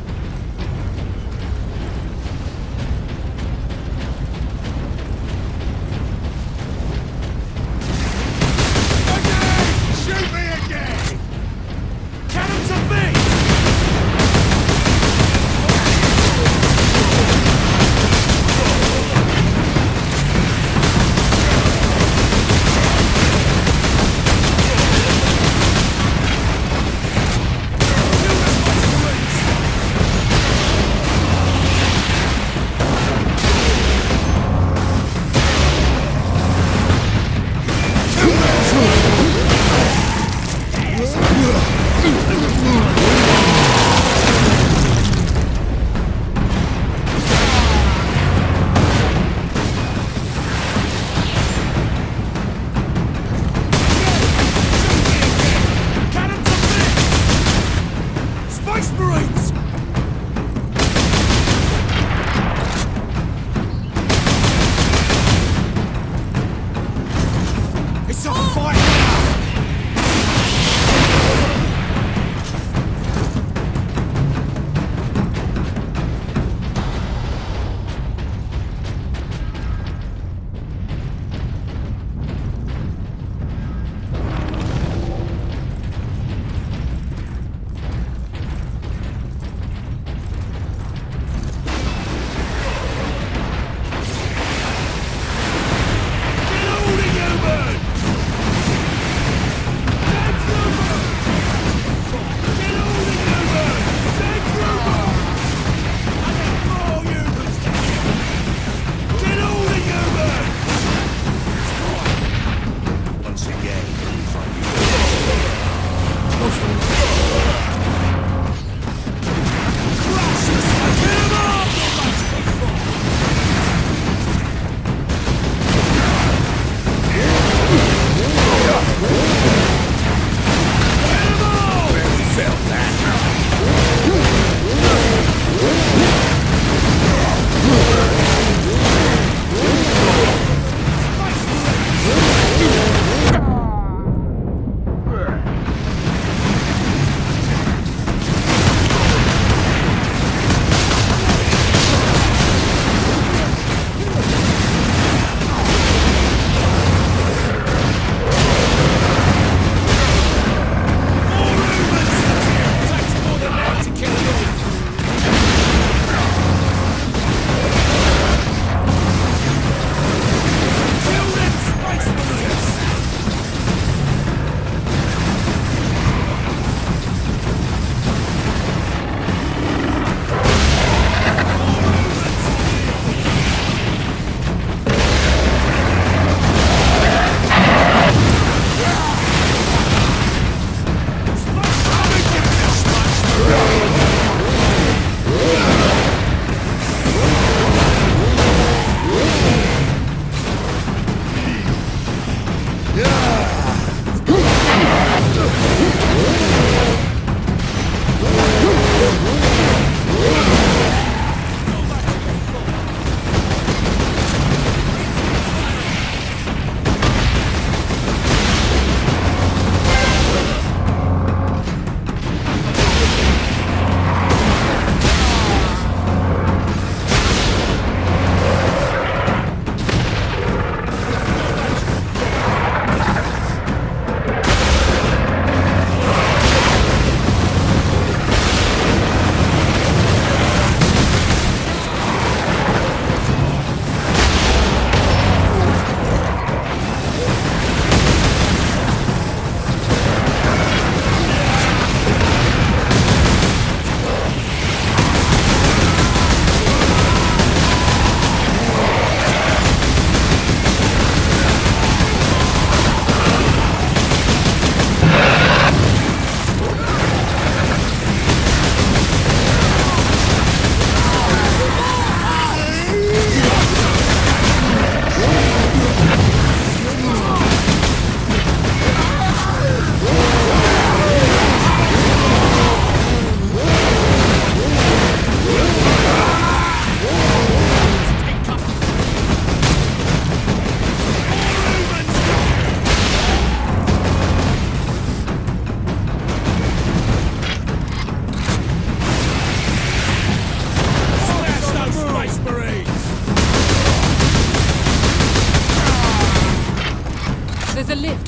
Kill you!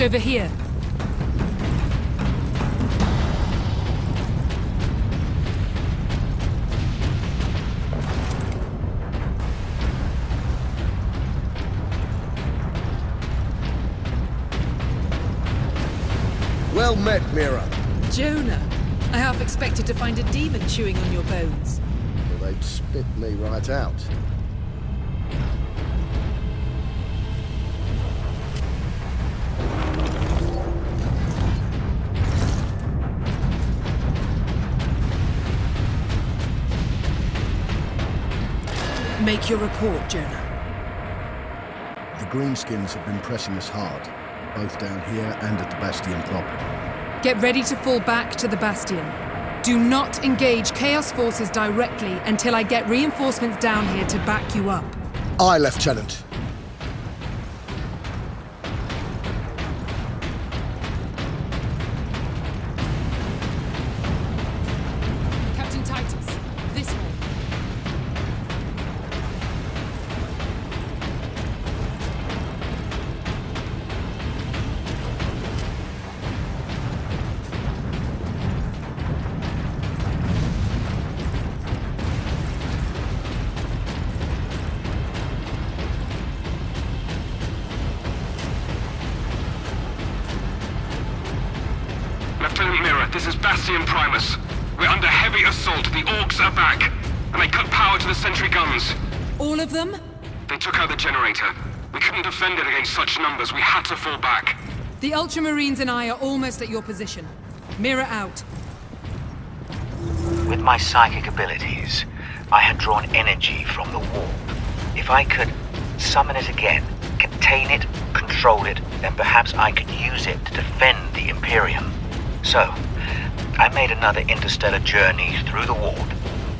over here. Well met, Mira. Jonah, I half expected to find a demon chewing on your bones. Well, they'd spit me right out. Make your report, Jonah. The Greenskins have been pressing us hard, both down here and at the Bastion proper. Get ready to fall back to the Bastion. Do not engage Chaos forces directly until I get reinforcements down here to back you up. Aye, Lieutenant. Captain Titus, this way. Lieutenant Mira, this is Bastion Primus. We're under heavy assault. The Orcs are back, and they cut power to the sentry guns. All of them? They took out the generator. We couldn't defend it against such numbers. We had to fall back. The Ultramarines and I are almost at your position. Mira out. With my psychic abilities, I had drawn energy from the warp. If I could summon it again, contain it, control it, then perhaps I could use it to defend the Imperium. So, I made another interstellar journey through the warp.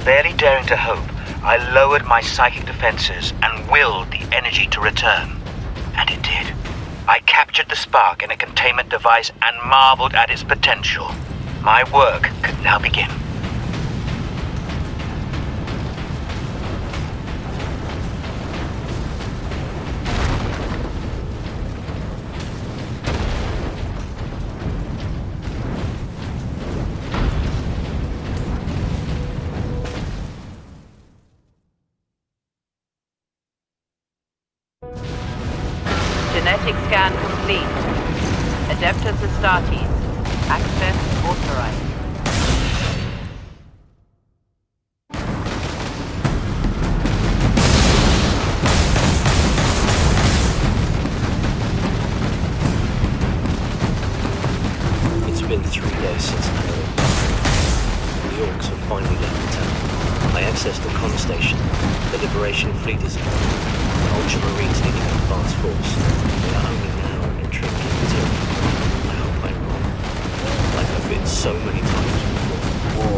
Barely daring to hope, I lowered my psychic defenses and willed the energy to return. And it did. I captured the spark in a containment device and marveled at its potential. My work could now begin. Genetic scan complete. Adeptus Astartes. Access authorized. It's been 3 days since I heard. The Orcs have finally left the town. I accessed the comm station. The Liberation Fleet is gone. The Ultramarines needing an advance force. They are only now entering the interior. I hope I'm wrong. Like I've been so many times before.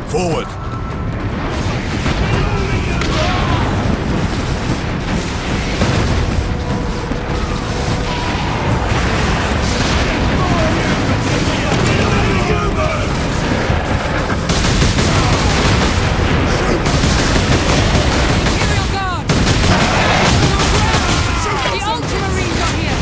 Forward! The Ultramarines are here!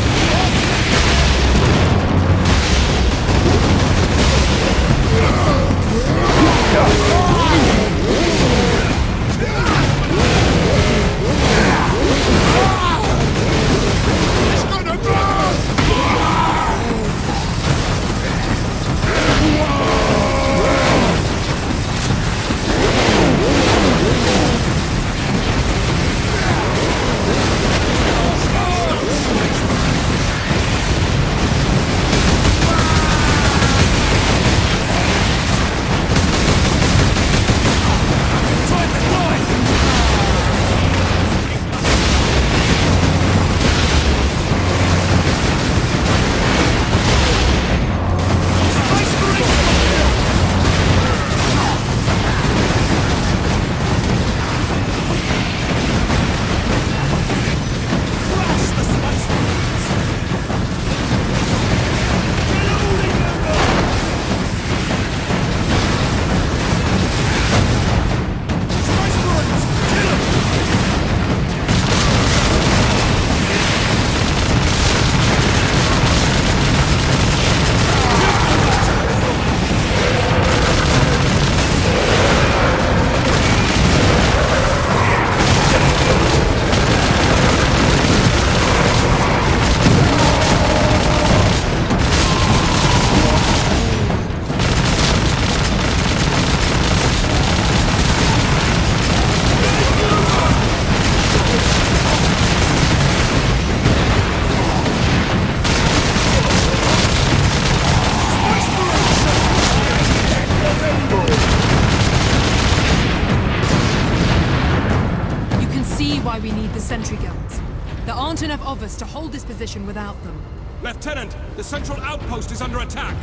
of us to hold this position without them. Lieutenant, the central outpost is under attack.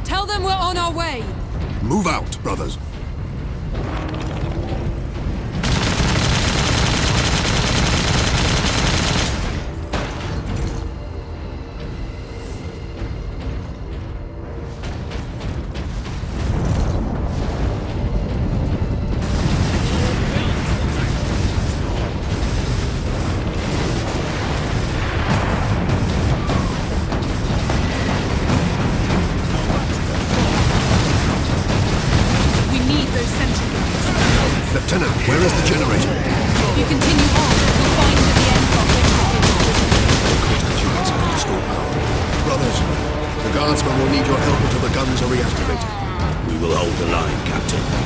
Tell them we're on our way! Move out, brothers. Lieutenant, where is the generator? If you continue on, you'll find that the end box Contact units have restored power. Brothers, the guardsmen will need your help until the guns are reactivated. We will hold the line, Captain.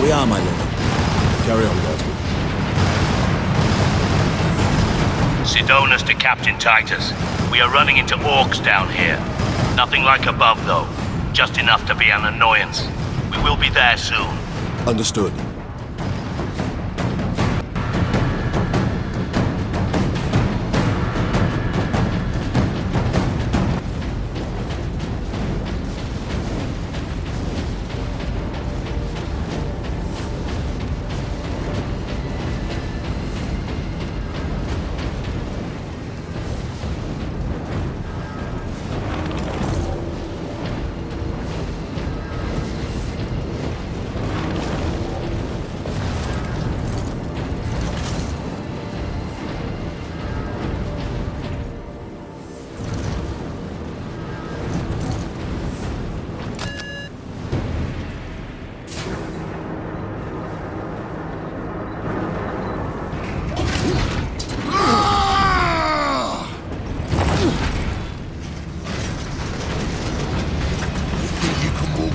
we are, my lord. Carry on, Guardsman. Sidonus to Captain Titus. We are running into orcs down here. Nothing like above, though. Just enough to be an annoyance. We will be there soon. Understood.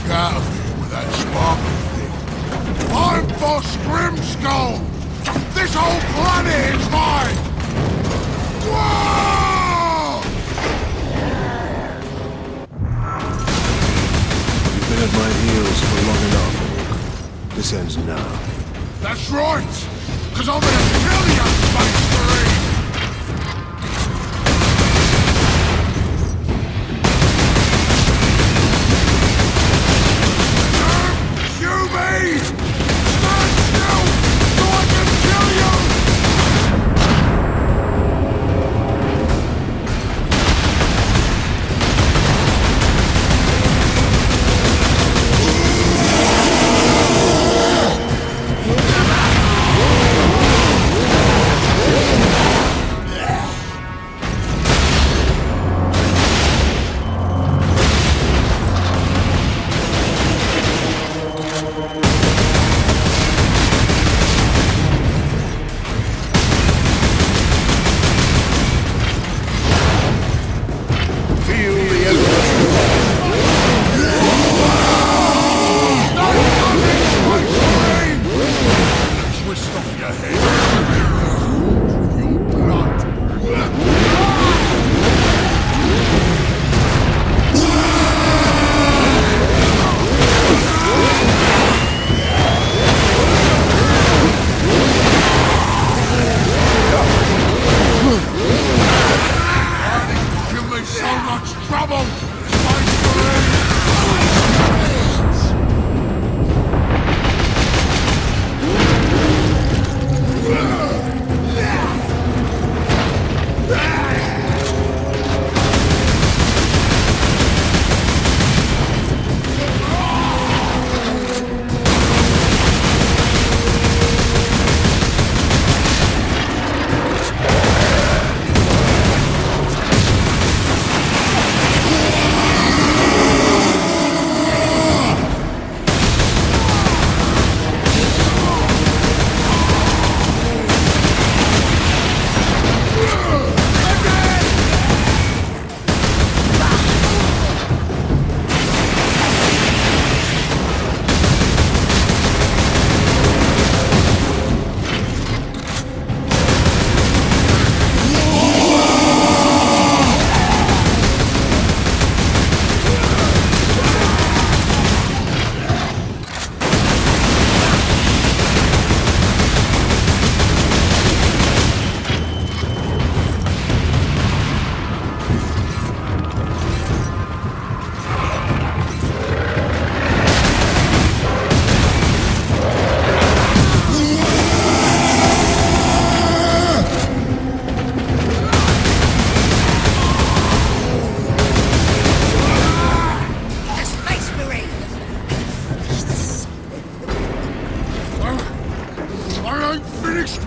Out of here with that sparkle thing. I'm Boss Grimskull! This whole planet is mine! Whoa! You've been at my heels for long enough, Orc. This ends now. That's right! Because I'm gonna kill you, Space Marine!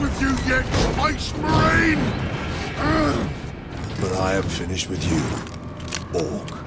with you yet, Space Marine! But I am finished with you, Orc.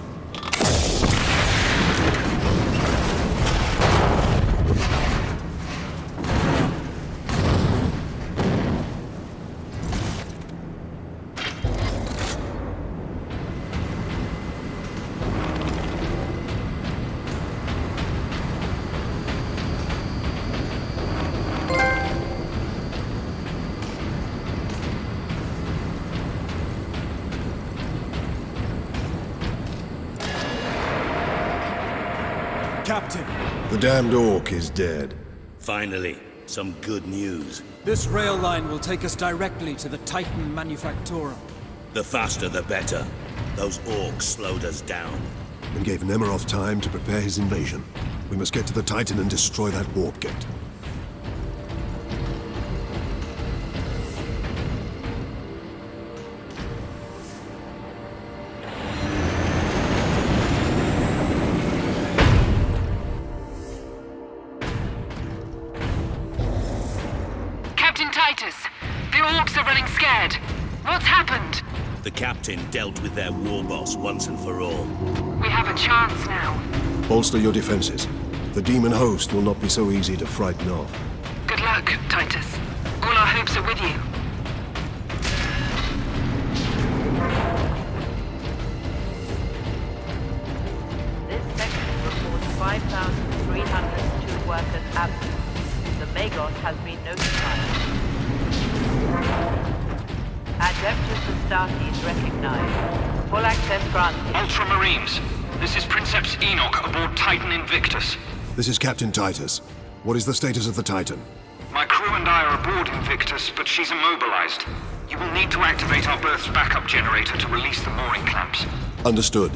Captain. The damned Orc is dead. Finally, some good news. This rail line will take us directly to the Titan Manufactorum. The faster the better. Those orcs slowed us down. And gave Nemeroth time to prepare his invasion. We must get to the Titan and destroy that warp gate. Captain Titus, the Orcs are running scared. What's happened? The captain dealt with their war boss once and for all. We have a chance now. Bolster your defenses. The demon host will not be so easy to frighten off. Good luck, Titus. All our hopes are with you. This section reports 5,302 workers absent. The Magos has been notified. Adeptus Astartes recognized. Full access granted. Ultramarines, this is Princeps Enoch aboard Titan Invictus. This is Captain Titus. What is the status of the Titan? My crew and I are aboard Invictus, but she's immobilized. You will need to activate our berth's backup generator to release the mooring clamps. Understood.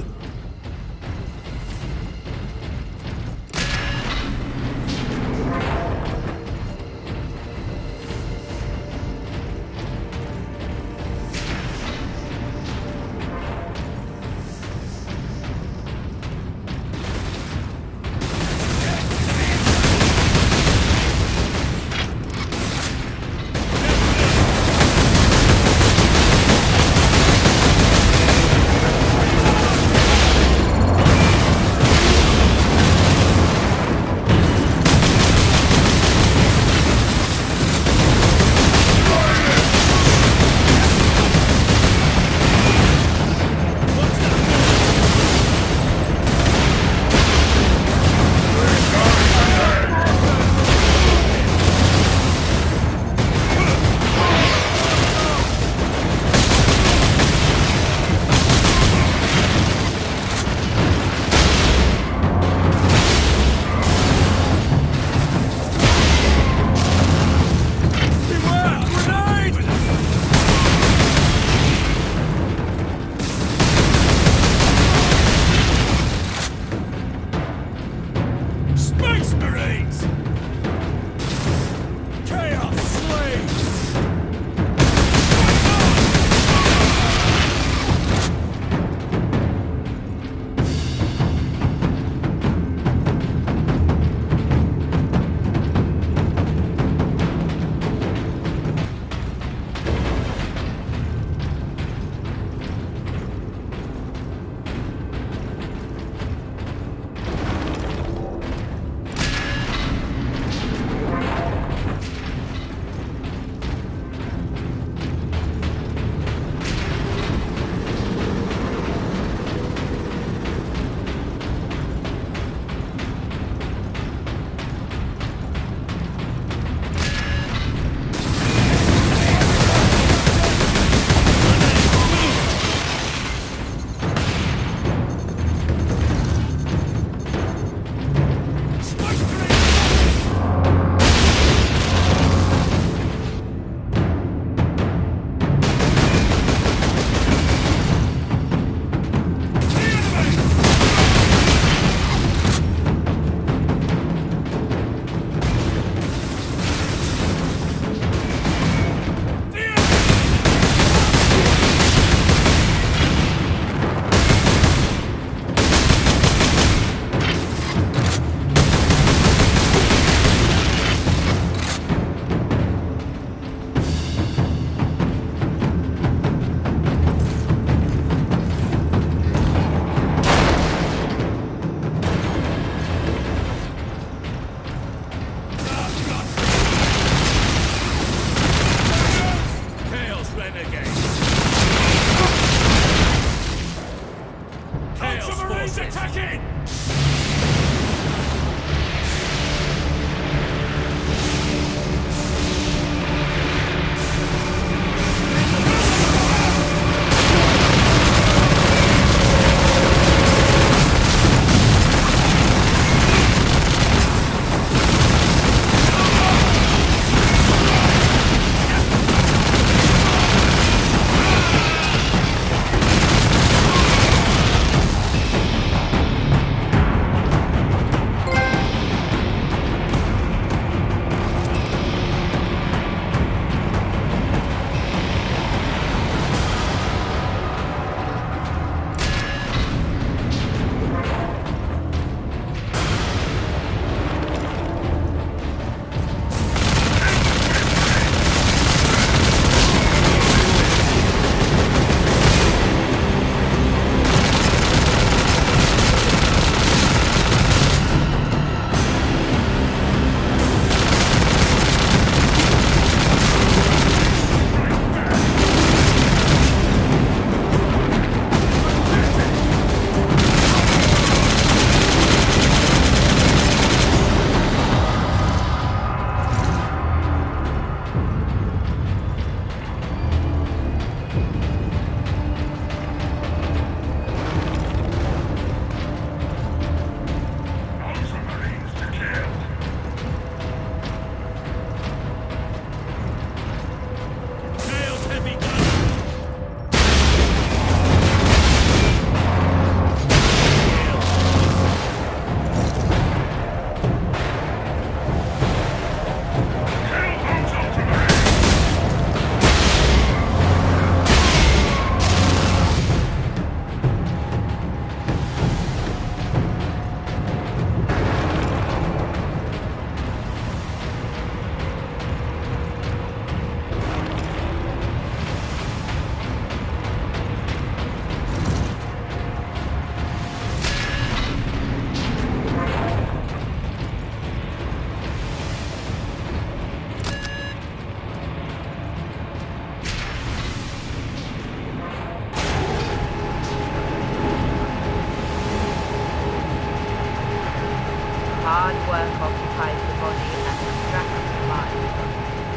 Hard work occupies the body and distracts the mind.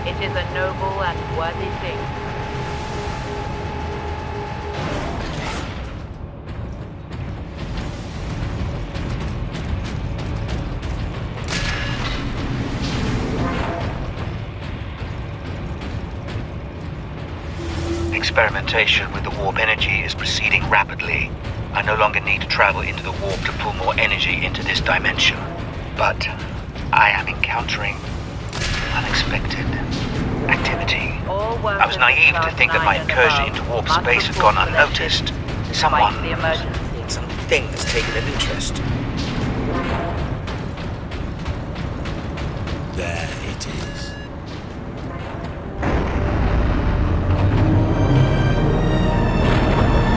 It is a noble and worthy thing. Experimentation with the warp energy is proceeding rapidly. I no longer need to travel into the warp to pull more energy into this dimension. But I am encountering unexpected activity. I was naive to think that my incursion into warp space had gone unnoticed. Something has taken an interest. There it is.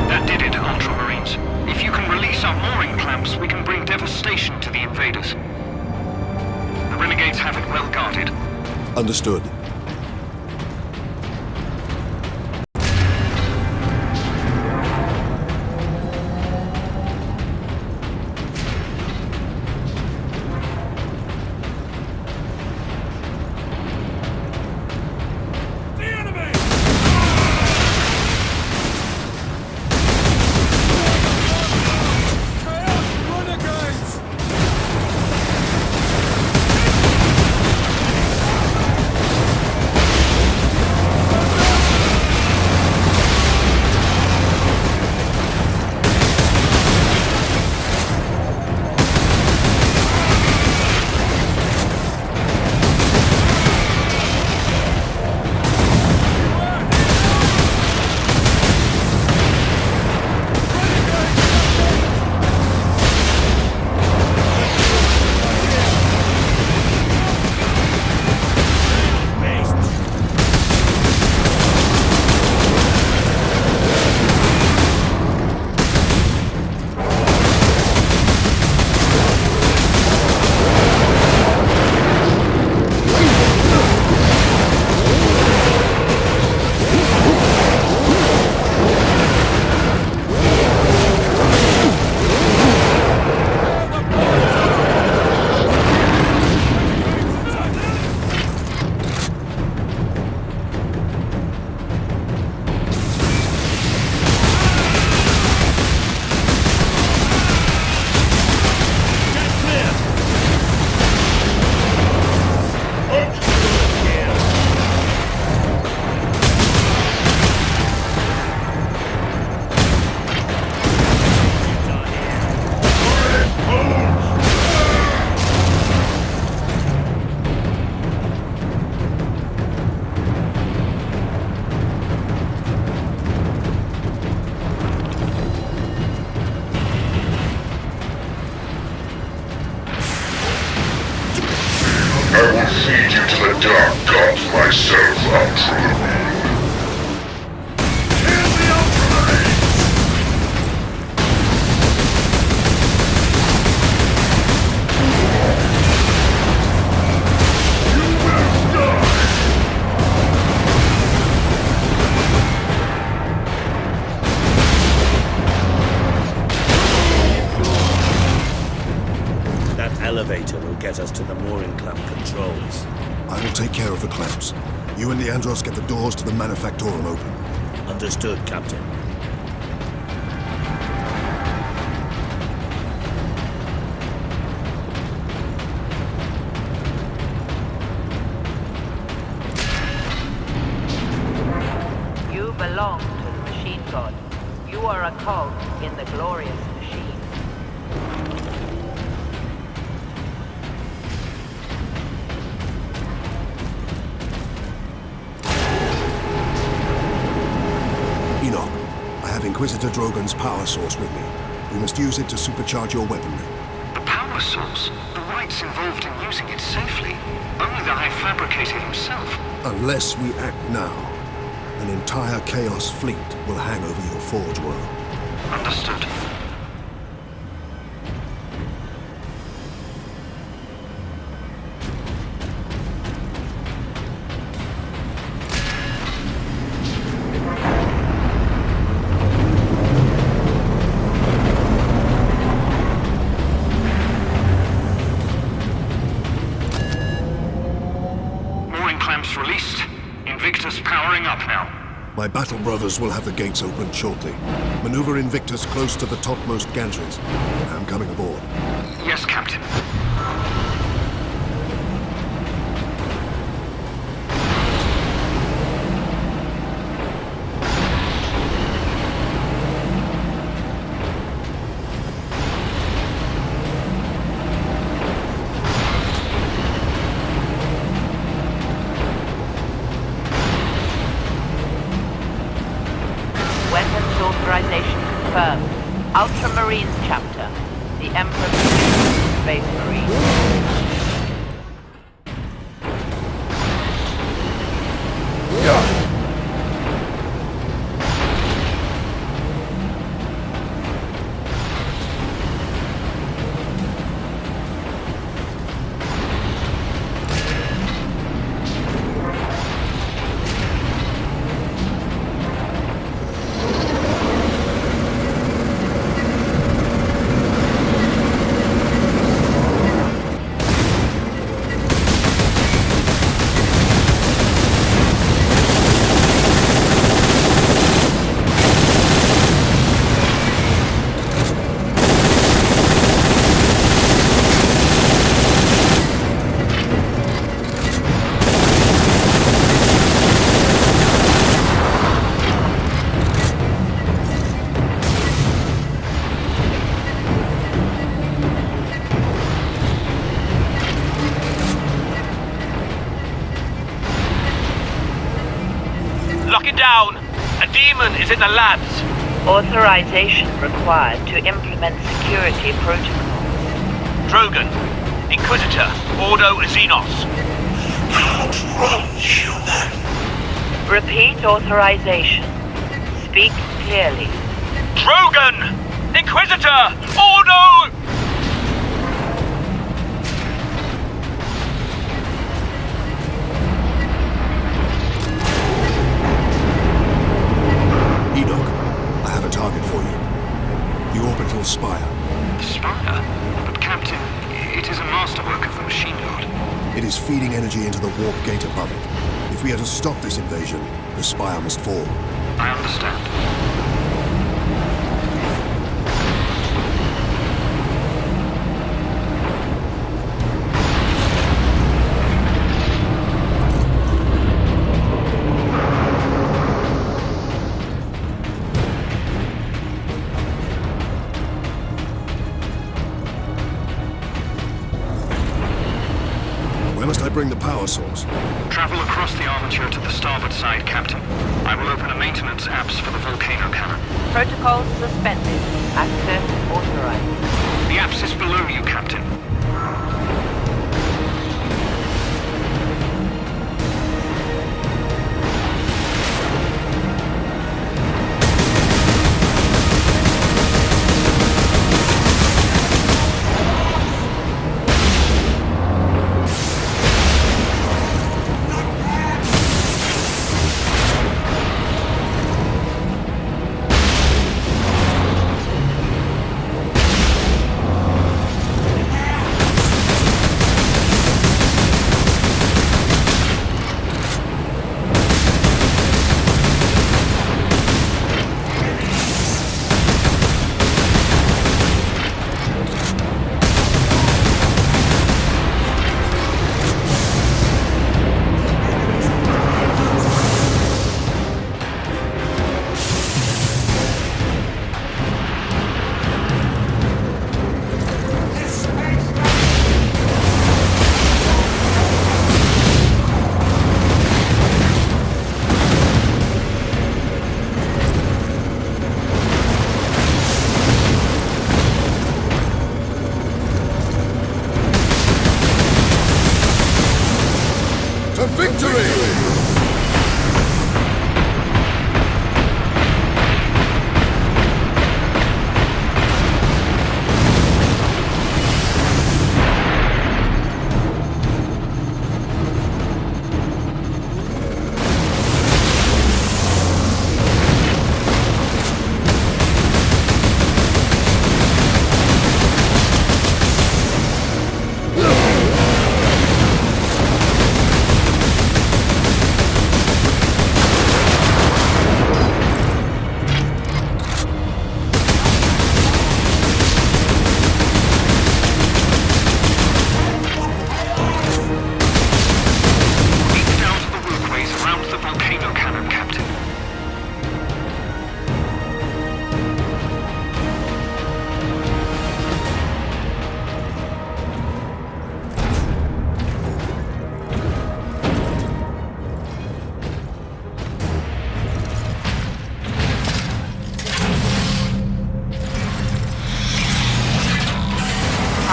That did it, Ultramarines. If you can release our mooring clamps, we can bring devastation to the invaders. The renegades have it well guarded. Understood. Elevator will get us to the mooring clamp controls. I will take care of the clamps. You and Leandros get the doors to the Manufactorum open. Understood, Captain. You belong to the machine god. You are a cog in the glorious machine. Inquisitor Drogon's power source with me. We must use it to supercharge your weaponry. The power source? The rites involved in using it safely. Only the High Fabricator himself. Unless we act now, an entire Chaos fleet will hang over your Forge world. Understood. My battle brothers will have the gates opened shortly. Maneuver Invictus close to the topmost gantries. I'm coming aboard. Yes, Captain. Weapons authorization confirmed. Ultramarines chapter. The Emperor Space Marine. Lock it down! A demon is in the labs! Authorization required to implement security protocols. Drogon, Inquisitor, Ordo Xenos. Repeat authorization. Speak clearly. Drogon! Inquisitor! Ordo! Target for you. The orbital spire. The spire? But Captain, it is a masterwork of the machine god. It is feeding energy into the warp gate above it. If we are to stop this invasion, the spire must fall. I understand. Where must I bring the power source? Travel across the armature to the starboard side, Captain. I will open a maintenance apse for the volcano cannon. Protocols suspended. Access authorized. The apse is below you, Captain.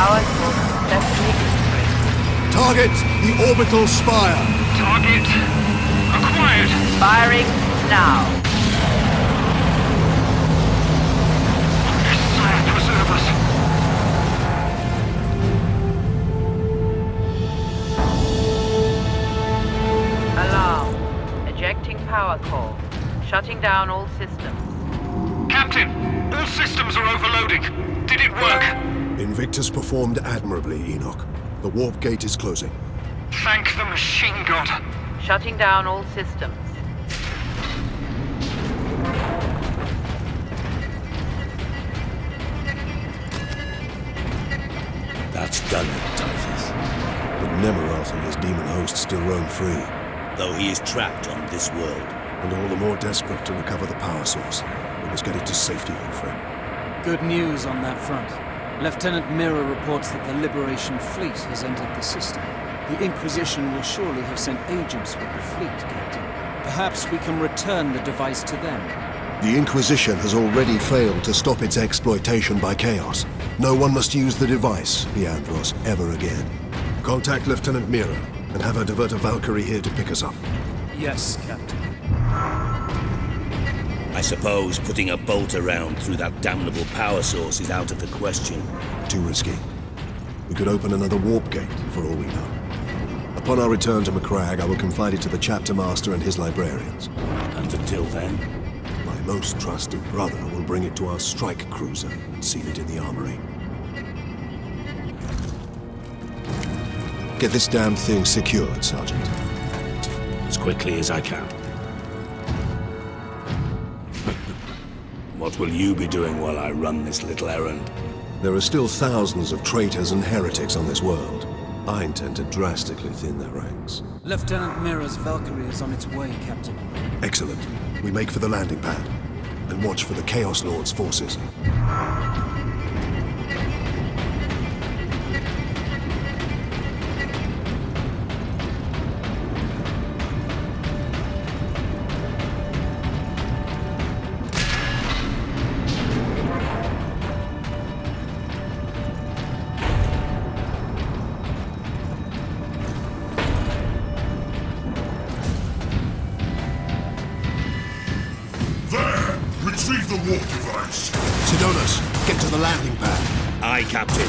Power source successfully destroyed. Target the orbital spire. Target acquired. Firing now. Sire, preserve us. Alarm. Ejecting power core. Shutting down all systems. Captain, all systems are overloading. Did it work? Invictus performed admirably, Enoch. The warp gate is closing. Thank the machine god. Shutting down all systems. That's done it, Titus. But Nemeroth and his demon host still roam free. Though he is trapped on this world. And all the more desperate to recover the power source. We must get it to safety, old friend. Good news on that front. Lieutenant Mirror reports that the Liberation Fleet has entered the system. The Inquisition will surely have sent agents with the fleet, Captain. Perhaps we can return the device to them. The Inquisition has already failed to stop its exploitation by Chaos. No one must use the device, Leandros, ever again. Contact Lieutenant Mira, and have her divert a Valkyrie here to pick us up. Yes, Captain. I suppose putting a bolt around through that damnable power source is out of the question. Too risky. We could open another warp gate, for all we know. Upon our return to Macragge, I will confide it to the chapter master and his librarians. And until then? My most trusted brother will bring it to our strike cruiser and seal it in the armory. Get this damn thing secured, Sergeant. As quickly as I can. What will you be doing while I run this little errand? There are still thousands of traitors and heretics on this world. I intend to drastically thin their ranks. Lieutenant Mirror's Valkyrie is on its way, Captain. Excellent. We make for the landing pad. And watch for the Chaos Lord's forces. Retrieve the warp device. Sidonis, get to the landing pad. Aye, Captain.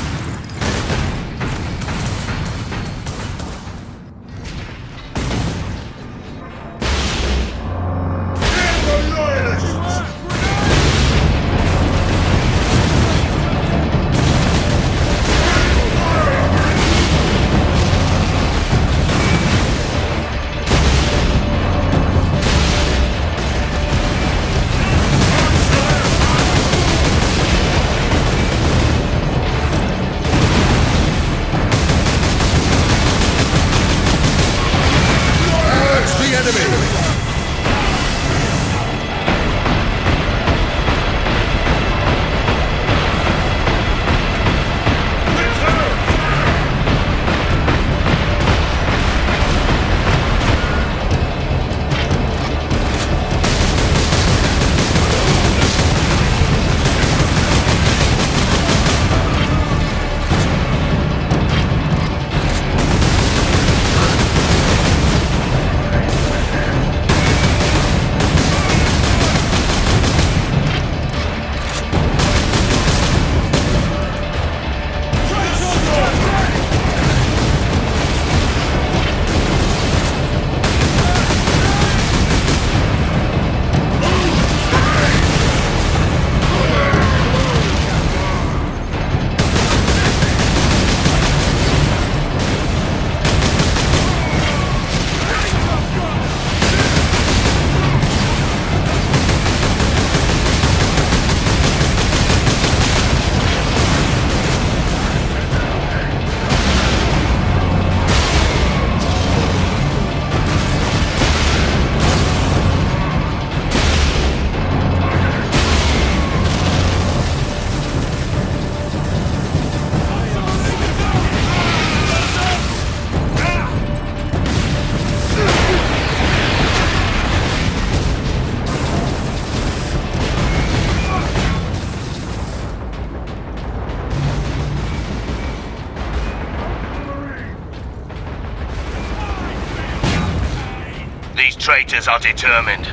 traitors are determined,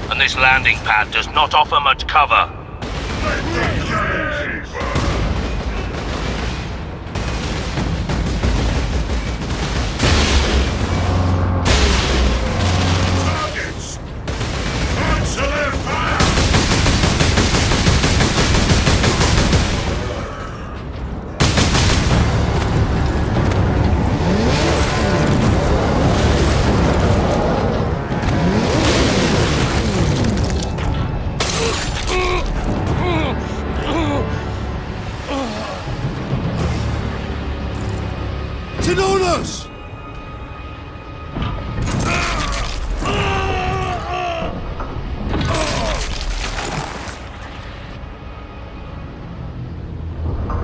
and this landing pad does not offer much cover. Targets! Answer their fire! Sidonis!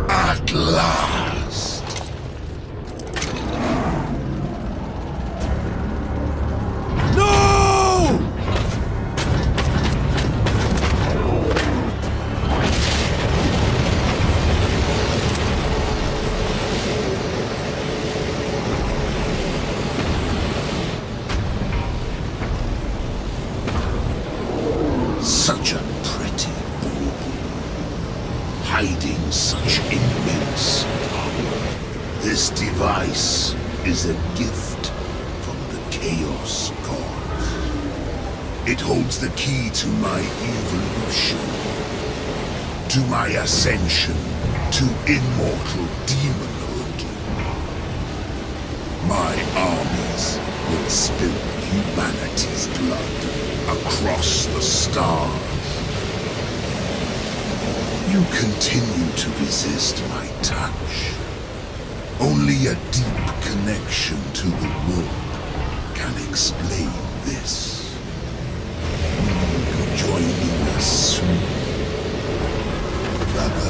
At last! No! Such a pretty bauble, hiding such immense power. This device is a gift from the Chaos Gods. It holds the key to my evolution, to my ascension to immortal demonhood. My armies will spill humanity's blood across the stars. You continue to resist my touch. Only a deep connection to the world can explain this. Will you be joining us soon, brother?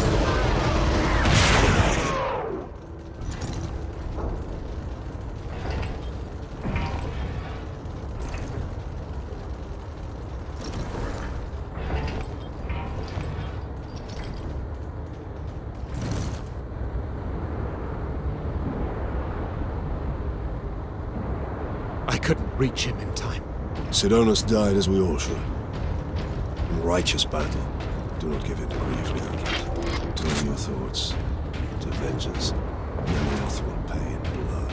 I couldn't reach him in time. Sidonis died as we all should. In righteous battle, do not give in to grief, Leon. Turn your thoughts to vengeance. Nemoth will pay in blood.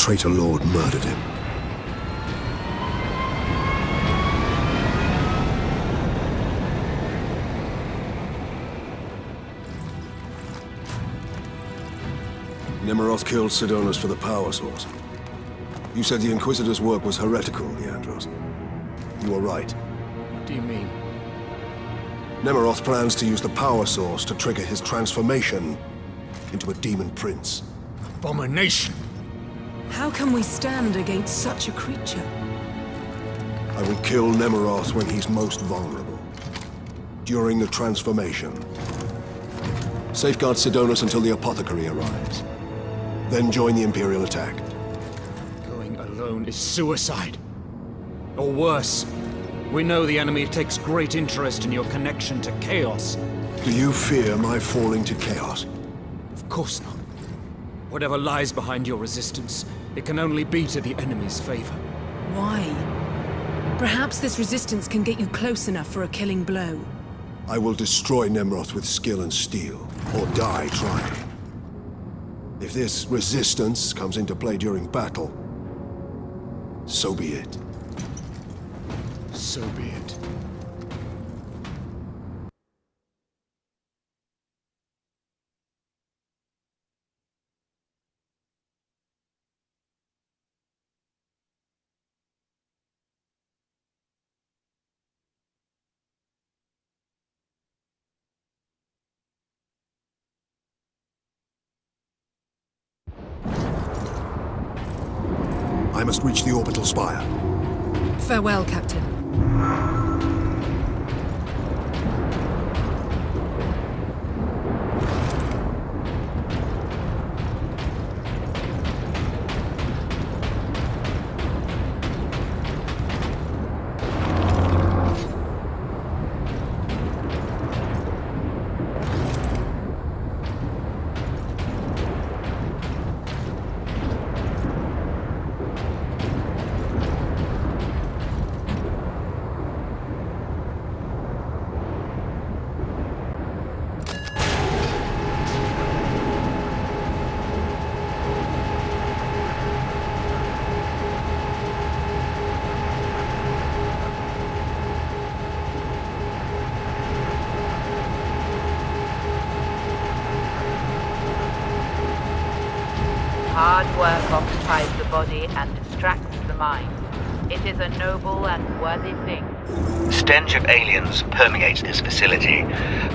traitor lord murdered him. Nemeroth killed Sidonus for the power source. You said the Inquisitor's work was heretical, Leandros. You were right. What do you mean? Nemeroth plans to use the power source to trigger his transformation into a demon prince. Abomination! How can we stand against such a creature? I will kill Nemeroth when he's most vulnerable. During the transformation. Safeguard Sidonus until the apothecary arrives. Then join the Imperial attack. Going alone is suicide. Or worse. We know the enemy takes great interest in your connection to Chaos. Do you fear my falling to Chaos? Of course not. Whatever lies behind your resistance, it can only be to the enemy's favor. Why? Perhaps this resistance can get you close enough for a killing blow. I will destroy Nemeroth with skill and steel, or die trying. If this resistance comes into play during battle, so be it. So be it. I must reach the orbital spire. Farewell, Captain. Hard work occupies the body and distracts the mind. It is a noble and worthy thing. Stench of aliens permeates this facility,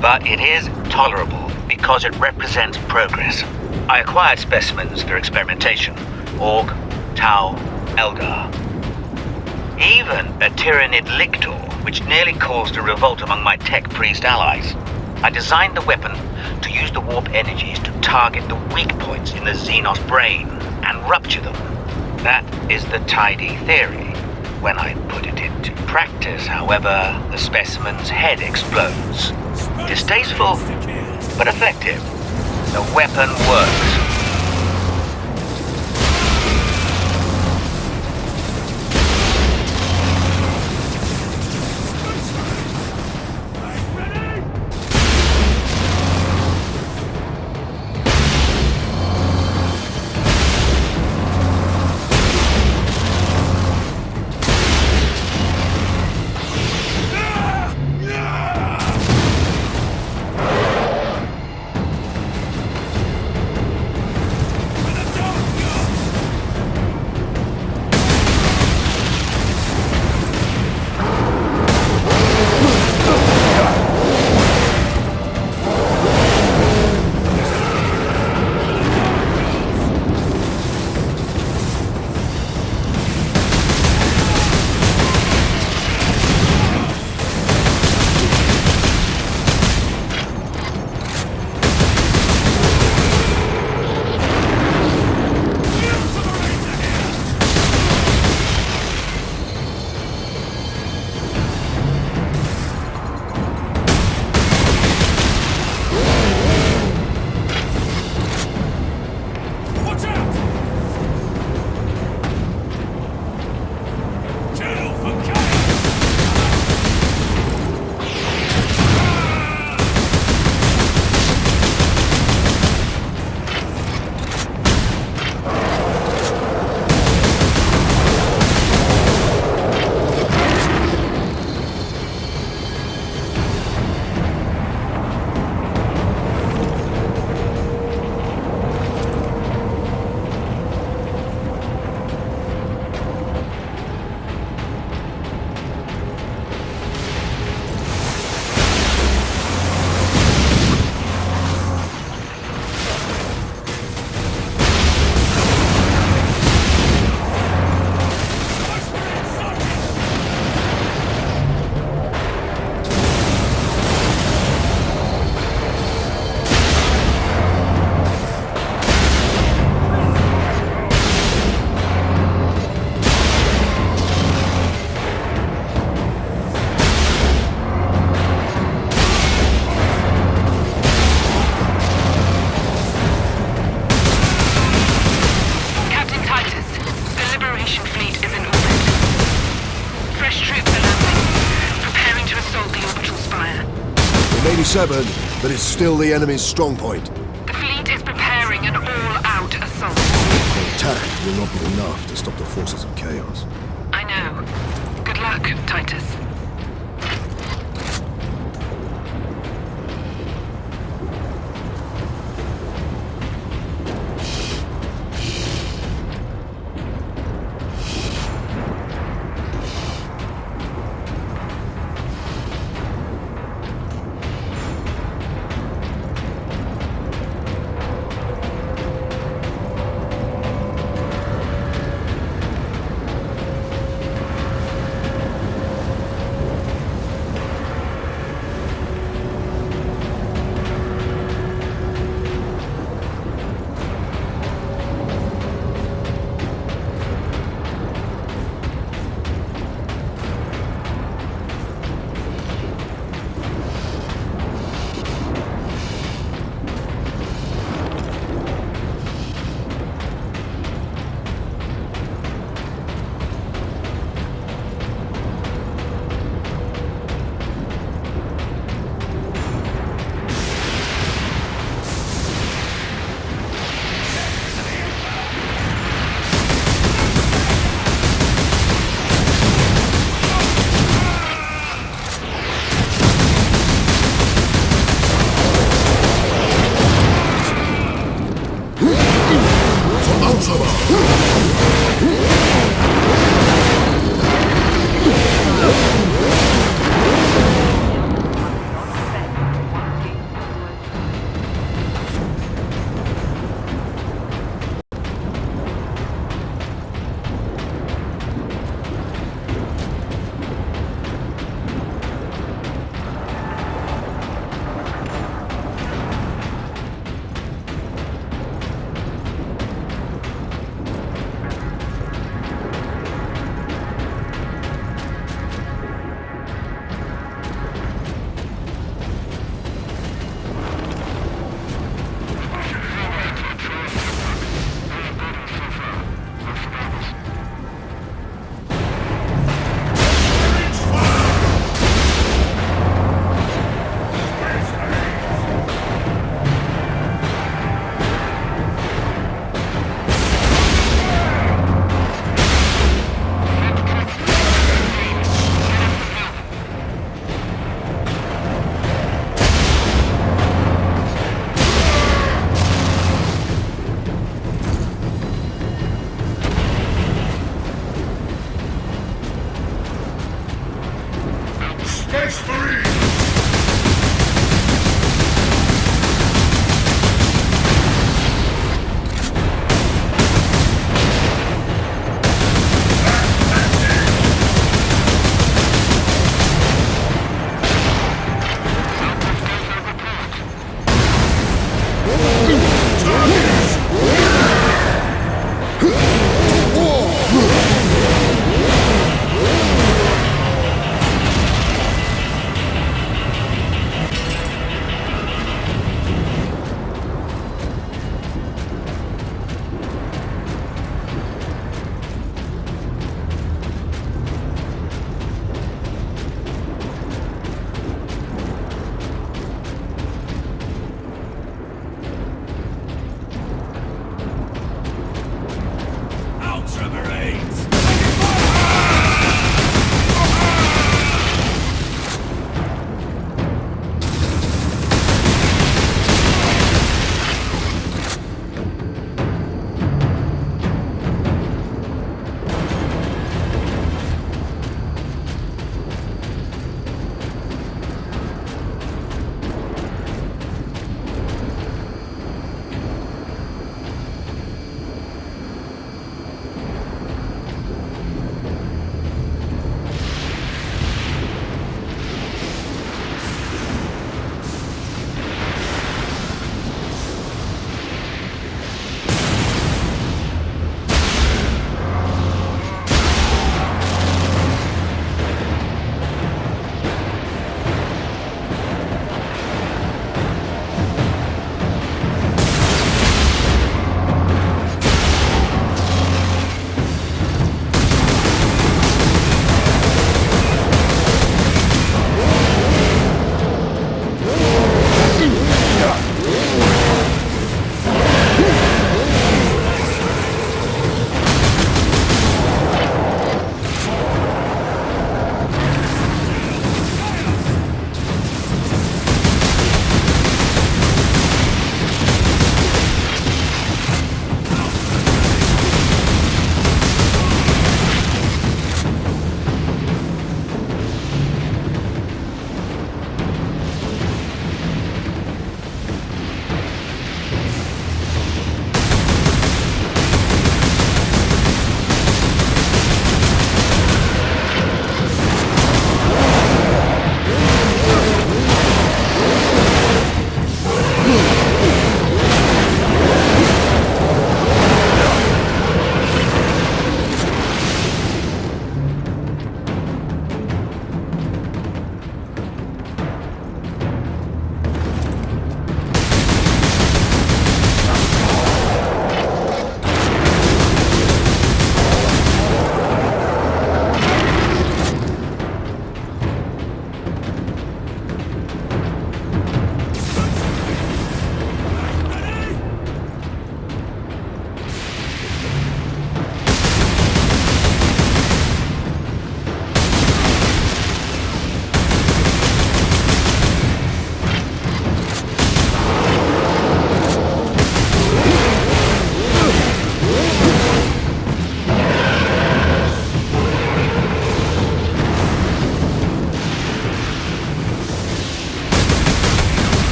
but it is tolerable because it represents progress. I acquired specimens for experimentation. Orc, Tau, Eldar. Even a Tyranid Lictor, which nearly caused a revolt among my tech priest allies. I designed the weapon to use the warp energies to target the weak points in the Xenos brain and rupture them. That is the tidy theory. When I put it into practice, however, the specimen's head explodes. Distasteful, but effective. The weapon works. 87, but it's still the enemy's strong point. The fleet is preparing an all-out assault. The attack will not be enough to stop the forces of chaos. I know. Good luck, Titus.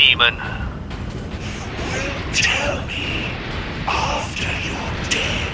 demon. Tell me after you're dead.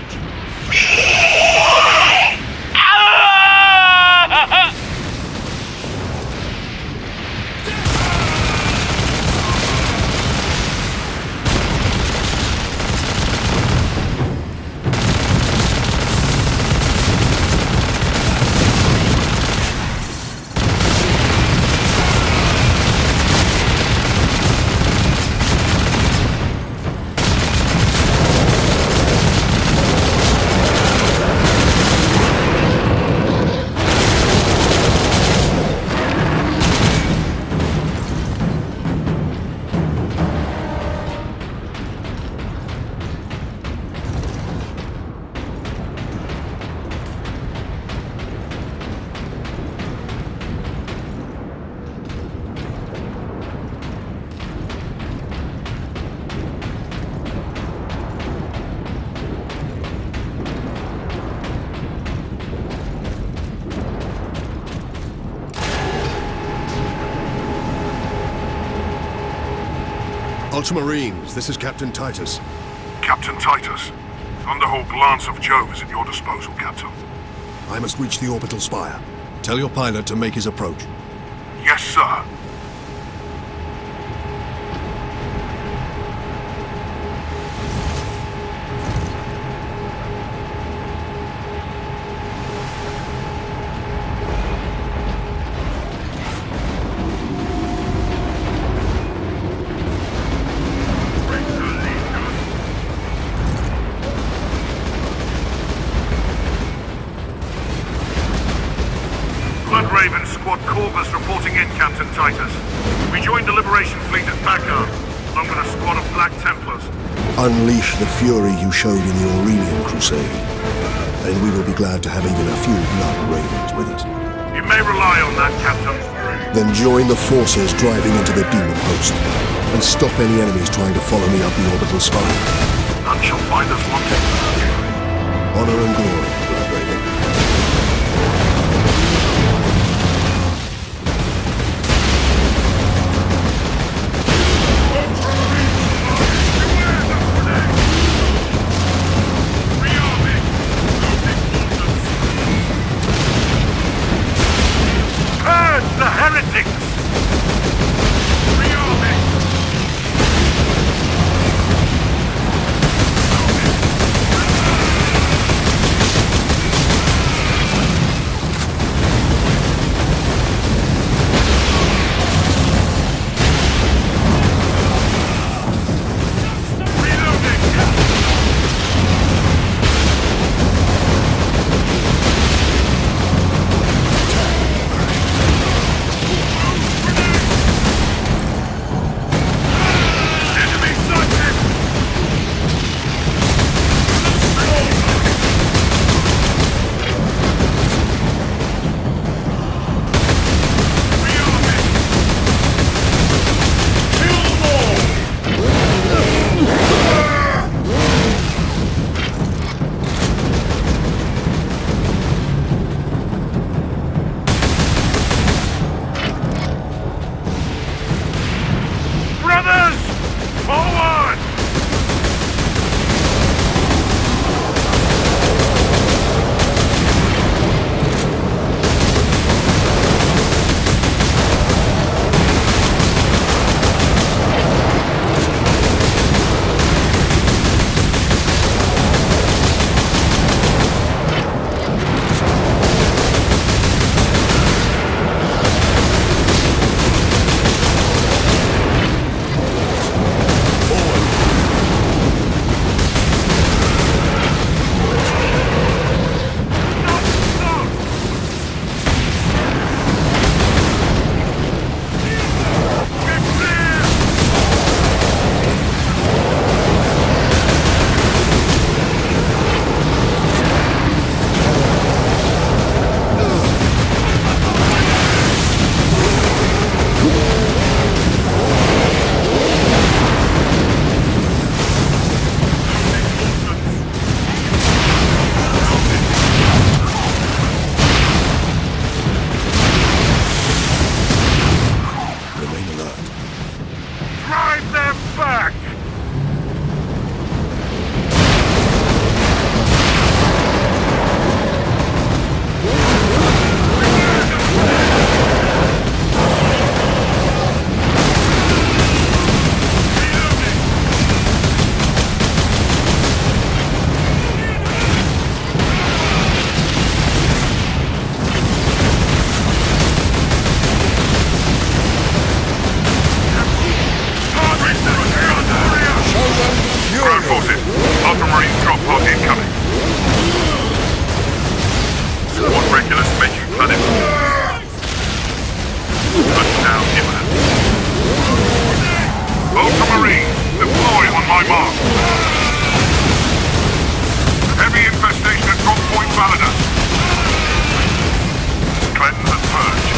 Ultramarines, this is Captain Titus. Captain Titus, Thunderhawk Lance of Jove is at your disposal, Captain. I must reach the orbital spire. Tell your pilot to make his approach. Yes, sir. Raven Squad Corvus reporting in, Captain Titus. We joined the Liberation Fleet at Bakar, along with a squad of Black Templars. Unleash the fury you showed in the Aurelian Crusade, and we will be glad to have even a few Blood Ravens with us. You may rely on that, Captain. Then join the forces driving into the Demon Host, and stop any enemies trying to follow me up the orbital spire. None shall find us wanting. Honor and glory, Blood Raven. The heretics! Drive them back! Ground forces, Alpha Marines drop pod incoming. Squad regulars making planet. Touchdown imminent. Alpha Marines, deploy on my mark. Heavy infestation at drop point Validus. Cleanse and purge.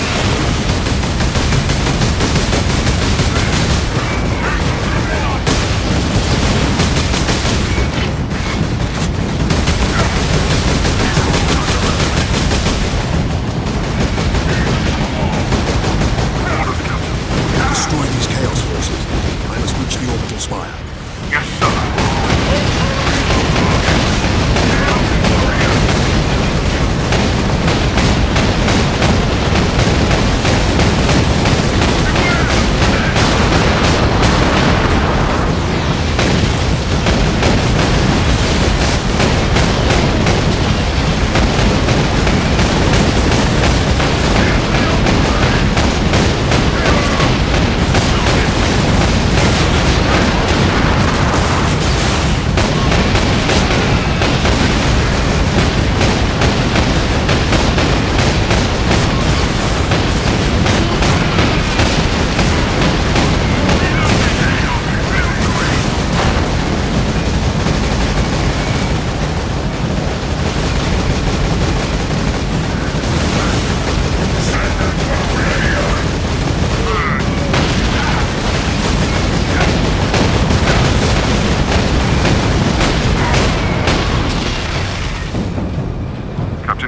Destroy these Chaos forces. I must reach the orbital spire. Yes, sir.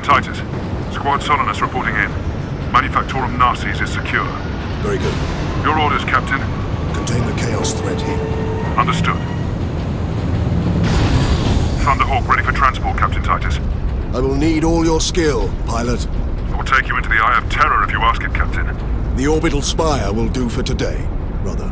Titus, Squad Solinus reporting in. Manufactorum Narses is secure. Very good. Your orders, Captain. Contain the Chaos threat here. Understood. Thunderhawk ready for transport, Captain Titus. I will need all your skill, pilot. I will take you into the Eye of Terror if you ask it, Captain. The orbital spire will do for today, brother.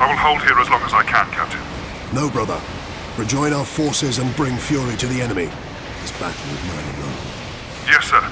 I will hold here as long as I can, Captain. No, brother. Rejoin our forces and bring fury to the enemy. This battle is mine alone. Yes, sir.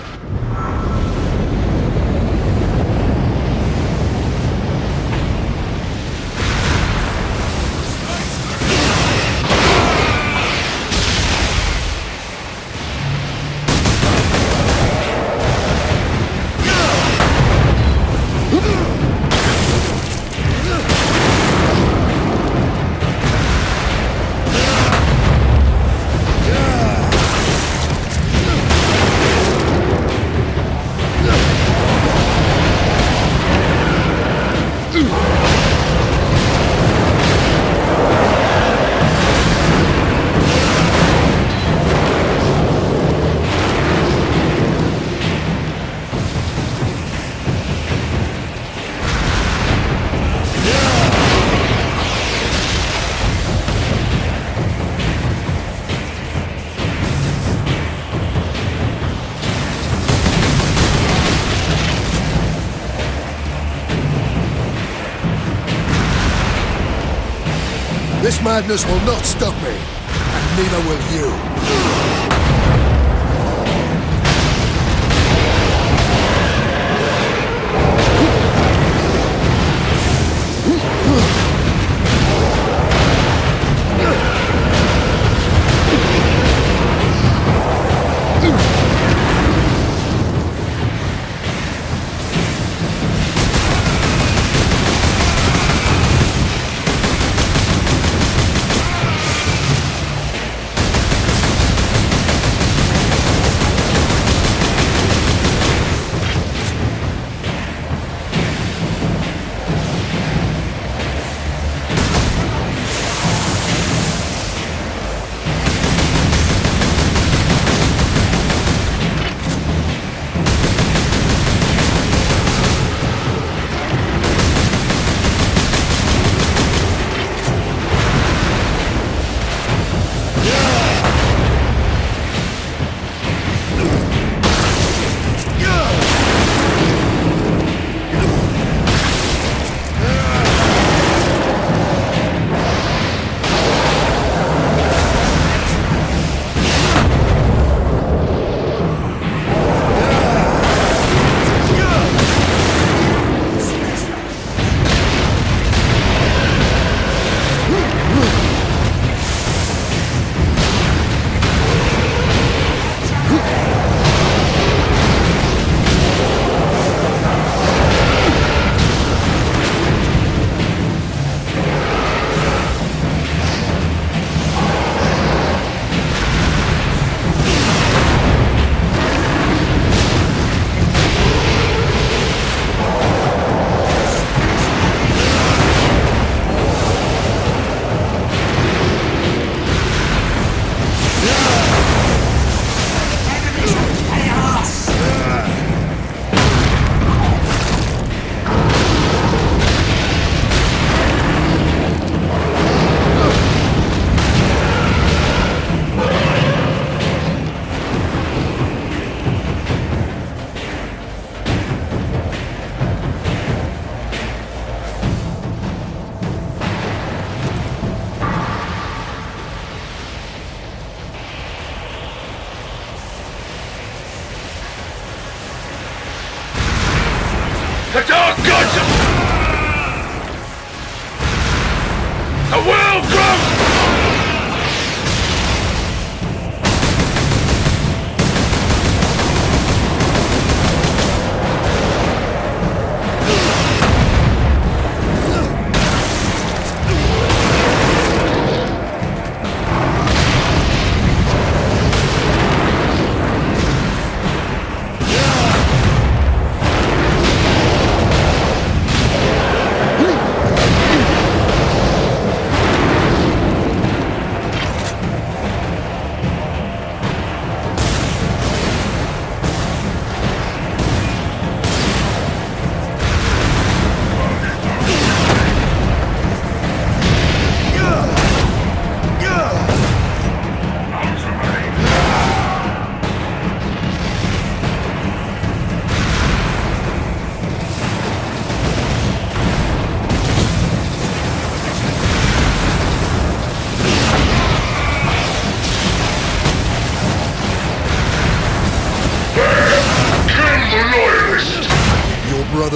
This madness will not stop me, and neither will you.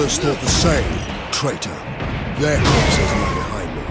others thought the same, traitor. Their corpses lie behind me.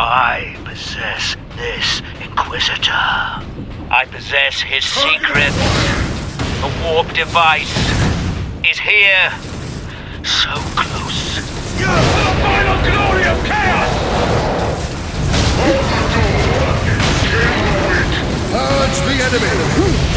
I possess this Inquisitor. I possess his secret. The warp device is here. So close. For the final glory of chaos! Purge the enemy!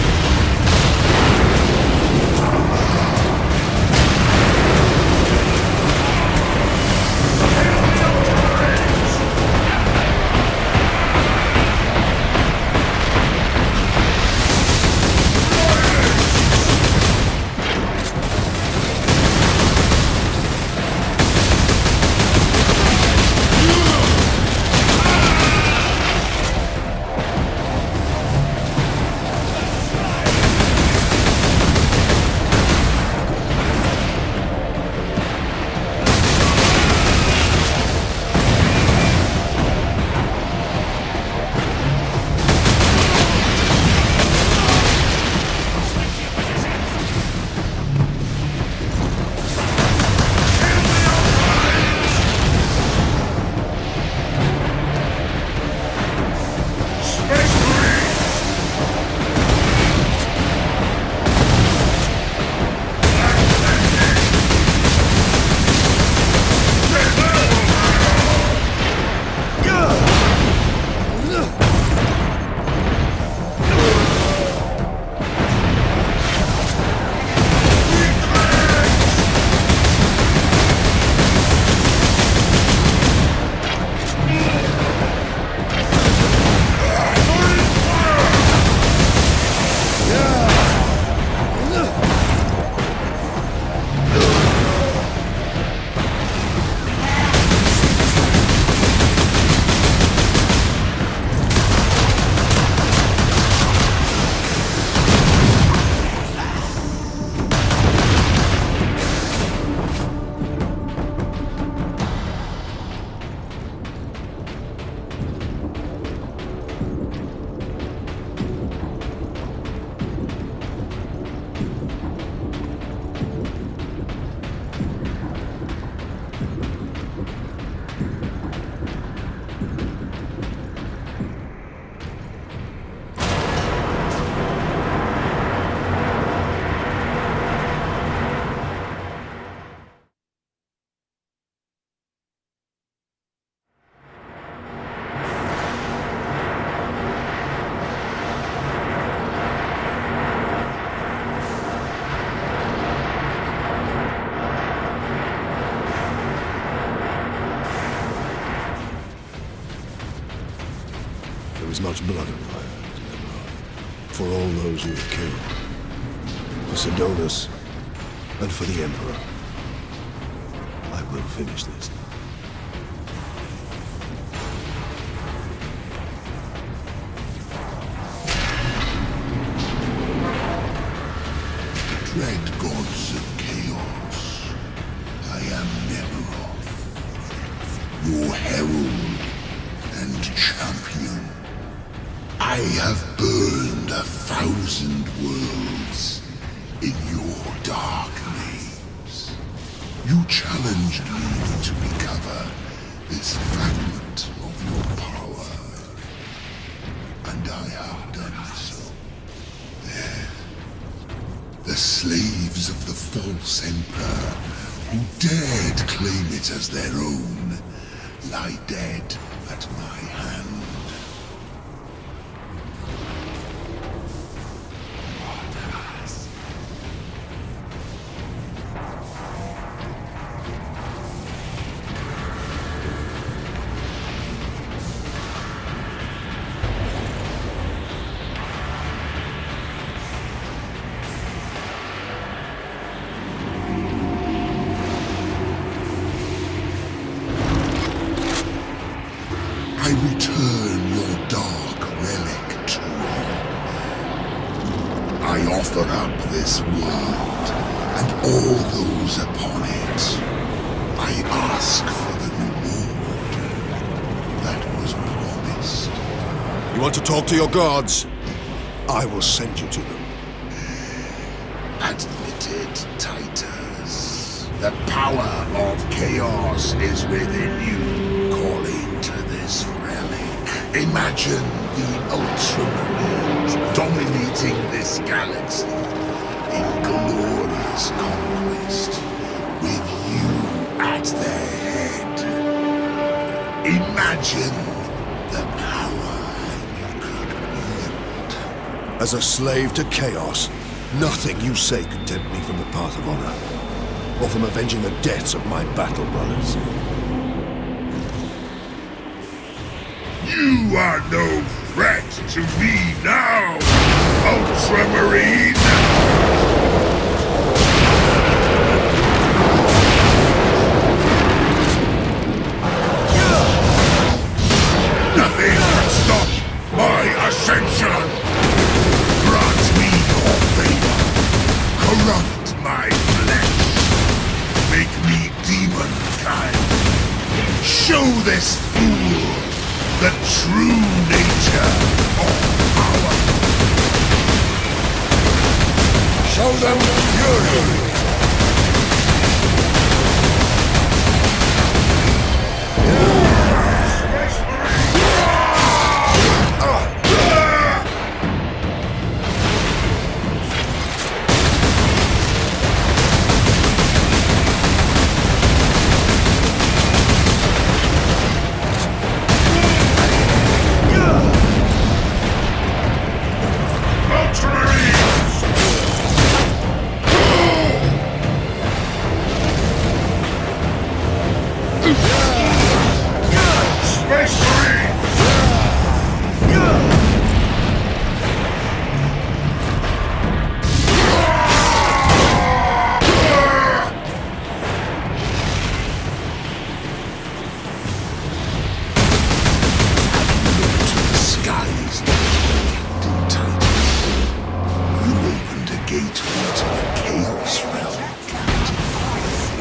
much blood on my hands, Emperor. For all those you have killed. For Sidonus, and for the Emperor. I will finish this. Dread gods of chaos, I am Nemeroth, your herald and champion. I have burned 1,000 worlds in your dark names. You challenged me to recover this fragment of your power, and I have done so. The slaves of the false emperor who dared claim it as their own lie dead at my hand. I return your dark relic to you. I offer up this world and all those upon it. I ask for the reward that was promised. You want to talk to your gods? I will send you to them. Admit it, Titus. The power of chaos is within you, calling to this relic. Imagine the Ultramarines dominating this galaxy in glorious conquest, with you at their head. Imagine the power you could wield. As a slave to chaos, nothing you say can tempt me from the path of honor, or from avenging the deaths of my battle brothers. You are no threat to me now, Ultramarine! Nothing can stop my ascension! Grant me your favor. Corrupt my flesh. Make me demon-kind. Show this fool the true nature of power. Show them fury.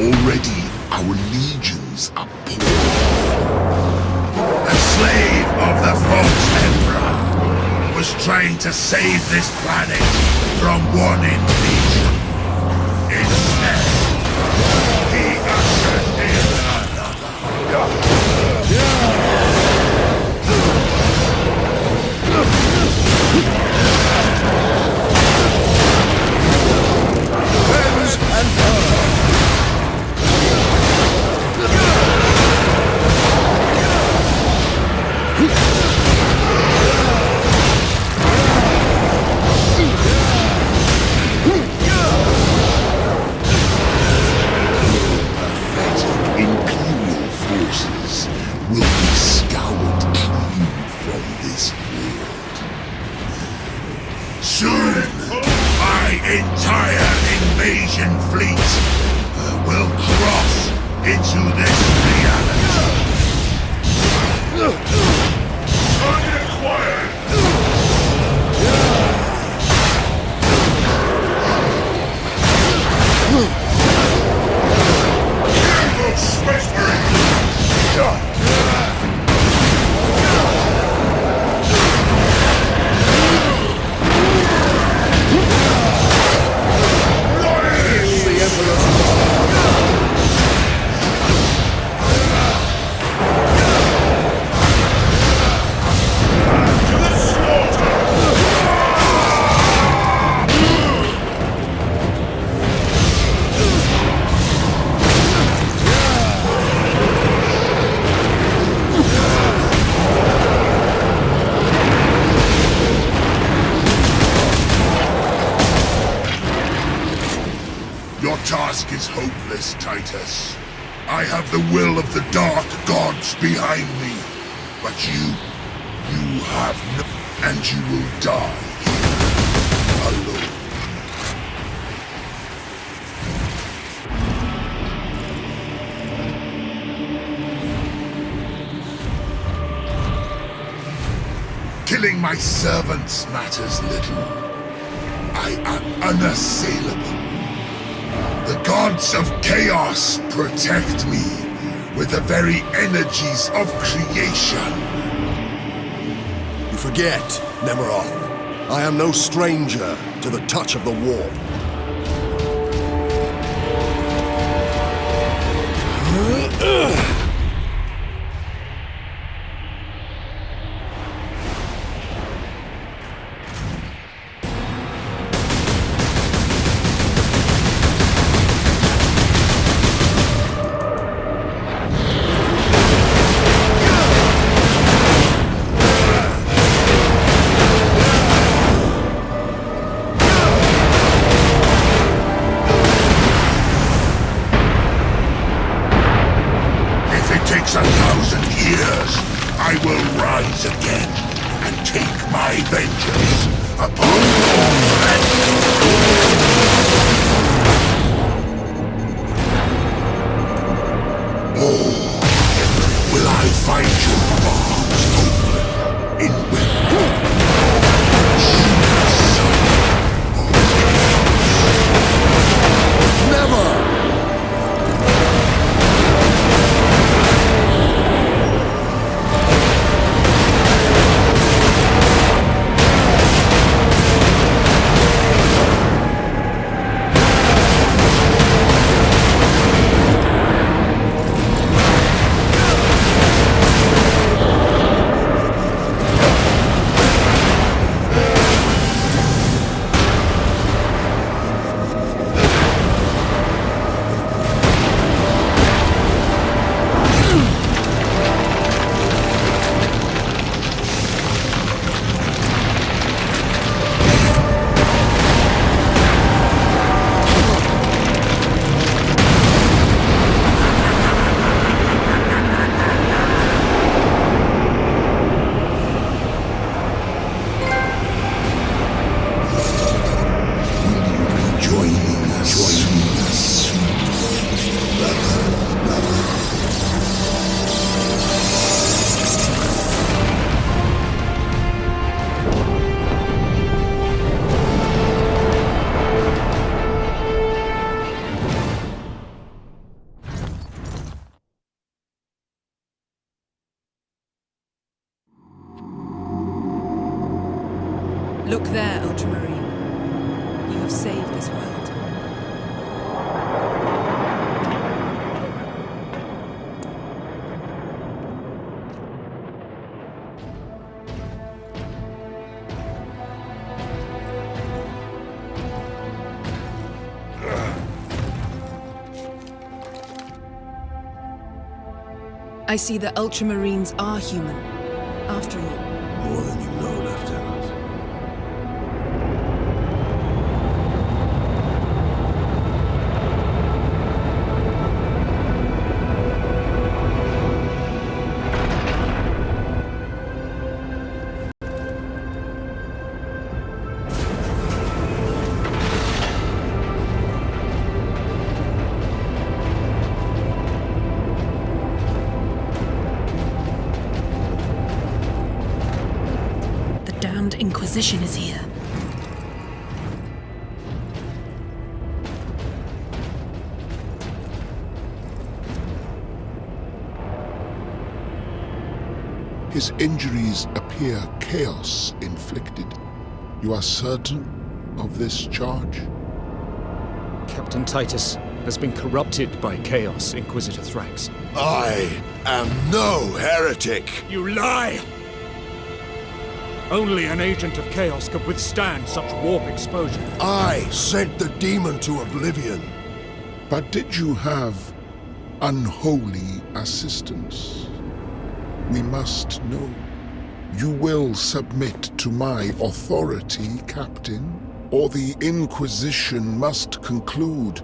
Already our legions are poor. A slave of the false emperor was trying to save this planet from one invasion. Instead, he ushered in another. Cleanse and burn! Soon, my entire invasion fleet will cross into this reality. Target acquired! Space Marine! Your task is hopeless, Titus. I have the will of the Dark Gods behind me. But you have no... And you will die alone. Killing my servants matters little. I am unassailable. The gods of chaos protect me with the very energies of creation. You forget, Nemeroth. I am no stranger to the touch of the warp. Takes 1,000 years, I will rise again and take my vengeance upon all Oh, will I find your arms open in Never! Look there, Ultramarine. You have saved this world. I see that Ultramarines are human, after all. More than you know, Lieutenant. Inquisition is here. His injuries appear chaos inflicted. You are certain of this charge? Captain Titus has been corrupted by chaos, Inquisitor Thrax. I am no heretic! You lie! Only an agent of chaos could withstand such warp exposure. I sent the demon to oblivion. But did you have unholy assistance? We must know. You will submit to my authority, Captain, or the Inquisition must conclude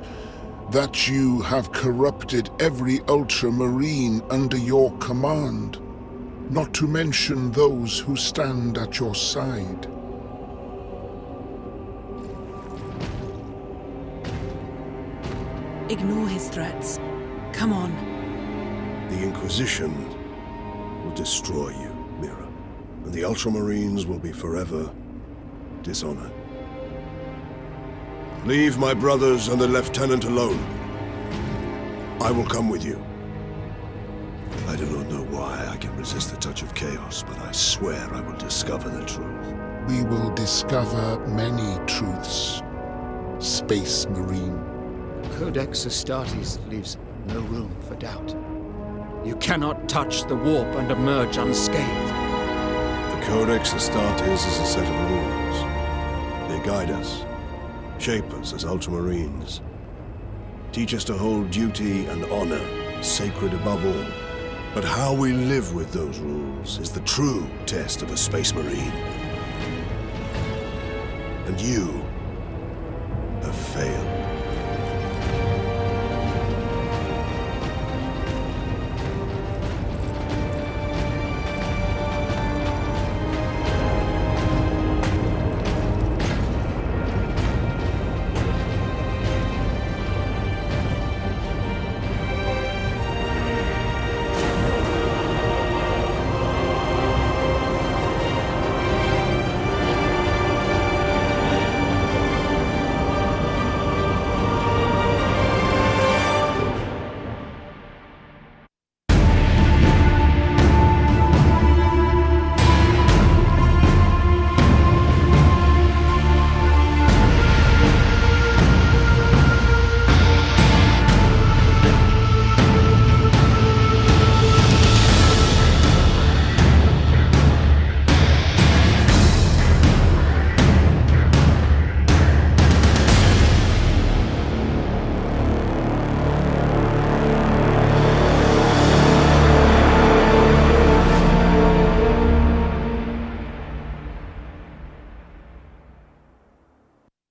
that you have corrupted every Ultramarine under your command, not to mention those who stand at your side. Ignore his threats. Come on. The Inquisition will destroy you, Mira, and the Ultramarines will be forever dishonored. Leave my brothers and the Lieutenant alone. I will come with you. I do not know why I can resist the touch of chaos, but I swear I will discover the truth. We will discover many truths, Space Marine. Codex Astartes leaves no room for doubt. You cannot touch the warp and emerge unscathed. The Codex Astartes is a set of rules. They guide us, shape us as Ultramarines, teach us to hold duty and honor sacred above all. But how we live with those rules is the true test of a Space Marine. And you